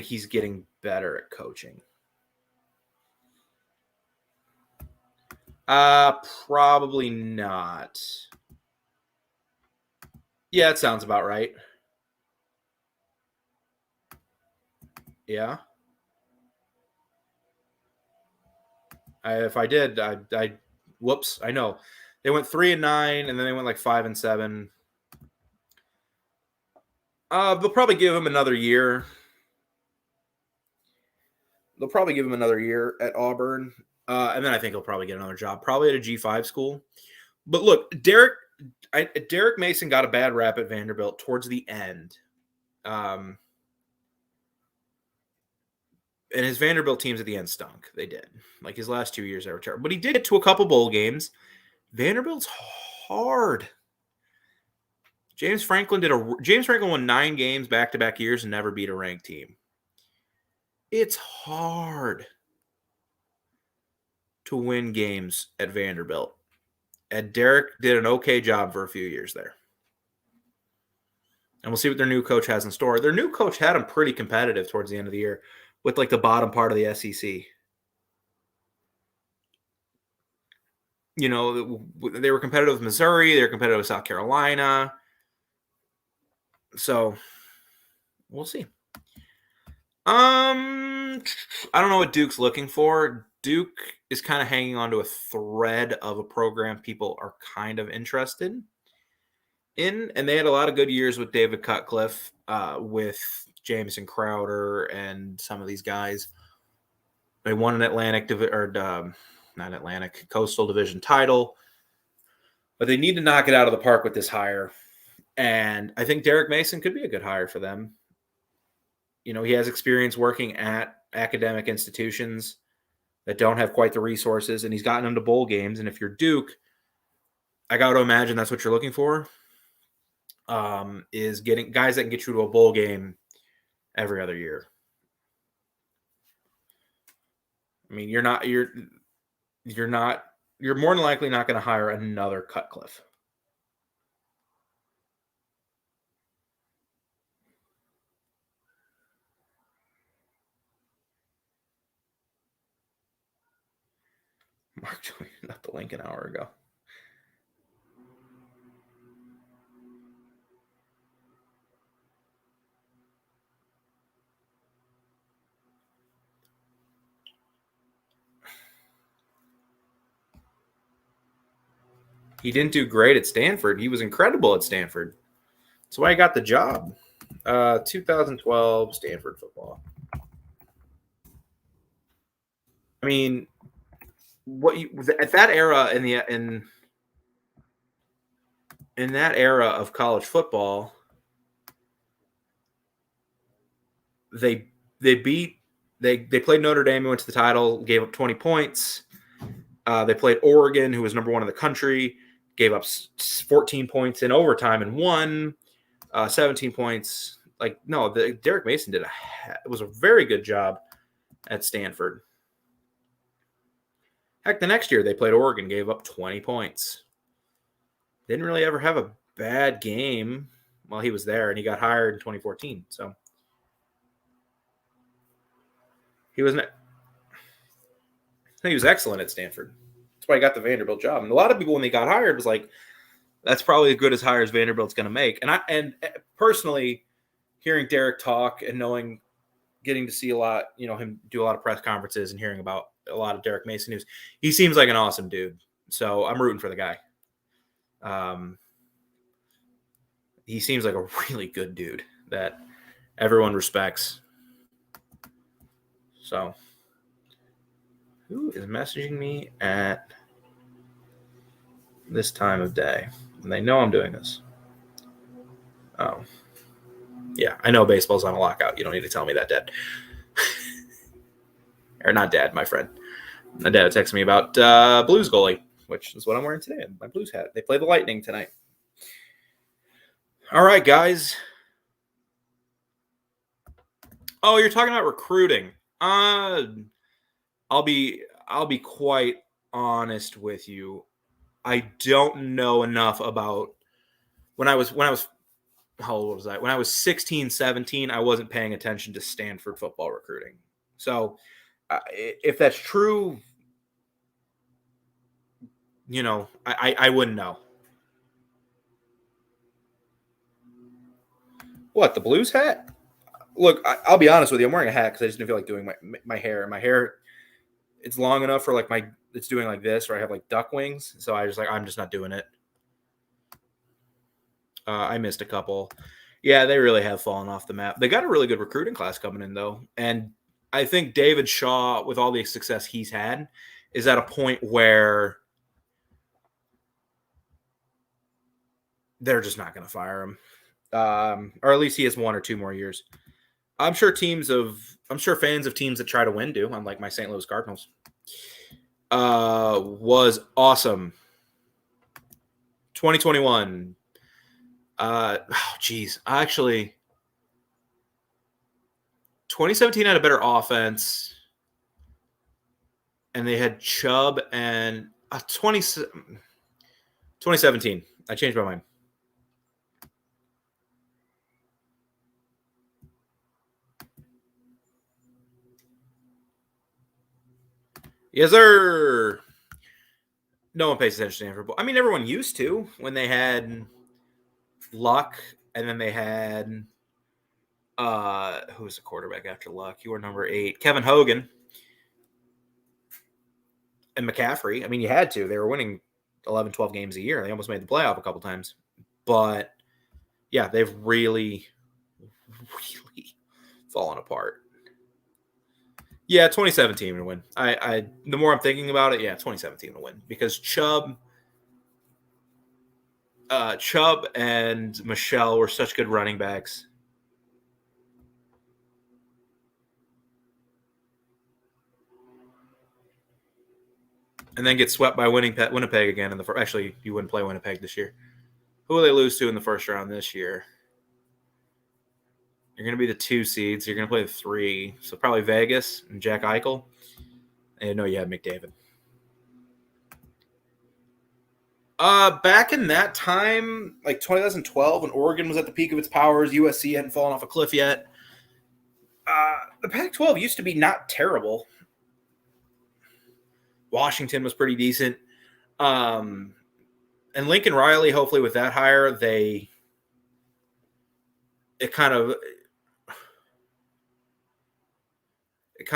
he's getting better at coaching. Probably not. Yeah, it sounds about right. Yeah. If I did, whoops, I know. They went 3-9, and then they went like 5-7. They'll probably give him another year. They'll probably give him another year at Auburn, and then I think he'll probably get another job, probably at a G5 school. But look, Derek Mason got a bad rap at Vanderbilt towards the end. And his Vanderbilt teams at the end stunk. They did. Like his last 2 years, they were terrible. But he did get to a couple bowl games. Vanderbilt's hard. James Franklin won 9 games back-to-back years and never beat a ranked team. It's hard to win games at Vanderbilt. And Derek did an okay job for a few years there. And we'll see what their new coach has in store. Their new coach had them pretty competitive towards the end of the year with like the bottom part of the SEC. You know, they were competitive with Missouri. They were competitive with South Carolina. So we'll see. I don't know what Duke's looking for. Duke is kind of hanging on to a thread of a program people are kind of interested in, and they had a lot of good years with David Cutcliffe, with Jamison Crowder, and some of these guys. They won an Coastal Division title, but they need to knock it out of the park with this hire. And I think Derek Mason could be a good hire for them. You know, he has experience working at academic institutions that don't have quite the resources, and he's gotten them to bowl games. And if you're Duke, I got to imagine that's what you're looking for, is getting guys that can get you to a bowl game every other year. I mean, you're more than likely not going to hire another Cutcliffe. Mark not the link an hour ago. He didn't do great at Stanford. He was incredible at Stanford. That's why he got the job. 2012 Stanford football. I mean, at that era in that era of college football, they played Notre Dame, went to the title, gave up 20 points. They played Oregon, who was number 1 in the country, gave up 14 points in overtime and won. 17 points. Like, no, Derek Mason was a very good job at Stanford. Heck, the next year they played Oregon, gave up 20 points. Didn't really ever have a bad game while he was there, and he got hired in 2014. So he was excellent at Stanford. That's why he got the Vanderbilt job. And a lot of people, when they got hired, was like, that's probably as good as hire as Vanderbilt's going to make. And personally, hearing Derek talk and getting to see a lot, him do a lot of press conferences and hearing about a lot of Derek Mason news, he seems like an awesome dude. So I'm rooting for the guy. He seems like a really good dude that everyone respects. So, who is messaging me at this time of day? And they know I'm doing this. Oh. Yeah, I know baseball's on a lockout. You don't need to tell me that, Dad. Or not Dad, my friend. My dad texted me about Blues goalie, which is what I'm wearing today. My Blues hat. They play the Lightning tonight. All right, guys. Oh, you're talking about recruiting. I'll be quite honest with you. I don't know enough about when I was how old was I? When I was 16, 17, I wasn't paying attention to Stanford football recruiting. So if that's true, I wouldn't know. What, the Blues hat? Look, I'll be honest with you. I'm wearing a hat because I just didn't feel like doing my hair. My hair, it's long enough for it's doing like this, or I have like duck wings. So I'm just not doing it. I missed a couple. Yeah, they really have fallen off the map. They got a really good recruiting class coming in though, and I think David Shaw, with all the success he's had, is at a point where they're just not going to fire him, or at least he has 1 or 2 more years. I'm sure fans of teams that try to win do, unlike my St. Louis Cardinals. Was awesome. 2021. Actually, 2017 had a better offense, and they had Chubb and 2017. I changed my mind. Yes, sir. No one pays attention to Stanford. I mean, everyone used to when they had Luck, and then they had who was the quarterback after Luck? You were number 8, Kevin Hogan, and McCaffrey. I mean, you had to. They were winning 11, 12 games a year. They almost made the playoff a couple times. But yeah, they've really, really fallen apart. Yeah, 2017 to win. The more I'm thinking about it, yeah, 2017 to win because Chubb and Michelle were such good running backs. And then get swept by Winnipeg again in the first. Actually, you wouldn't play Winnipeg this year. Who will they lose to in the first round this year? You're going to be the 2 seeds. You're going to play the 3. So probably Vegas and Jack Eichel. And no, you had McDavid. Back in that time, like 2012, when Oregon was at the peak of its powers, USC hadn't fallen off a cliff yet. The Pac-12 used to be not terrible. Washington was pretty decent. And Lincoln Riley, hopefully with that hire, it kind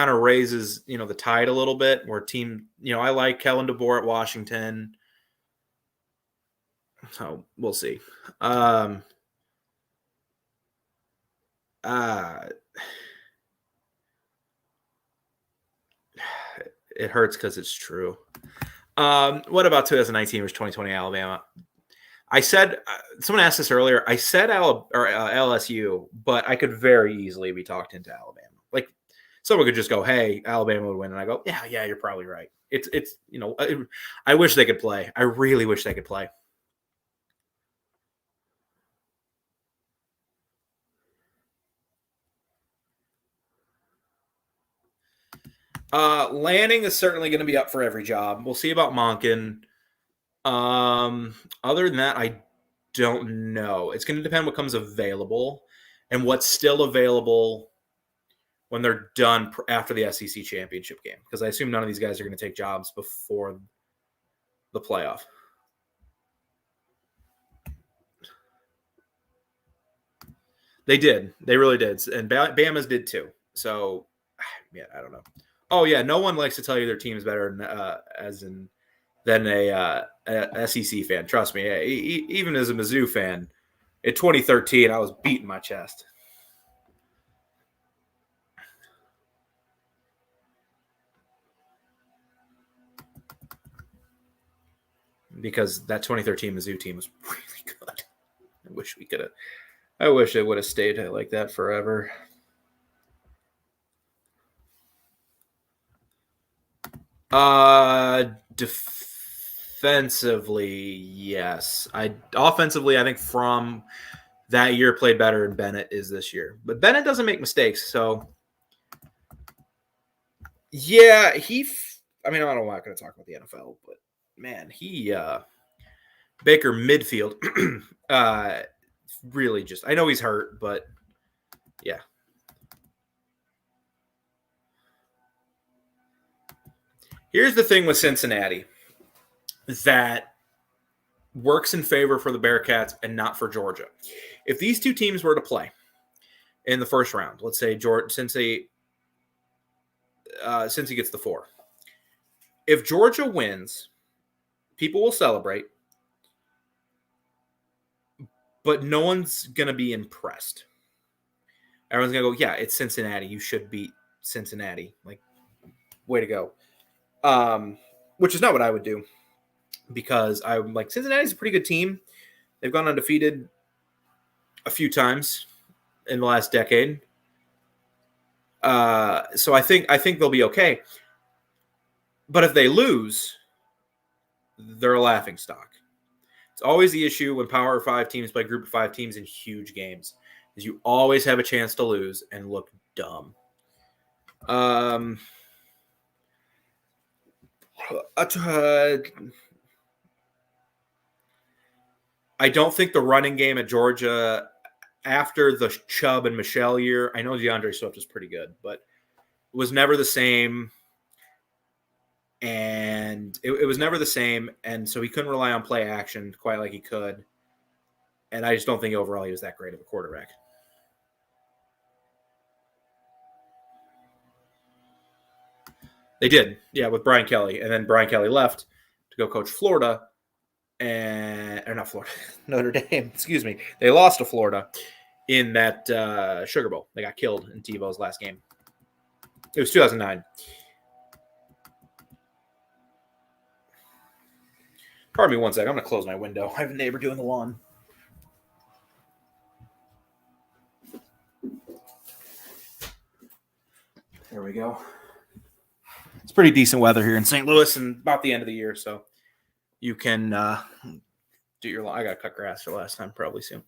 of raises, the tide a little bit where I like Kellen DeBoer at Washington. So we'll see. It hurts because it's true. What about 2019 versus 2020 Alabama? I said someone asked this earlier. I said LSU, but I could very easily be talked into Alabama. Like someone could just go, "Hey, Alabama would win," and I go, "Yeah, you're probably right." It's I wish they could play. I really wish they could play. Lanning is certainly going to be up for every job. We'll see about Monken. Other than that, I don't know. It's going to depend what comes available and what's still available when they're done after the SEC championship game. Because I assume none of these guys are going to take jobs before the playoff. They did. They really did. And Bama's did too. So, yeah, I don't know. Oh, yeah. No one likes to tell you their team is better than a SEC fan. Trust me. Even as a Mizzou fan, in 2013, I was beating my chest. Because that 2013 Mizzou team was really good. I wish it would have stayed like that forever. Defensively, yes. Offensively, I think from that year played better than Bennett is this year. But Bennett doesn't make mistakes, so yeah, I mean, I'm not going to talk about the NFL, but man, Baker midfield really just, I know he's hurt, but yeah. Here's the thing with Cincinnati. that works in favor for the Bearcats and not for Georgia. If these two teams were to play in the first round, let's say Cincy gets the 4. If Georgia wins, people will celebrate, but no one's going to be impressed. Everyone's going to go, yeah, it's Cincinnati. You should beat Cincinnati. Like, way to go. Which is not what I would do, because I'm like, Cincinnati's a pretty good team. They've gone undefeated a few times in the last decade. So I think they'll be okay. But if they lose, they're a laughingstock. It's always the issue when Power 5 teams play Group of 5 teams in huge games, is you always have a chance to lose and look dumb. I don't think the running game at Georgia after the Chubb and Michelle year, I know DeAndre Swift is pretty good, but it was never the same. And it was never the same. And so he couldn't rely on play action quite like he could. And I just don't think overall he was that great of a quarterback. They did, yeah, with Brian Kelly. And then Brian Kelly left to go coach Florida. Or not Florida, Notre Dame, excuse me. They lost to Florida in that Sugar Bowl. They got killed in Tebow's last game. It was 2009. Pardon me one second. I'm going to close my window. I have a neighbor doing the lawn. There we go. It's pretty decent weather here in St. Louis and about the end of the year, so you can do your lawn. I got to cut grass for last time, probably soon.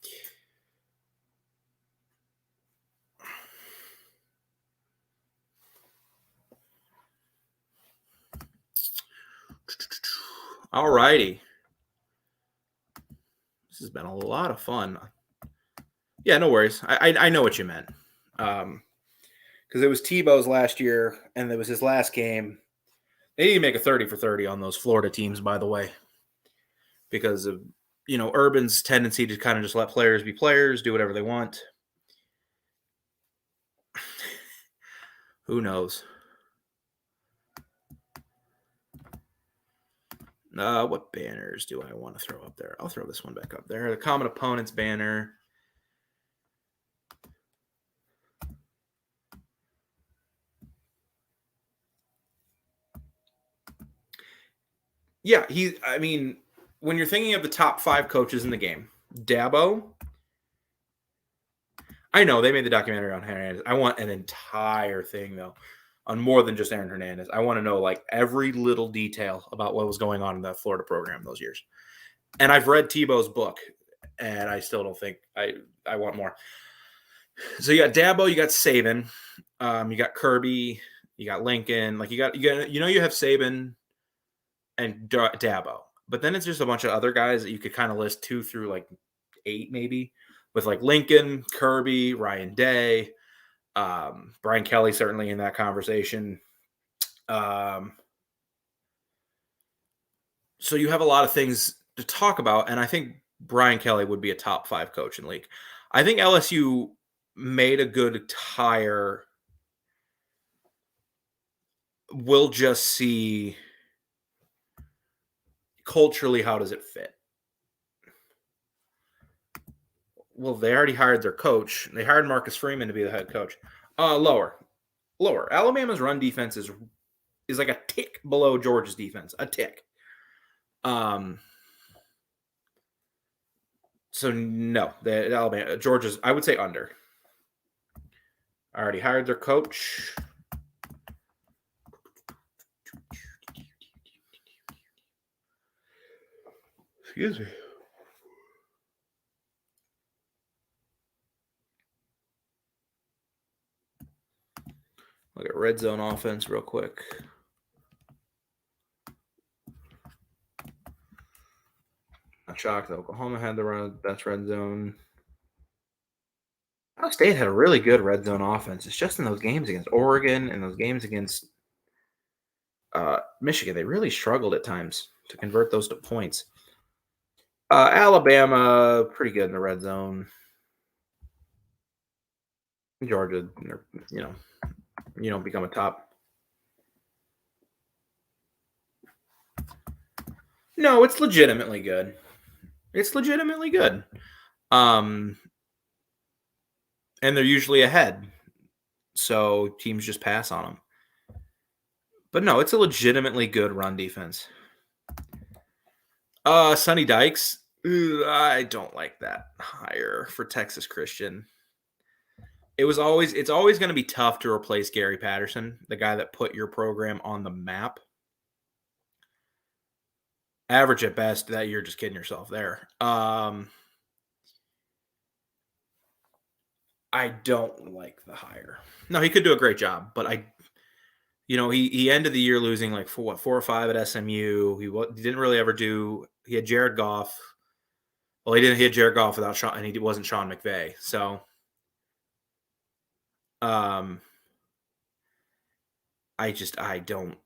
All righty. This has been a lot of fun. Yeah, no worries. I know what you meant. Because it was Tebow's last year, and it was his last game. They didn't make a 30 for 30 on those Florida teams, by the way, because of, Urban's tendency to kind of just let players be players, do whatever they want. Who knows? What banners do I want to throw up there? I'll throw this one back up there. The common opponents banner. Yeah, when you're thinking of the top 5 coaches in the game, Dabo. I know they made the documentary on Hernandez. I want an entire thing, though, on more than just Aaron Hernandez. I want to know, like, every little detail about what was going on in that Florida program those years. And I've read Tebow's book, and I still don't think I want more. So you got Dabo, you got Saban, you got Kirby, you got Lincoln. Like, you have Saban and Dabo. But then it's just a bunch of other guys that you could kind of list 2 through like 8 maybe, with like Lincoln, Kirby, Ryan Day, Brian Kelly certainly in that conversation. So you have a lot of things to talk about, and I think Brian Kelly would be a top 5 coach in the league. I think LSU made a good hire. We'll just see culturally, how does it fit? Well, they already hired their coach. They hired Marcus Freeman to be the head coach. Lower. Alabama's run defense is like a tick below Georgia's defense. A tick. So no, Georgia's, I would say, under. I already hired their coach. Excuse me. Look at red zone offense real quick. Not shocked. Oklahoma had the best red zone. Ohio State had a really good red zone offense. It's just in those games against Oregon and those games against Michigan, they really struggled at times to convert those to points. Alabama, pretty good in the red zone. Georgia, you know, you don't become a top. No, it's legitimately good. It's legitimately good. And they're usually ahead. So teams just pass on them. But no, it's a legitimately good run defense. Sonny Dykes. I don't like that hire for Texas Christian. It's always going to be tough to replace Gary Patterson, the guy that put your program on the map. Average at best, that you're just kidding yourself there. I don't like the hire. No, he could do a great job, but he ended the year losing like 4 or 5 at SMU. He didn't really ever do. He had Jared Goff. Well, he didn't. He had Jared Goff without Sean, and he wasn't Sean McVay. So, I don't.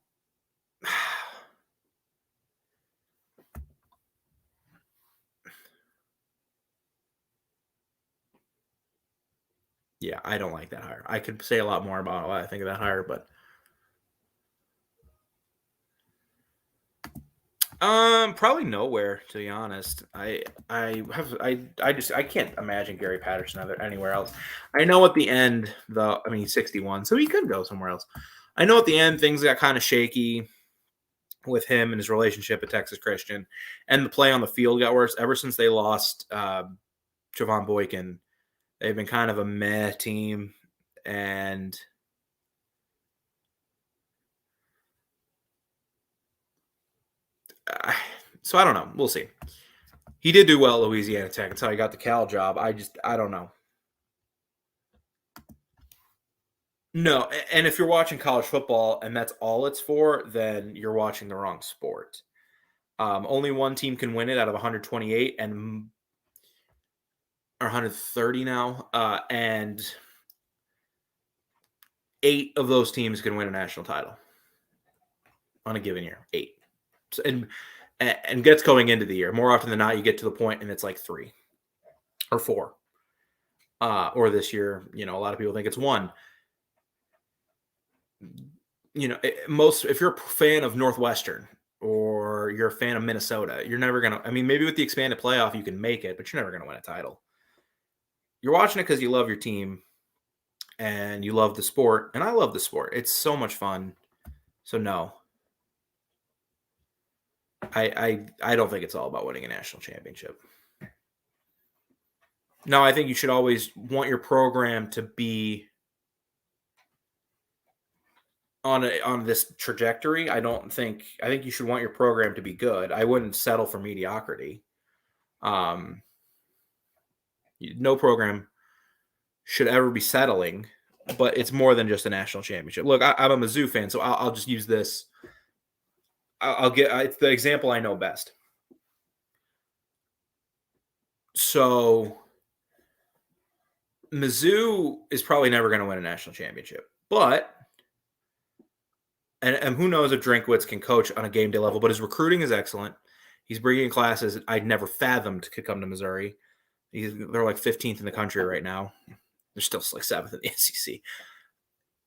Yeah, I don't like that hire. I could say a lot more about what I think of that hire, but probably nowhere, to be honest. I can't imagine Gary Patterson anywhere else. I know at the end, he's 61, so he could go somewhere else. I know at the end things got kind of shaky with him and his relationship at Texas Christian, and the play on the field got worse ever since they lost Javon Boykin. They've been kind of a meh team, and so I don't know. We'll see. He did do well at Louisiana Tech until he got the Cal job. I don't know. No, and if you're watching college football and that's all it's for, then you're watching the wrong sport. Only one team can win it out of 128 or 130 now, and 8 of those teams can win a national title on a given year. 8, so, and gets going into the year. More often than not, you get to the point and it's like 3 or 4. Or this year, a lot of people think it's 1. If you're a fan of Northwestern or you're a fan of Minnesota, you're never going to, maybe with the expanded playoff, you can make it, but you're never going to win a title. You're watching it because you love your team and you love the sport. And I love the sport. It's so much fun. So no, I don't think it's all about winning a national championship. No, I think you should always want your program to be on this trajectory. I think you should want your program to be good. I wouldn't settle for mediocrity. No program should ever be settling, but it's more than just a national championship. Look, I'm a Mizzou fan, so I'll just use this. It's the example I know best. So Mizzou is probably never going to win a national championship, but and who knows if Drinkwitz can coach on a game day level, but his recruiting is excellent. He's bringing classes I'd never fathomed could come to Missouri. They're like 15th in the country right now. They're still like 7th in the SEC.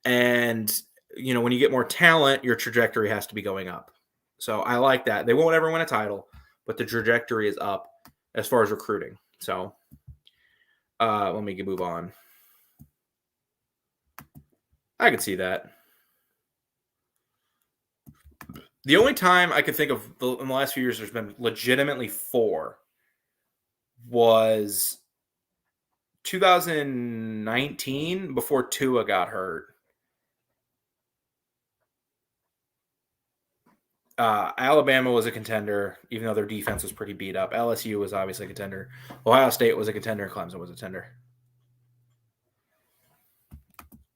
And, when you get more talent, your trajectory has to be going up. So I like that. They won't ever win a title, but the trajectory is up as far as recruiting. So let me move on. I could see that. The only time I could think of in the last few years there's been legitimately 4 was 2019 before Tua got hurt. Alabama was a contender, even though their defense was pretty beat up. LSU was obviously a contender. Ohio State was a contender. Clemson was a contender.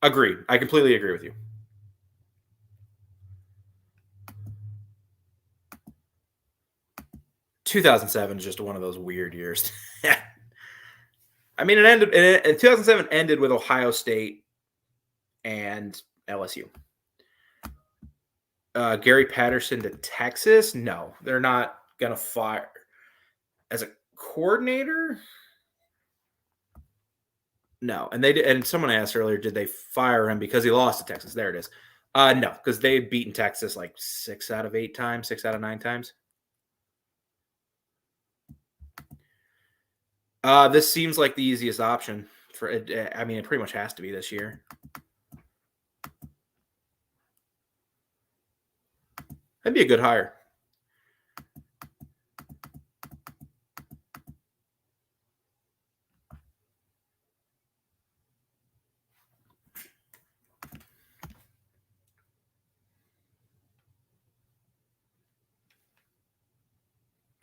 Agreed. I completely agree with you. ...2007 is just one of those weird years. It ended. 2007 ended with Ohio State and LSU. Gary Patterson to Texas? No, they're not going to fire as a coordinator. No, and they did, and someone asked earlier, did they fire him because he lost to Texas? There it is. No, because they've beaten Texas like 6 out of 8 times, 6 out of 9 times. This seems like the easiest option for it. I mean, it pretty much has to be this year. That'd be a good hire.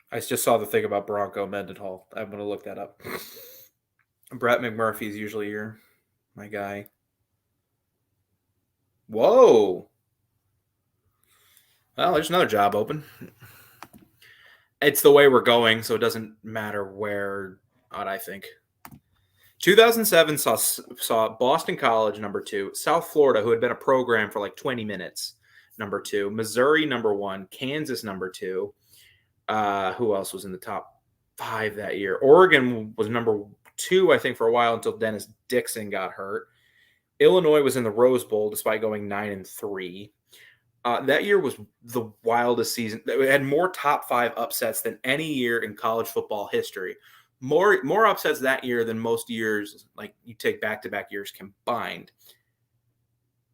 I just saw the thing about Bronco Mendenhall. I'm going to look that up. Brett McMurphy's usually my guy. Whoa. Well, there's another job open. It's the way we're going, so it doesn't matter where, I think. 2007 saw Boston College, number 2. South Florida, who had been a program for like 20 minutes, number 2. Missouri, number 1. Kansas, number 2. Who else was in the top 5 that year? Oregon was number 2, I think, for a while until Dennis Dixon got hurt. Illinois was in the Rose Bowl despite going 9-3. That year was the wildest season. It had more top 5 upsets than any year in college football history. More upsets that year than most years, like you take back-to-back years combined.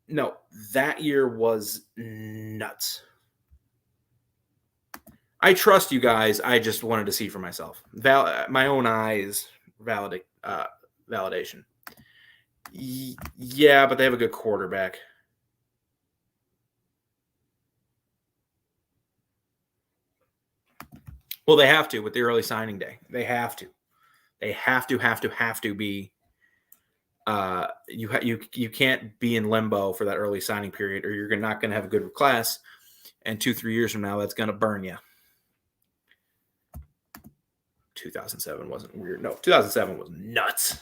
No, that year was nuts. I trust you guys. I just wanted to see for myself. My own eyes validation. Yeah, but they have a good quarterback. Well, they have to with the early signing day. They have to. They have to be. You can't be in limbo for that early signing period, or you're not going to have a good class. And 2-3 years from now, that's going to burn you. 2007 wasn't weird. No, 2007 was nuts.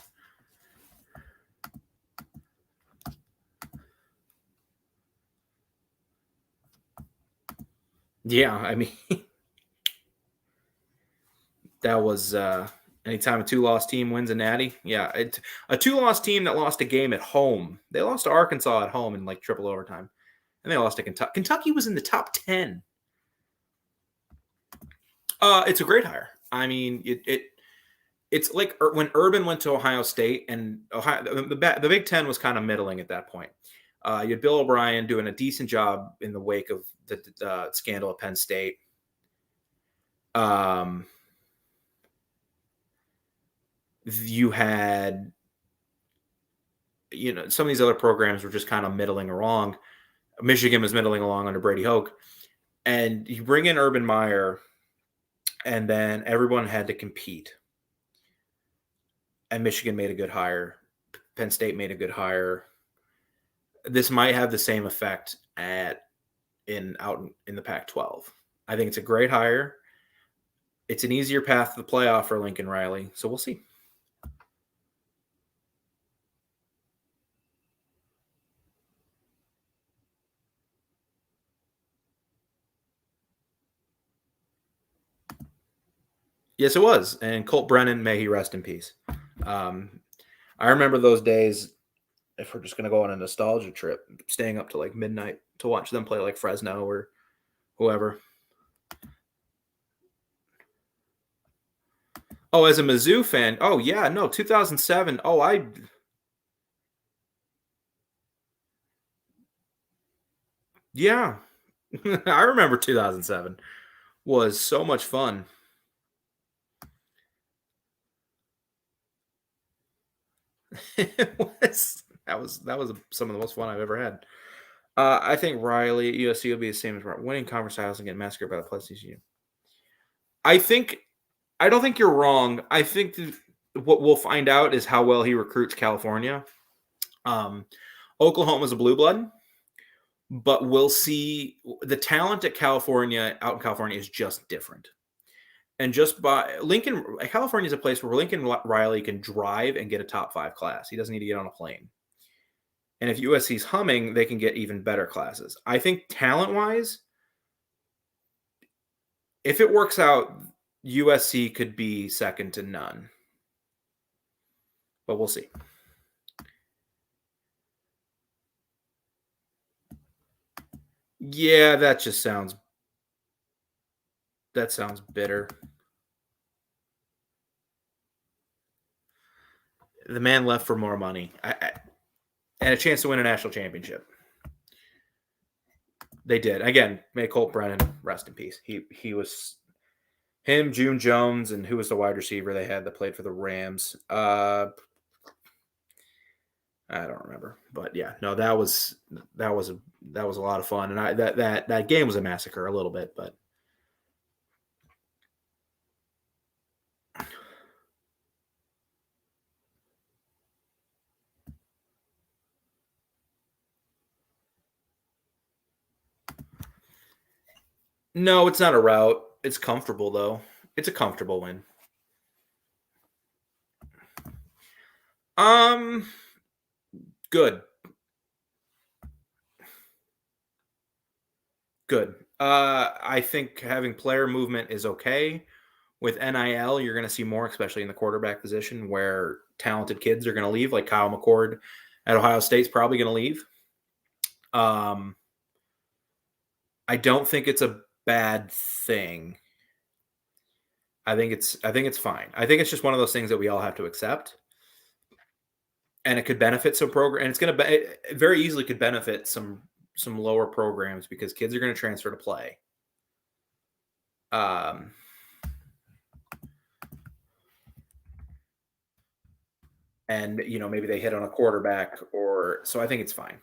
Yeah, I mean, that was anytime a 2-loss team wins a natty. Yeah, a 2-loss team that lost a game at home. They lost to Arkansas at home in like triple overtime, and they lost to Kentucky. Kentucky was in the top 10. It's a great hire. I mean, it's like when Urban went to Ohio State, and Ohio the Big Ten was kind of middling at that point. You had Bill O'Brien doing a decent job in the wake of the scandal at Penn State. You had, some of these other programs were just kind of middling along. Michigan was middling along under Brady Hoke. And you bring in Urban Meyer, and then everyone had to compete. And Michigan made a good hire. Penn State made a good hire. This might have the same effect out in the Pac-12. I think it's a great hire. It's an easier path to the playoff for Lincoln Riley, so we'll see. Yes, it was. And Colt Brennan, may he rest in peace. I remember those days, if we're just going to go on a nostalgia trip, staying up to like midnight to watch them play like Fresno or whoever. Oh, as a Mizzou fan, oh, yeah, no, 2007. Oh, yeah, I remember 2007 was so much fun. It was that was some of the most fun I've ever had. I think Riley at USC will be the same as winning conference titles and getting massacred by the plus TCU. I don't think you're wrong. I think what we'll find out is how well he recruits California. Oklahoma's a blue blood, but we'll see the talent at California out in California is just different. And just by California is a place where Lincoln Riley can drive and get a top 5 class. He doesn't need to get on a plane. And if USC's humming, they can get even better classes. I think talent-wise, if it works out, USC could be second to none. But we'll see. Yeah, that sounds bitter. The man left for more money and a chance to win a national championship. They did. Again, may Colt Brennan rest in peace. He was him, June Jones, and who was the wide receiver they had that played for the Rams? I don't remember, but yeah, no, that was a lot of fun, and that game was a massacre a little bit, but no, it's not a rout. It's comfortable though. It's a comfortable win. Good. Good. I think having player movement is okay. With NIL, you're going to see more, especially in the quarterback position, where talented kids are going to leave, like Kyle McCord at Ohio State's probably going to leave. I don't think it's a bad thing. I think it's fine. I think it's just one of those things that we all have to accept, and it could benefit some program. And it's going to it very easily could benefit some lower programs because kids are going to transfer to play. And maybe they hit on a quarterback, or so. I think it's fine.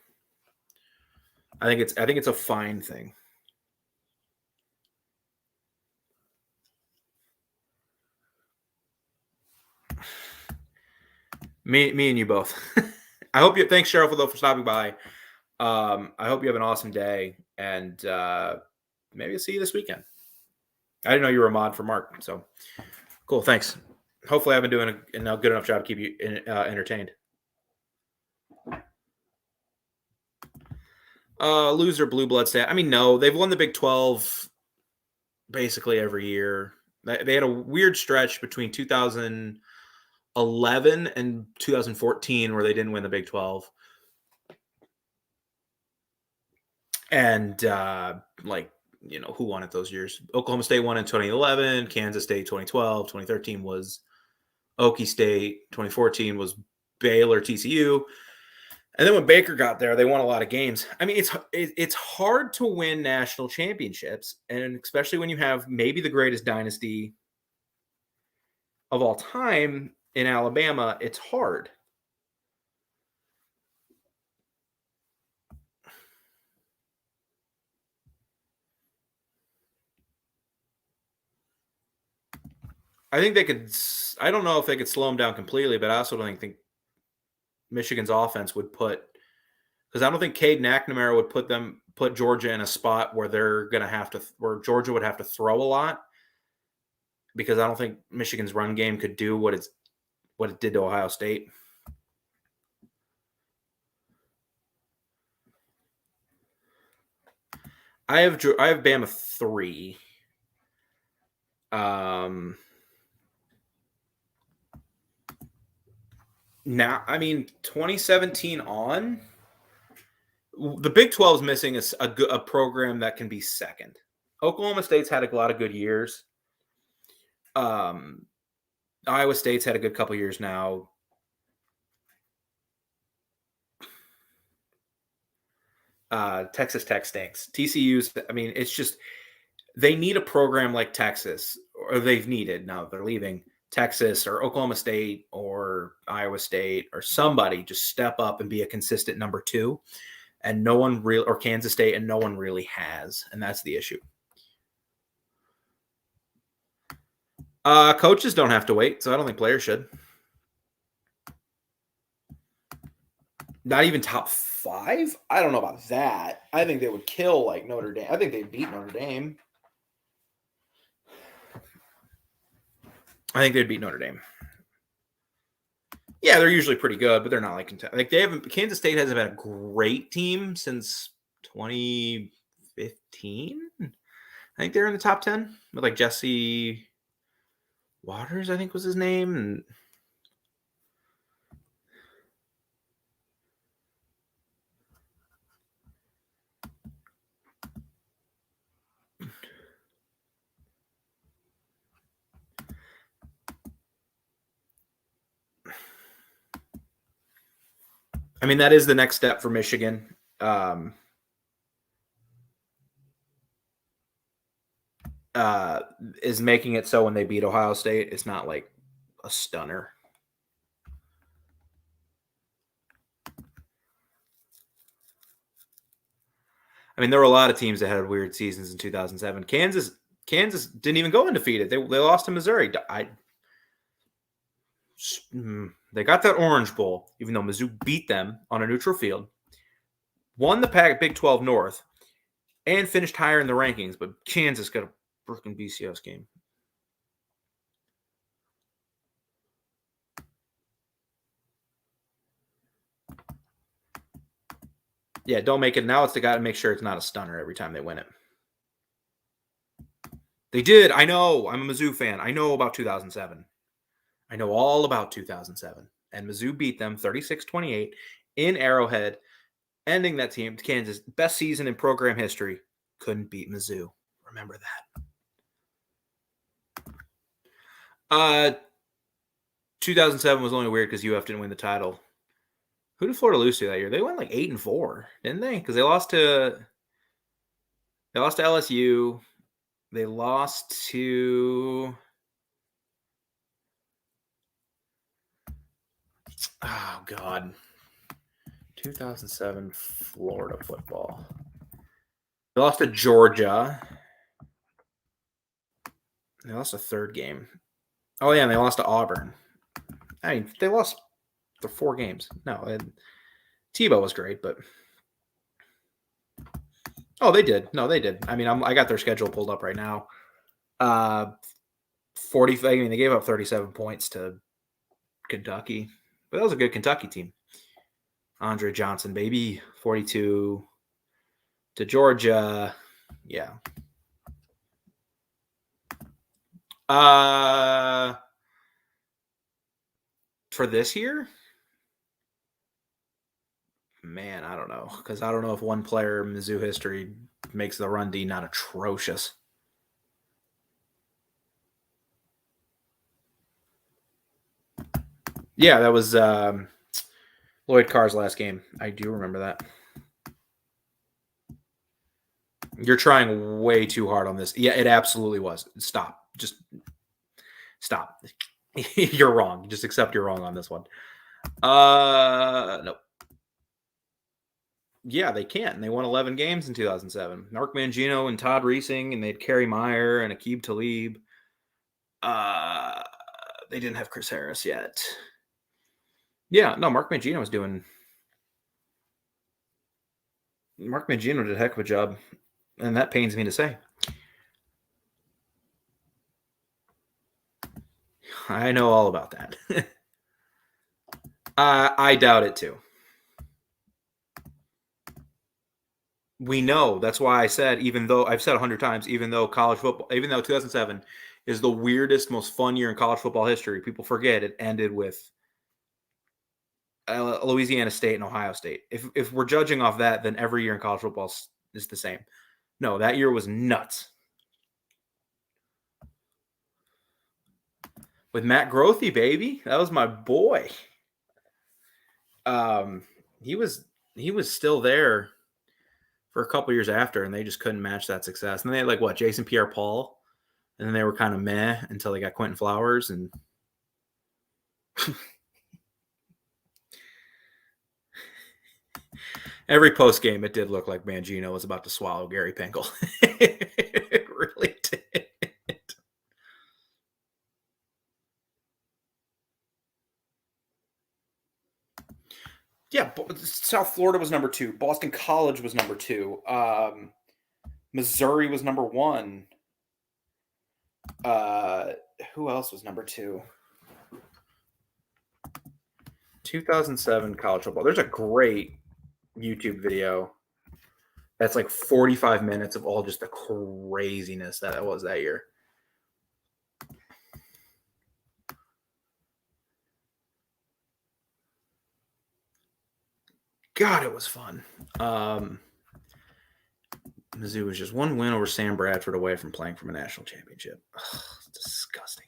I think it's a fine thing. Me and you both. I hope you. Thanks, Cheryl, for stopping by. I hope you have an awesome day, and maybe I'll see you this weekend. I didn't know you were a mod for Mark, so cool. Thanks. Hopefully, I've been doing a good enough job to keep you entertained. Loser blue blood stat. I mean, no, they've won the Big 12 basically every year. They had a weird stretch between 2011 and 2014 where they didn't win the Big 12. And who won it those years? Oklahoma State won in 2011, Kansas State 2012, 2013 was Okie State, 2014 was Baylor, TCU. And then when Baker got there, they won a lot of games. I mean, it's hard to win national championships, and especially when you have maybe the greatest dynasty of all time in Alabama, it's hard. I think they could. I don't know if they could slow them down completely, but I also don't think Michigan's offense would because I don't think Cade McNamara would put Georgia in a spot where where Georgia would have to throw a lot, because I don't think Michigan's run game could do what it did to Ohio State. I have Bama 3. Now, I mean, 2017 on, the Big 12 is missing a program that can be second. Oklahoma State's had a lot of good years. Iowa State's had a good couple years now. Texas Tech stinks. TCU's, I mean, it's just they need a program like Texas, or they've needed, now they're leaving, Texas or Oklahoma State or Iowa State or somebody just step up and be a consistent number 2. And no one really, or Kansas State, and no one really has. And that's the issue. Coaches don't have to wait, so I don't think players should. Not even top 5? I don't know about that. I think they would kill like Notre Dame. I think they'd beat Notre Dame. I think they'd beat Notre Dame. Yeah, they're usually pretty good, but they're not like they haven't. Kansas State hasn't been a great team since 2015. I think they're in the top 10 with like Jesse Waters, I think was his name, and I mean that is the next step for Michigan. Is making it so when they beat Ohio State, it's not like a stunner. I mean, there were a lot of teams that had weird seasons in 2007. Kansas didn't even go undefeated. They lost to Missouri. They got that Orange Bowl, even though Mizzou beat them on a neutral field, won the Big 12 North, and finished higher in the rankings. But Kansas got a freaking BCS game. Yeah, don't make it. Now it's the guy to make sure it's not a stunner every time they win it. They did. I know. I'm a Mizzou fan. I know about 2007. I know all about 2007. And Mizzou beat them 36-28 in Arrowhead, ending that team. Kansas, best season in program history. Couldn't beat Mizzou. Remember that. 2007 was only weird because UF didn't win the title. Who did Florida lose to that year? They went like 8-4, didn't they? Because they lost to LSU. They lost to oh god, 2007 Florida football. They lost to Georgia. They lost a third game. Oh yeah, and they lost to Auburn. I mean, they lost the 4 games. No, Tebow was great, but oh, they did. No, they did. I mean, I got their schedule pulled up right now. 40. I mean, they gave up 37 points to Kentucky, but that was a good Kentucky team. Andre Johnson, baby, 42 to Georgia. Yeah. For this year, man, I don't know, because I don't know if one player in Mizzou history makes the run D not atrocious. Yeah, that was Lloyd Carr's last game. I do remember that. You're trying way too hard on this. Yeah, it absolutely was. Stop. Just stop. You're wrong. Just accept you're wrong on this one. Nope. Yeah, they can. They won 11 games in 2007. Mark Mangino and Todd Reesing, and they had Kerry Meyer and Aqib Talib. They didn't have Chris Harris yet. Yeah, no, Mark Mangino was doing. Mark Mangino did a heck of a job, and that pains me to say. I know all about that. I doubt it too. We know. That's why I said, even though I've said 100 times, even though college football, even though 2007 is the weirdest, most fun year in college football history, people forget it ended with Louisiana State and Ohio State. If we're judging off that, then every year in college football is the same. No, that year was nuts. With Matt Grothe, baby, that was my boy. He was still there for a couple years after, and they just couldn't match that success. And they had like what, Jason Pierre-Paul, and then they were kind of meh until they got Quentin Flowers and. Every post game, it did look like Mangino was about to swallow Gary Pinkel. It really did. Yeah, South Florida was number 2. Boston College was number 2. Missouri was number 1. Who else was number 2? 2007 college football. There's a great YouTube video that's like 45 minutes of all just the craziness that it was that year. God, it was fun. Mizzou was just one win over Sam Bradford away from playing from a national championship. Ugh, it's disgusting.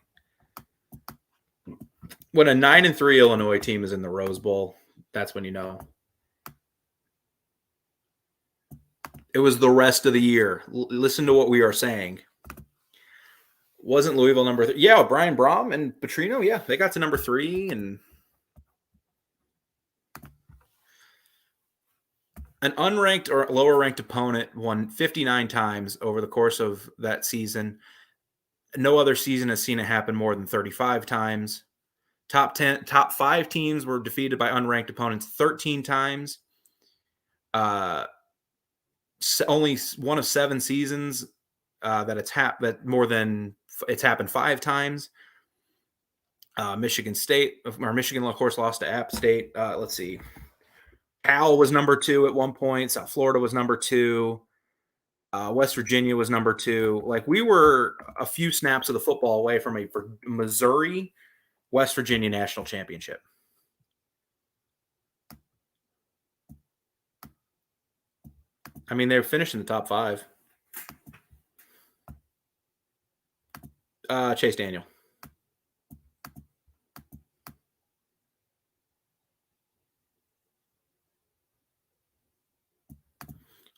When a 9-3 Illinois team is in the Rose Bowl, that's when you know. It was the rest of the year. Listen to what we are saying. Wasn't Louisville number 3? Yeah, Brian Brom and Petrino. Yeah, they got to number 3, and an unranked or lower ranked opponent won 59 times over the course of that season. No other season has seen it happen more than 35 times. Top 5 teams were defeated by unranked opponents 13 times. Only one of 7 seasons that it's happened 5 times. Michigan State, or Michigan, of course, lost to App State. Let's see. Cal was number 2 at one point. South Florida was number 2. West Virginia was number 2. Like, we were a few snaps of the football away from a Missouri, West Virginia national championship. I mean, they finished in the top 5. Chase Daniel.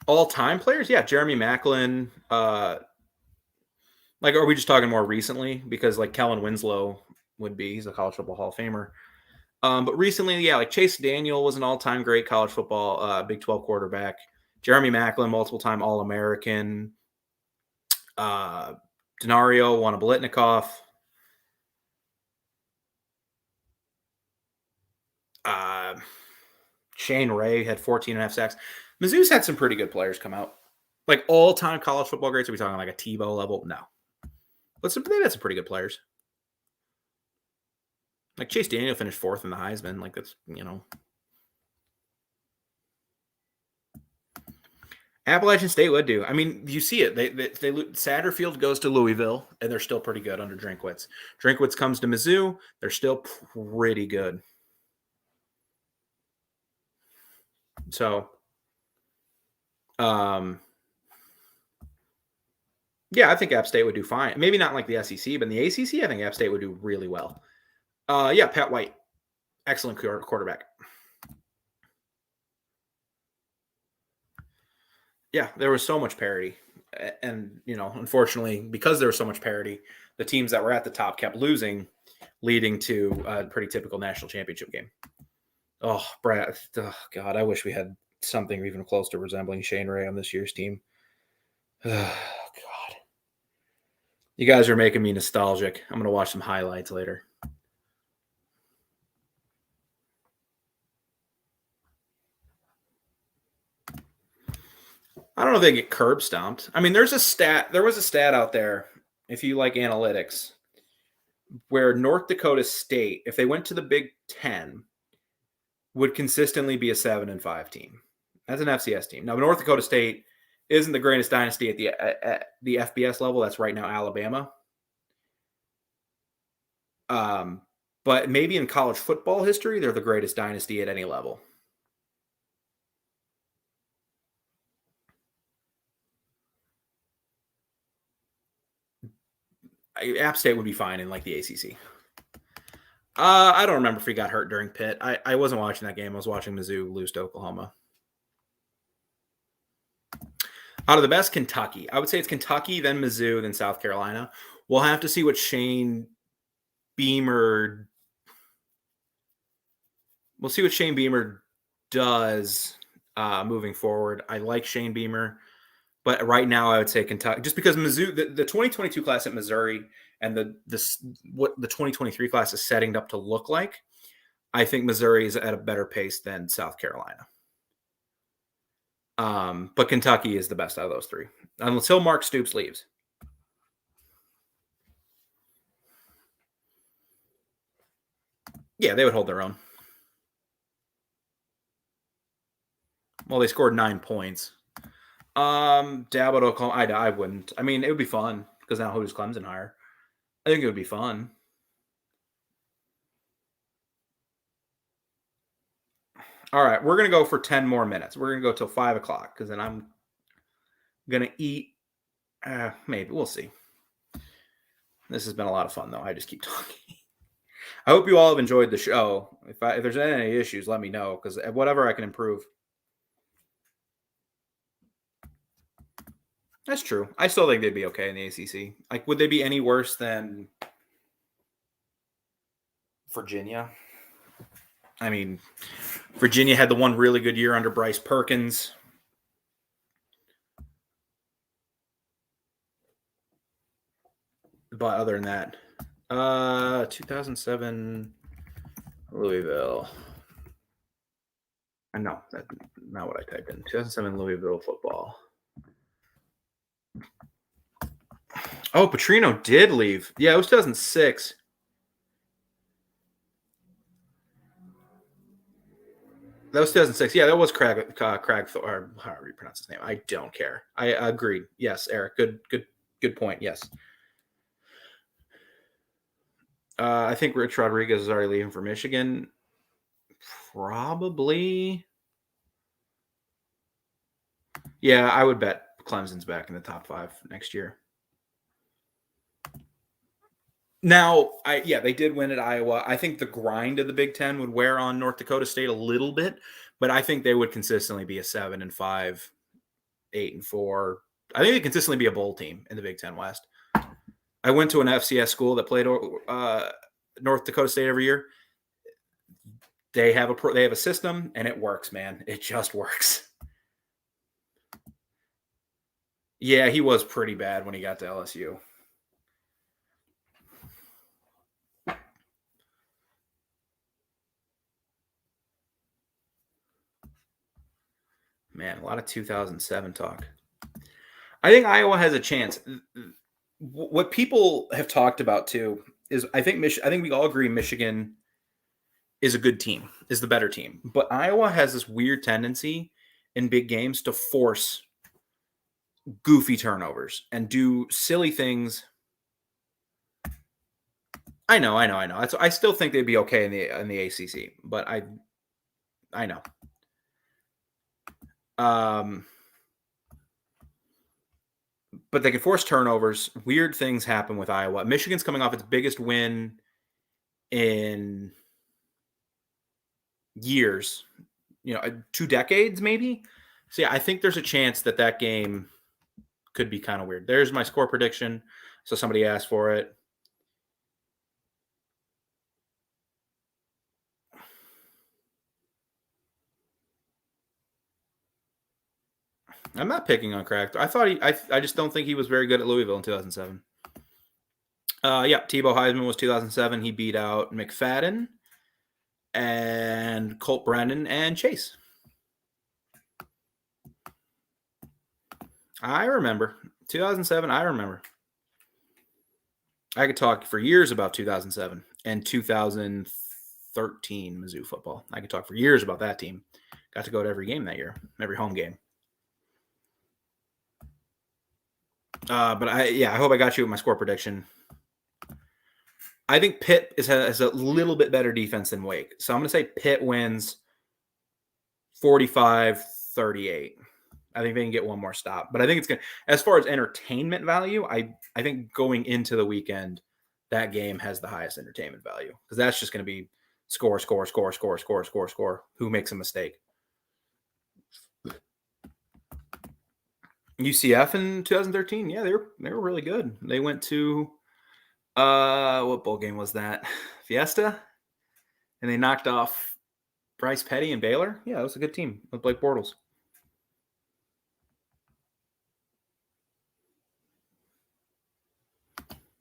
All-time players? Yeah, Jeremy Maclin. Like, are we just talking more recently? Because, like, Kellen Winslow would be. He's a college football Hall of Famer. But recently, yeah, like Chase Daniel was an all-time great college football Big 12 quarterback. Jeremy Maclin, multiple-time All-American. Denario won a Biletnikoff. Shane Ray had 14.5 sacks. Mizzou's had some pretty good players come out. Like, all-time college football greats? Are we talking like a Tebow level? No. But they've had some pretty good players. Like, Chase Daniel finished 4th in the Heisman. Like, that's, you know. Appalachian State would do. I mean, you see it. They Satterfield goes to Louisville, and they're still pretty good under Drinkwitz. Drinkwitz comes to Mizzou. They're still pretty good. So, yeah, I think App State would do fine. Maybe not like the SEC, but in the ACC, I think App State would do really well. Yeah, Pat White, excellent quarterback. Yeah, there was so much parity. And, you know, unfortunately, because there was so much parity, the teams that were at the top kept losing, leading to a pretty typical national championship game. Oh, Brad, oh, God, I wish we had something even close to resembling Shane Ray on this year's team. Oh, God. You guys are making me nostalgic. I'm going to watch some highlights later. I don't know if they get curb stomped. I mean, there was a stat out there, if you like analytics, where North Dakota State, if they went to the Big Ten, would consistently be a 7-5 team. That's an FCS team. Now, North Dakota State isn't the greatest dynasty at the FBS level. That's right now Alabama. But maybe in college football history, they're the greatest dynasty at any level. App State would be fine in like the ACC. I don't remember if he got hurt during Pitt. I wasn't watching that game. I was watching Mizzou lose to Oklahoma. Out of the best, Kentucky. I would say it's Kentucky, then Mizzou, then South Carolina. We'll have to see what Shane Beamer. We'll see what Shane Beamer does moving forward. I like Shane Beamer, but right now I would say Kentucky, just because Mizzou, the 2022 class at Missouri and what the 2023 class is setting up to look like, I think Missouri is at a better pace than South Carolina. But Kentucky is the best out of those 3 until Mark Stoops leaves. Yeah, they would hold their own. Well, they scored 9 points. Dabo to Oklahoma. I wouldn't. I mean, it would be fun because now who's Clemson hire? I think it would be fun. All right, we're gonna go for 10 more minutes. We're gonna go till 5 o'clock because then I'm gonna eat. Maybe we'll see. This has been a lot of fun though. I just keep talking. I hope you all have enjoyed the show. If there's any issues, let me know because whatever I can improve. That's true. I still think they'd be okay in the ACC. Like, would they be any worse than Virginia? I mean, Virginia had the one really good year under Bryce Perkins. But other than that, 2007 Louisville. I know that's not what I typed in. 2007 Louisville football. Oh, Petrino did leave. Yeah, it was 2006. That was 2006. Yeah, that was Craig or however you pronounce his name. I don't care. I agreed. Yes, Eric. Good point. Yes. I think Rich Rodriguez is already leaving for Michigan. Probably. Yeah, I would bet Clemson's back in the top 5 next year. Now, they did win at Iowa. I think the grind of the Big Ten would wear on North Dakota State a little bit, but I think they would consistently be a 7-5, 8-4. I think they consistently be a bowl team in the Big Ten West. I went to an FCS school that played North Dakota State every year. They have a system, and it works, man. It just works. Yeah, he was pretty bad when he got to LSU. Man, a lot of 2007 talk. I think Iowa has a chance. What people have talked about too is I think we all agree Michigan is a good team, is the better team. But Iowa has this weird tendency in big games to force goofy turnovers and do silly things. I know. I still think they'd be okay in the ACC, but I know. But they can force turnovers. Weird things happen with Iowa. Michigan's coming off its biggest win in years, 2 decades maybe. So yeah, I think there's a chance that game could be kind of weird. There's my score prediction. So somebody asked for it. I'm not picking on Crack. I thought I just don't think he was very good at Louisville in 2007. Tebow Heisman was 2007. He beat out McFadden and Colt Brennan and Chase. I remember 2007. I remember. I could talk for years about 2007 and 2013 Mizzou football. I could talk for years about that team. Got to go to every game that year, every home game. But I hope I got you with my score prediction. I think Pitt has a little bit better defense than Wake. So I'm going to say Pitt wins 45-38. I think they can get one more stop. But I think it's going to, as far as entertainment value, I think going into the weekend, that game has the highest entertainment value because that's just going to be score. Who makes a mistake? UCF in 2013, yeah, they were really good. They went to what bowl game was that? Fiesta, and they knocked off Bryce Petty and Baylor. Yeah, it was a good team with Blake Bortles.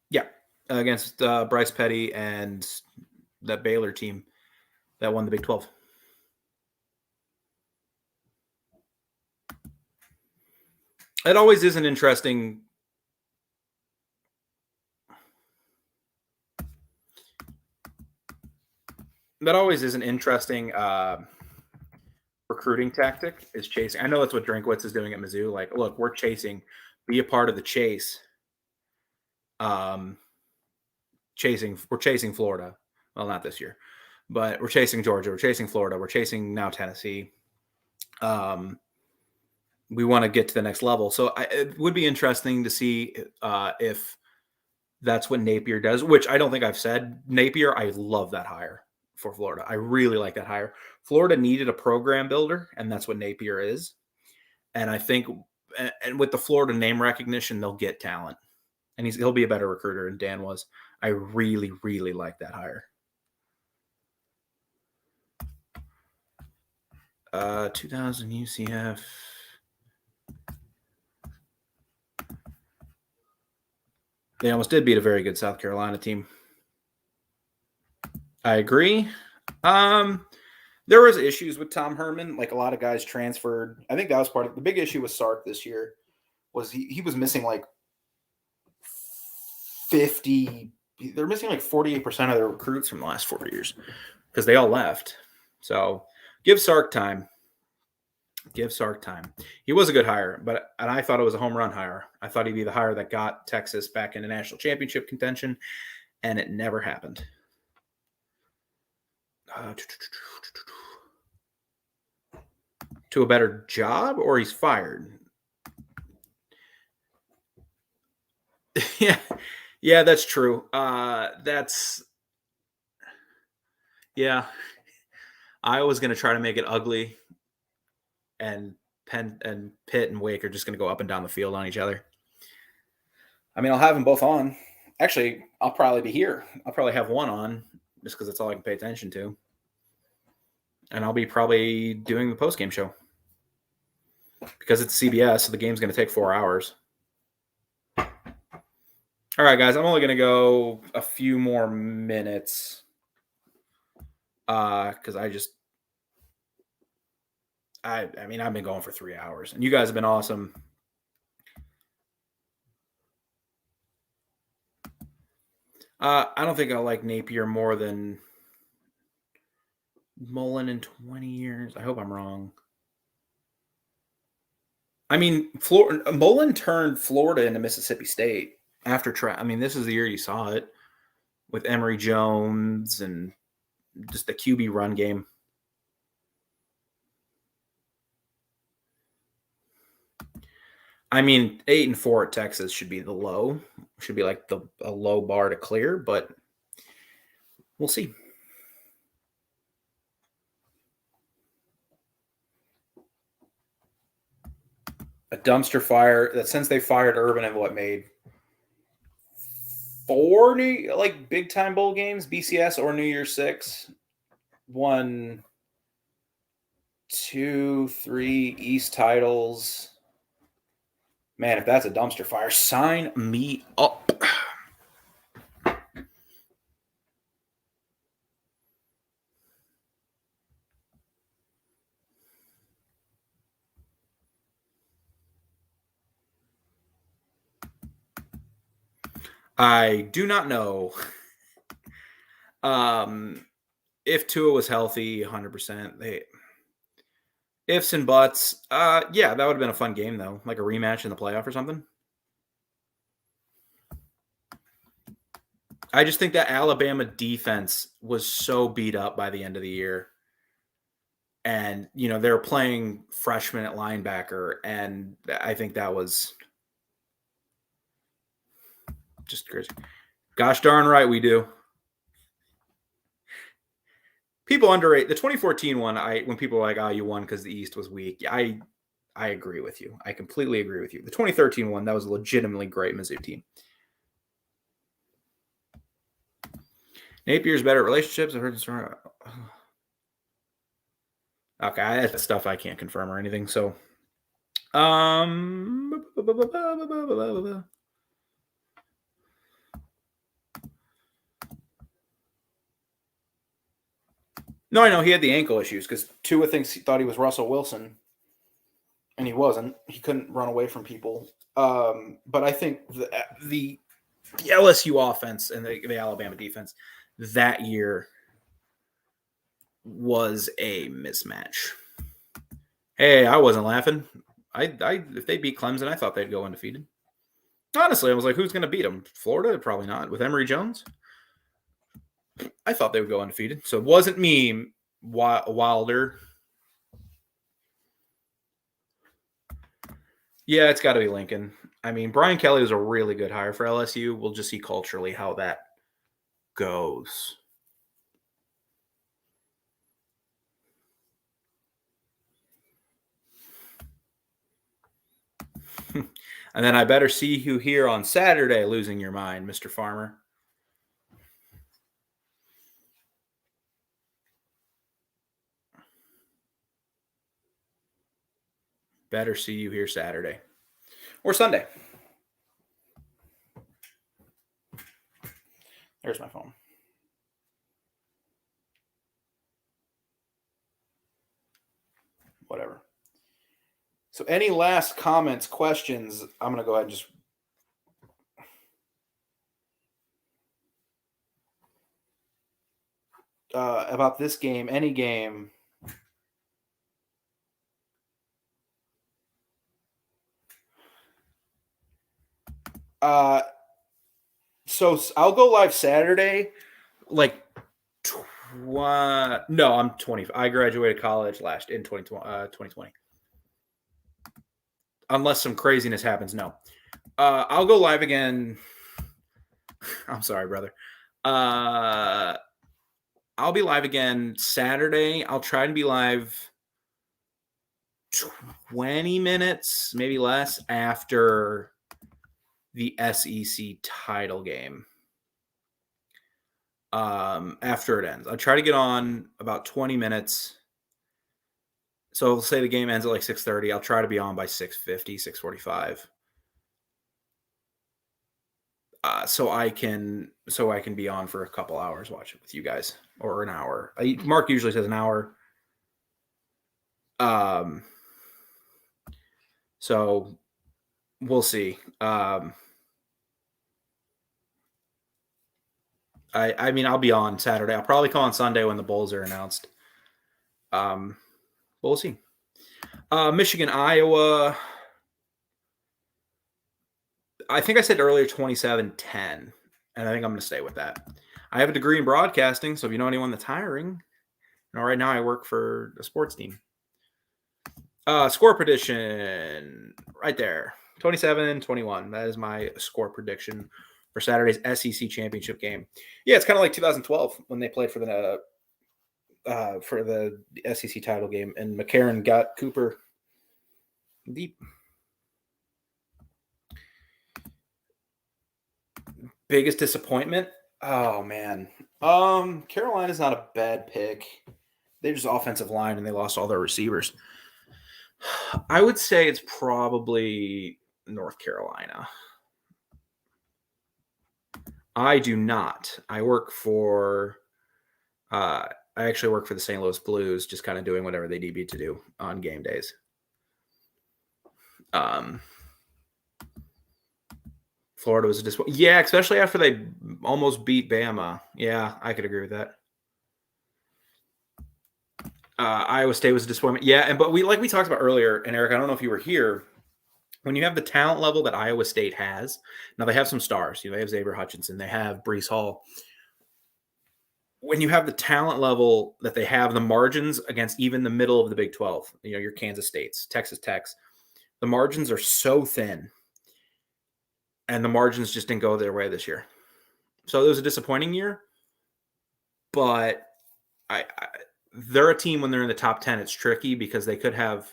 Yeah, against Bryce Petty and that Baylor team that won the Big 12. It always is an interesting. That always is an interesting recruiting tactic is chasing. I know that's what Drinkwitz is doing at Mizzou. Like, look, we're chasing. Be a part of the chase. We're chasing Florida. Well, not this year, but we're chasing Georgia. We're chasing Florida. We're chasing now Tennessee. We want to get to the next level. So it would be interesting to see if that's what Napier does, which I don't think I've said. Napier, I love that hire for Florida. I really like that hire. Florida needed a program builder, and that's what Napier is. And I think, and with the Florida name recognition, they'll get talent. And he'll be a better recruiter than Dan was. I really, really like that hire. 2000 UCF. They almost did beat a very good South Carolina team. I agree. There was issues with Tom Herman. Like, a lot of guys transferred. I think that was part of the big issue with Sark this year was he was missing like 50. They're missing like 48% of their recruits from the last 4 years because they all left. So give Sark time. Give Sark time. He was a good hire, and I thought it was a home run hire. I thought he'd be the hire that got Texas back in the national championship contention, and it never happened. To a better job, or he's fired? Yeah, that's true. Yeah. I was going to try to make it ugly, and Penn and Pitt and Wake are just going to go up and down the field on each other. I mean, I'll have them both on. Actually, I'll probably be here. I'll probably have one on just because that's all I can pay attention to. And I'll be probably doing the post-game show because it's CBS, so the game's going to take 4 hours. All right, guys, I'm only going to go a few more minutes because I mean, I've been going for 3 hours, and you guys have been awesome. I don't think I'll like Napier more than Mullen in 20 years. I hope I'm wrong. I mean, Mullen turned Florida into Mississippi State after I mean, this is the year you saw it with Emory Jones and just the QB run game. I mean, 8-4 at Texas should be the low. Should be like a low bar to clear, but we'll see. A dumpster fire that since they fired Urban and made 4 big time bowl games, BCS or New Year's Six, 1, 2, 3 East titles. Man, if that's a dumpster fire, sign me up. I do not know if Tua was healthy 100%. Ifs and buts. Yeah, that would have been a fun game, though. Like a rematch in the playoff or something. I just think that Alabama defense was so beat up by the end of the year. And, they're playing freshmen at linebacker. And I think that was just crazy. Gosh darn right we do. People underrate the 2014 one. When people are like, you won because the East was weak. I agree with you. I completely agree with you. The 2013 one, that was a legitimately great Mizzou team. Napier's better at relationships. I've heard this. Okay, that's stuff I can't confirm or anything. So, no, I know he had the ankle issues because Tua thought he was Russell Wilson, and he wasn't. He couldn't run away from people. But I think the LSU offense and the Alabama defense that year was a mismatch. Hey, I wasn't laughing. I if they beat Clemson, I thought they'd go undefeated. Honestly, I was like, who's going to beat them? Florida? Probably not. With Emory Jones, I thought they would go undefeated. So it wasn't me, Wilder. Yeah, it's got to be Lincoln. I mean, Brian Kelly was a really good hire for LSU. We'll just see culturally how that goes. And then I better see you here on Saturday losing your mind, Mr. Farmer. Better see you here Saturday or Sunday. There's my phone. Whatever. So, any last comments, questions? I'm going to go ahead and just. About this game, any game. So I'll go live Saturday, like no, I'm 20. I graduated college last in 2020. Unless some craziness happens, no. I'll go live again. I'm sorry, brother. I'll be live again Saturday. I'll try to be live 20 minutes, maybe less, after the SEC title game. After it ends, I'll try to get on about 20 minutes. So say the game ends at like 6:30. I'll try to be on by 6:50, 6:45. So I can be on for a couple hours watching with you guys, or an hour. Mark usually says an hour. So we'll see. I mean, I'll be on Saturday. I'll probably call on Sunday when the bowls are announced. But we'll see. Michigan, Iowa. I think I said earlier 27-10, and I think I'm going to stay with that. I have a degree in broadcasting, so if you know anyone that's hiring, right now I work for a sports team. Score prediction right there, 27-21. That is my score prediction for Saturday's SEC championship game. Yeah, it's kind of like 2012 when they played for the SEC title game, and McCarron got Cooper deep. Biggest disappointment? Oh man, Carolina's not a bad pick. They're just offensive line, and they lost all their receivers. I would say it's probably North Carolina. I do not. I work for. I actually work for the St. Louis Blues, just kind of doing whatever they need me to do on game days. Florida was a disappointment. Yeah, especially after they almost beat Bama. Yeah, I could agree with that. Iowa State was a disappointment. Yeah, but we talked about earlier, and Eric, I don't know if you were here. When you have the talent level that Iowa State has, now they have some stars. They have Xavier Hutchinson, they have Breece Hall. When you have the talent level that they have, the margins against even the middle of the Big 12, your Kansas States, Texas Techs, the margins are so thin, and the margins just didn't go their way this year. So it was a disappointing year, but they're a team when they're in the top 10. It's tricky because they could have,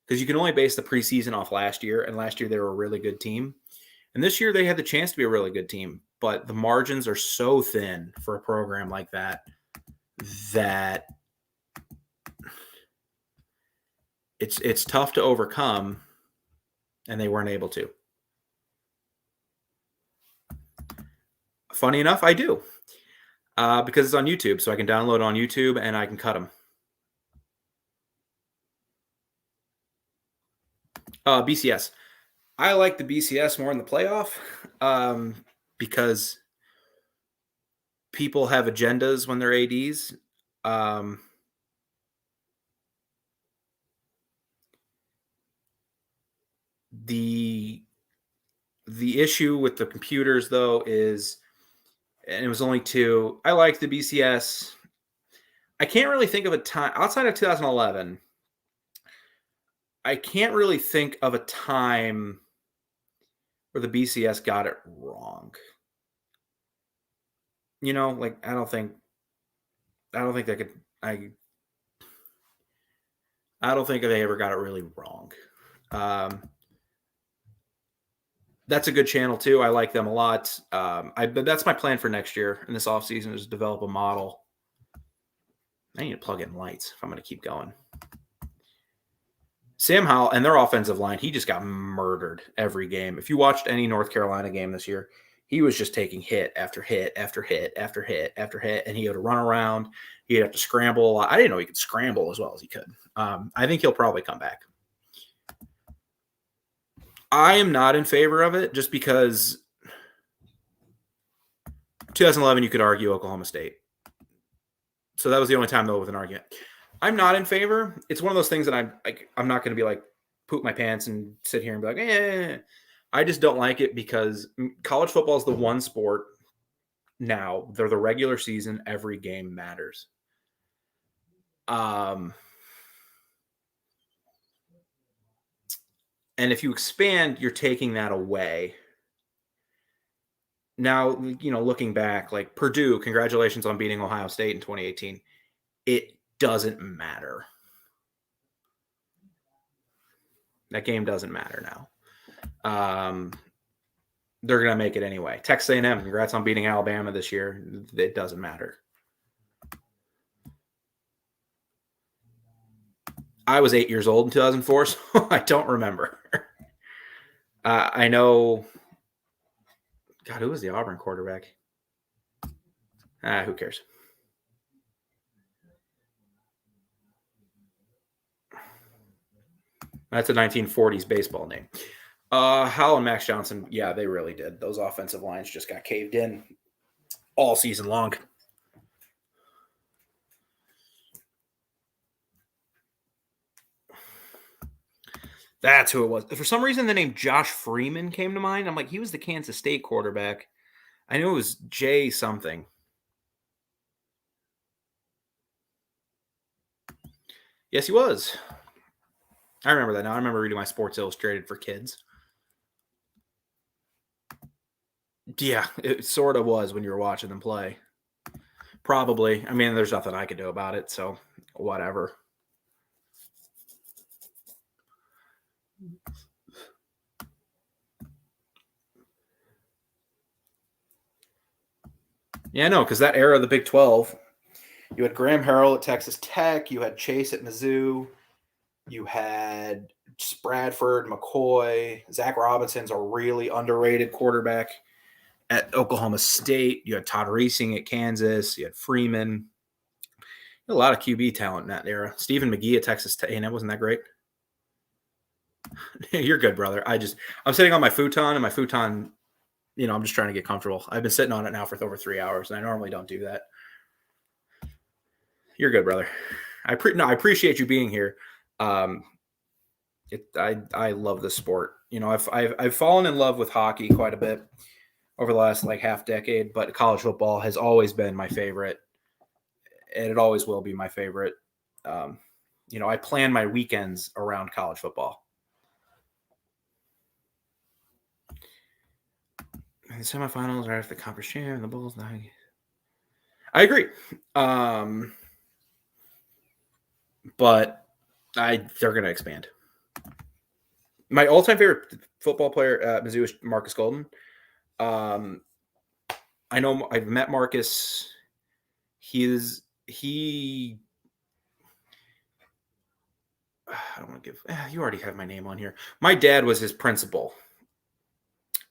because you can only base the preseason off last year, and last year they were a really good team. And this year they had the chance to be a really good team, but the margins are so thin for a program like that it's tough to overcome, and they weren't able to. Funny enough, I do. Because it's on YouTube, so I can download it on YouTube and I can cut them. BCS. I like the BCS more in the playoff because people have agendas when they're ADs. The issue with the computers, though, is, and it was only 2. I like the BCS. I can't really think of a time outside of 2011. I can't really think of a time where the BCS got it wrong. Like I don't think they could. I don't think they ever got it really wrong. That's a good channel too. I like them a lot. But that's my plan for next year in this offseason is develop a model. I need to plug in lights if I'm going to keep going. Sam Howell and their offensive line, he just got murdered every game. If you watched any North Carolina game this year, he was just taking hit after hit after hit after hit after hit, and he had to run around. He'd have to scramble a lot. I didn't know he could scramble as well as he could. I think he'll probably come back. I am not in favor of it just because 2011 you could argue Oklahoma State. So that was the only time, though, with an argument. I'm not in favor. It's one of those things that I'm not going to be like poop my pants and sit here and be like, eh. I just don't like it because college football is the one sport now. They're the regular season. Every game matters. And if you expand, you're taking that away. Now, looking back, like Purdue, congratulations on beating Ohio State in 2018. It doesn't matter. That game doesn't matter now. They're going to make it anyway. Texas A&M, congrats on beating Alabama this year. It doesn't matter. I was 8 years old in 2004, so I don't remember. I know. God, who was the Auburn quarterback? Who cares? That's a 1940s baseball name. Howell and Max Johnson, yeah, they really did. Those offensive lines just got caved in all season long. That's who it was. For some reason, the name Josh Freeman came to mind. I'm like, he was the Kansas State quarterback. I knew it was Jay something. Yes, he was. I remember that now. I remember reading my Sports Illustrated for kids. Yeah, it sort of was when you were watching them play. Probably. I mean, there's nothing I could do about it, so whatever. Yeah, no, because that era of the Big 12, you had Graham Harrell at Texas Tech, you had Chase at Mizzou, you had Bradford, McCoy, Zach Robinson's a really underrated quarterback at Oklahoma State. You had Todd Reesing at Kansas. You had Freeman. A lot of QB talent in that era. Stephen McGee at Texas A&M, wasn't that great? You're good, brother. I'm sitting on my futon, and my futon, I'm just trying to get comfortable. I've been sitting on it now for over 3 hours, and I normally don't do that. You're good, brother. I appreciate you being here. I love this sport. I've fallen in love with hockey quite a bit over the last half decade, but college football has always been my favorite, and it always will be my favorite. I plan my weekends around college football. And the semifinals are after the conference champ and the Bulls. I agree. But they're going to expand. My all-time favorite football player at Mizzou is Marcus Golden. I know I've met Marcus. I don't want to give. You already have my name on here. My dad was his principal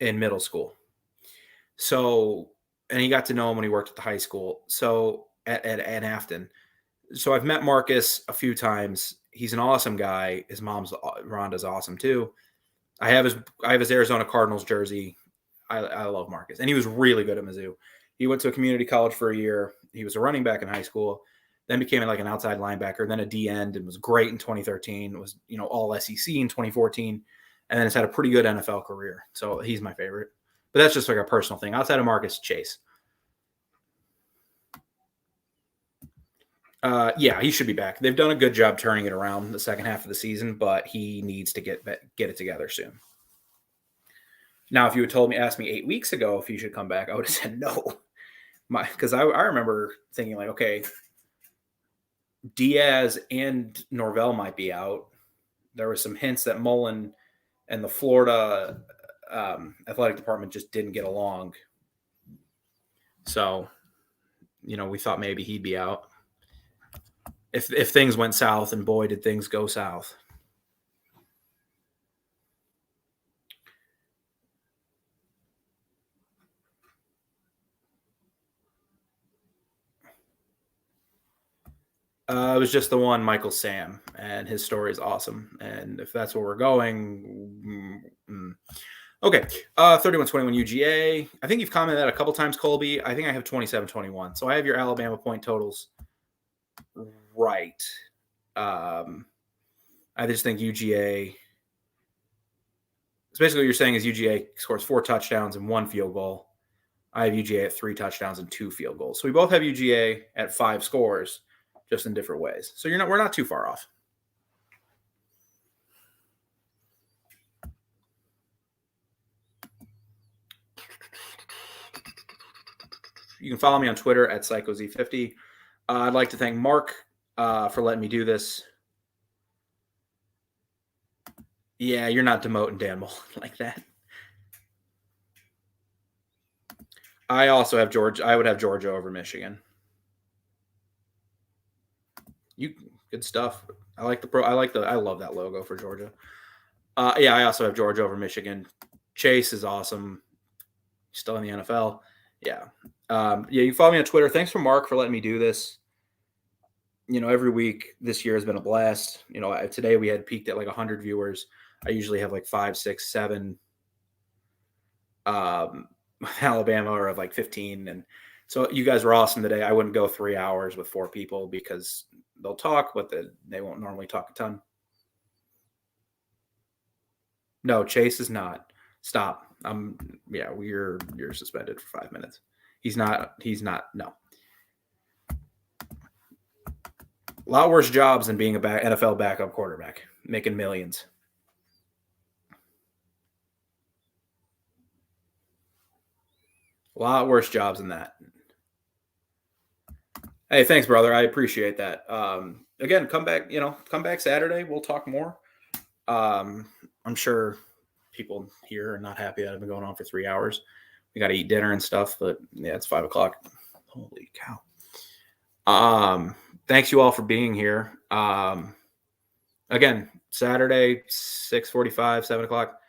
in middle school. So, and he got to know him when he worked at the high school. So at Afton. So I've met Marcus a few times. He's an awesome guy. His mom's Rhonda's awesome too. I have his Arizona Cardinals jersey. I love Marcus, and he was really good at Mizzou. He went to a community college for a year. He was a running back in high school, then became an outside linebacker, then a D end, and was great in 2013. It was all SEC in 2014. and then has had a pretty good NFL career. So he's my favorite. But that's just like a personal thing. Outside of Marcus, Chase. Yeah, he should be back. They've done a good job turning it around the second half of the season, but he needs to get it together soon. Now, if you had asked me 8 weeks ago if he should come back, I would have said no. Because I remember thinking like, okay, Diaz and Norvell might be out. There were some hints that Mullen and the Florida athletic department just didn't get along. So, we thought maybe he'd be out. If things went south, and boy, did things go south. It was just the one, Michael Sam, and his story is awesome. And if that's where we're going, okay. 31-21 UGA. I think you've commented that a couple times, Colby. I think I have 27-21. So I have your Alabama point totals right. I just think UGA. So basically, what you're saying is UGA scores 4 touchdowns and 1 field goal. I have UGA at 3 touchdowns and 2 field goals. So we both have UGA at 5 scores, just in different ways. So we're not too far off. You can follow me on Twitter at PsychoZ50. I'd like to thank Mark for letting me do this. Yeah, you're not demoting Dan Mullen like that. I also have Georgia. I would have Georgia over Michigan. Good stuff. I love that logo for Georgia. Yeah, I also have Georgia over Michigan. Chase is awesome. He's still in the NFL. Yeah. Yeah, you can follow me on Twitter. Thanks for Mark for letting me do this. Every week this year has been a blast. Today we had peaked at like 100 viewers. I usually have like 5, 6, 7. Alabama or of like 15. And so you guys were awesome today. I wouldn't go 3 hours with 4 people because they'll talk, but they won't normally talk a ton. No, Chase is not. Stop. You're suspended for 5 minutes. He's not. No. A lot worse jobs than being a NFL backup quarterback, making millions. A lot worse jobs than that. Hey, thanks, brother. I appreciate that. Again, come back Saturday. We'll talk more. I'm sure people here are not happy that I've been going on for 3 hours. We got to eat dinner and stuff, but yeah, it's 5 o'clock. Holy cow. Thanks you all for being here. Again, Saturday, 6:45, 7 o'clock.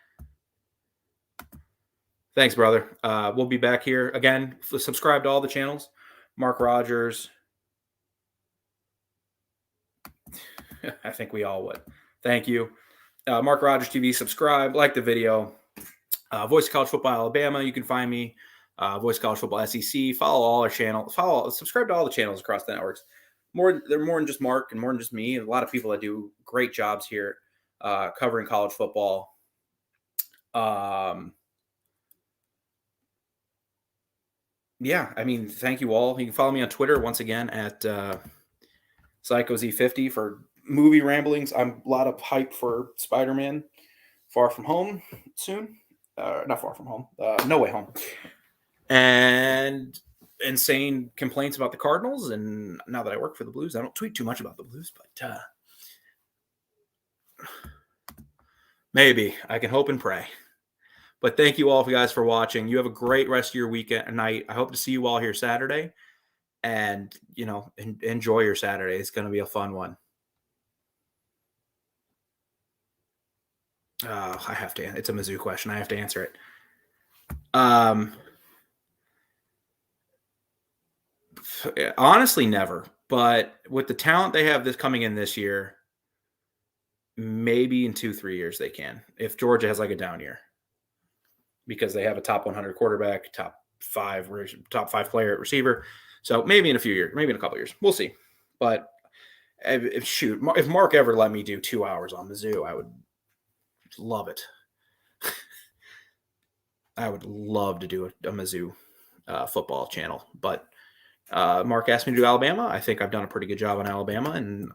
Thanks, brother. We'll be back here again. Subscribe to all the channels. Mark Rogers. I think we all would. Thank you. Mark Rogers TV. Subscribe. Like the video. Voice of College Football Alabama. You can find me. Voice of College Football SEC. Follow all our channels. Subscribe to all the channels across the networks. They're more than just Mark and more than just me. A lot of people that do great jobs here covering college football. Yeah, thank you all. You can follow me on Twitter once again at PsychoZ50 for movie ramblings. I'm a lot of hype for Spider-Man Far From Home soon. Not Far From Home. No Way Home. And insane complaints about the Cardinals. And now that I work for the Blues, I don't tweet too much about the Blues, but maybe I can hope and pray. But thank you all guys for watching. You have a great rest of your weekend and night. I hope to see you all here Saturday. And, enjoy your Saturday. It's going to be a fun one. I have to. It's a Mizzou question. I have to answer it. Honestly, never. But with the talent they have coming in this year, maybe in 2-3 years they can. If Georgia has like a down year. Because they have a top 100 quarterback, top 5 player at receiver. So maybe in a few years, maybe in a couple years. We'll see. But if Mark ever let me do 2 hours on Mizzou, I would love it. I would love to do a Mizzou football channel, but Mark asked me to do Alabama. I think I've done a pretty good job on Alabama and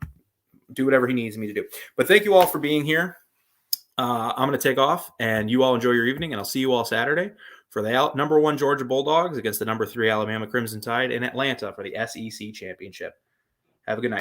do whatever he needs me to do. But thank you all for being here. I'm going to take off, and you all enjoy your evening, and I'll see you all Saturday for the number 1 Georgia Bulldogs against the number 3 Alabama Crimson Tide in Atlanta for the SEC Championship. Have a good night.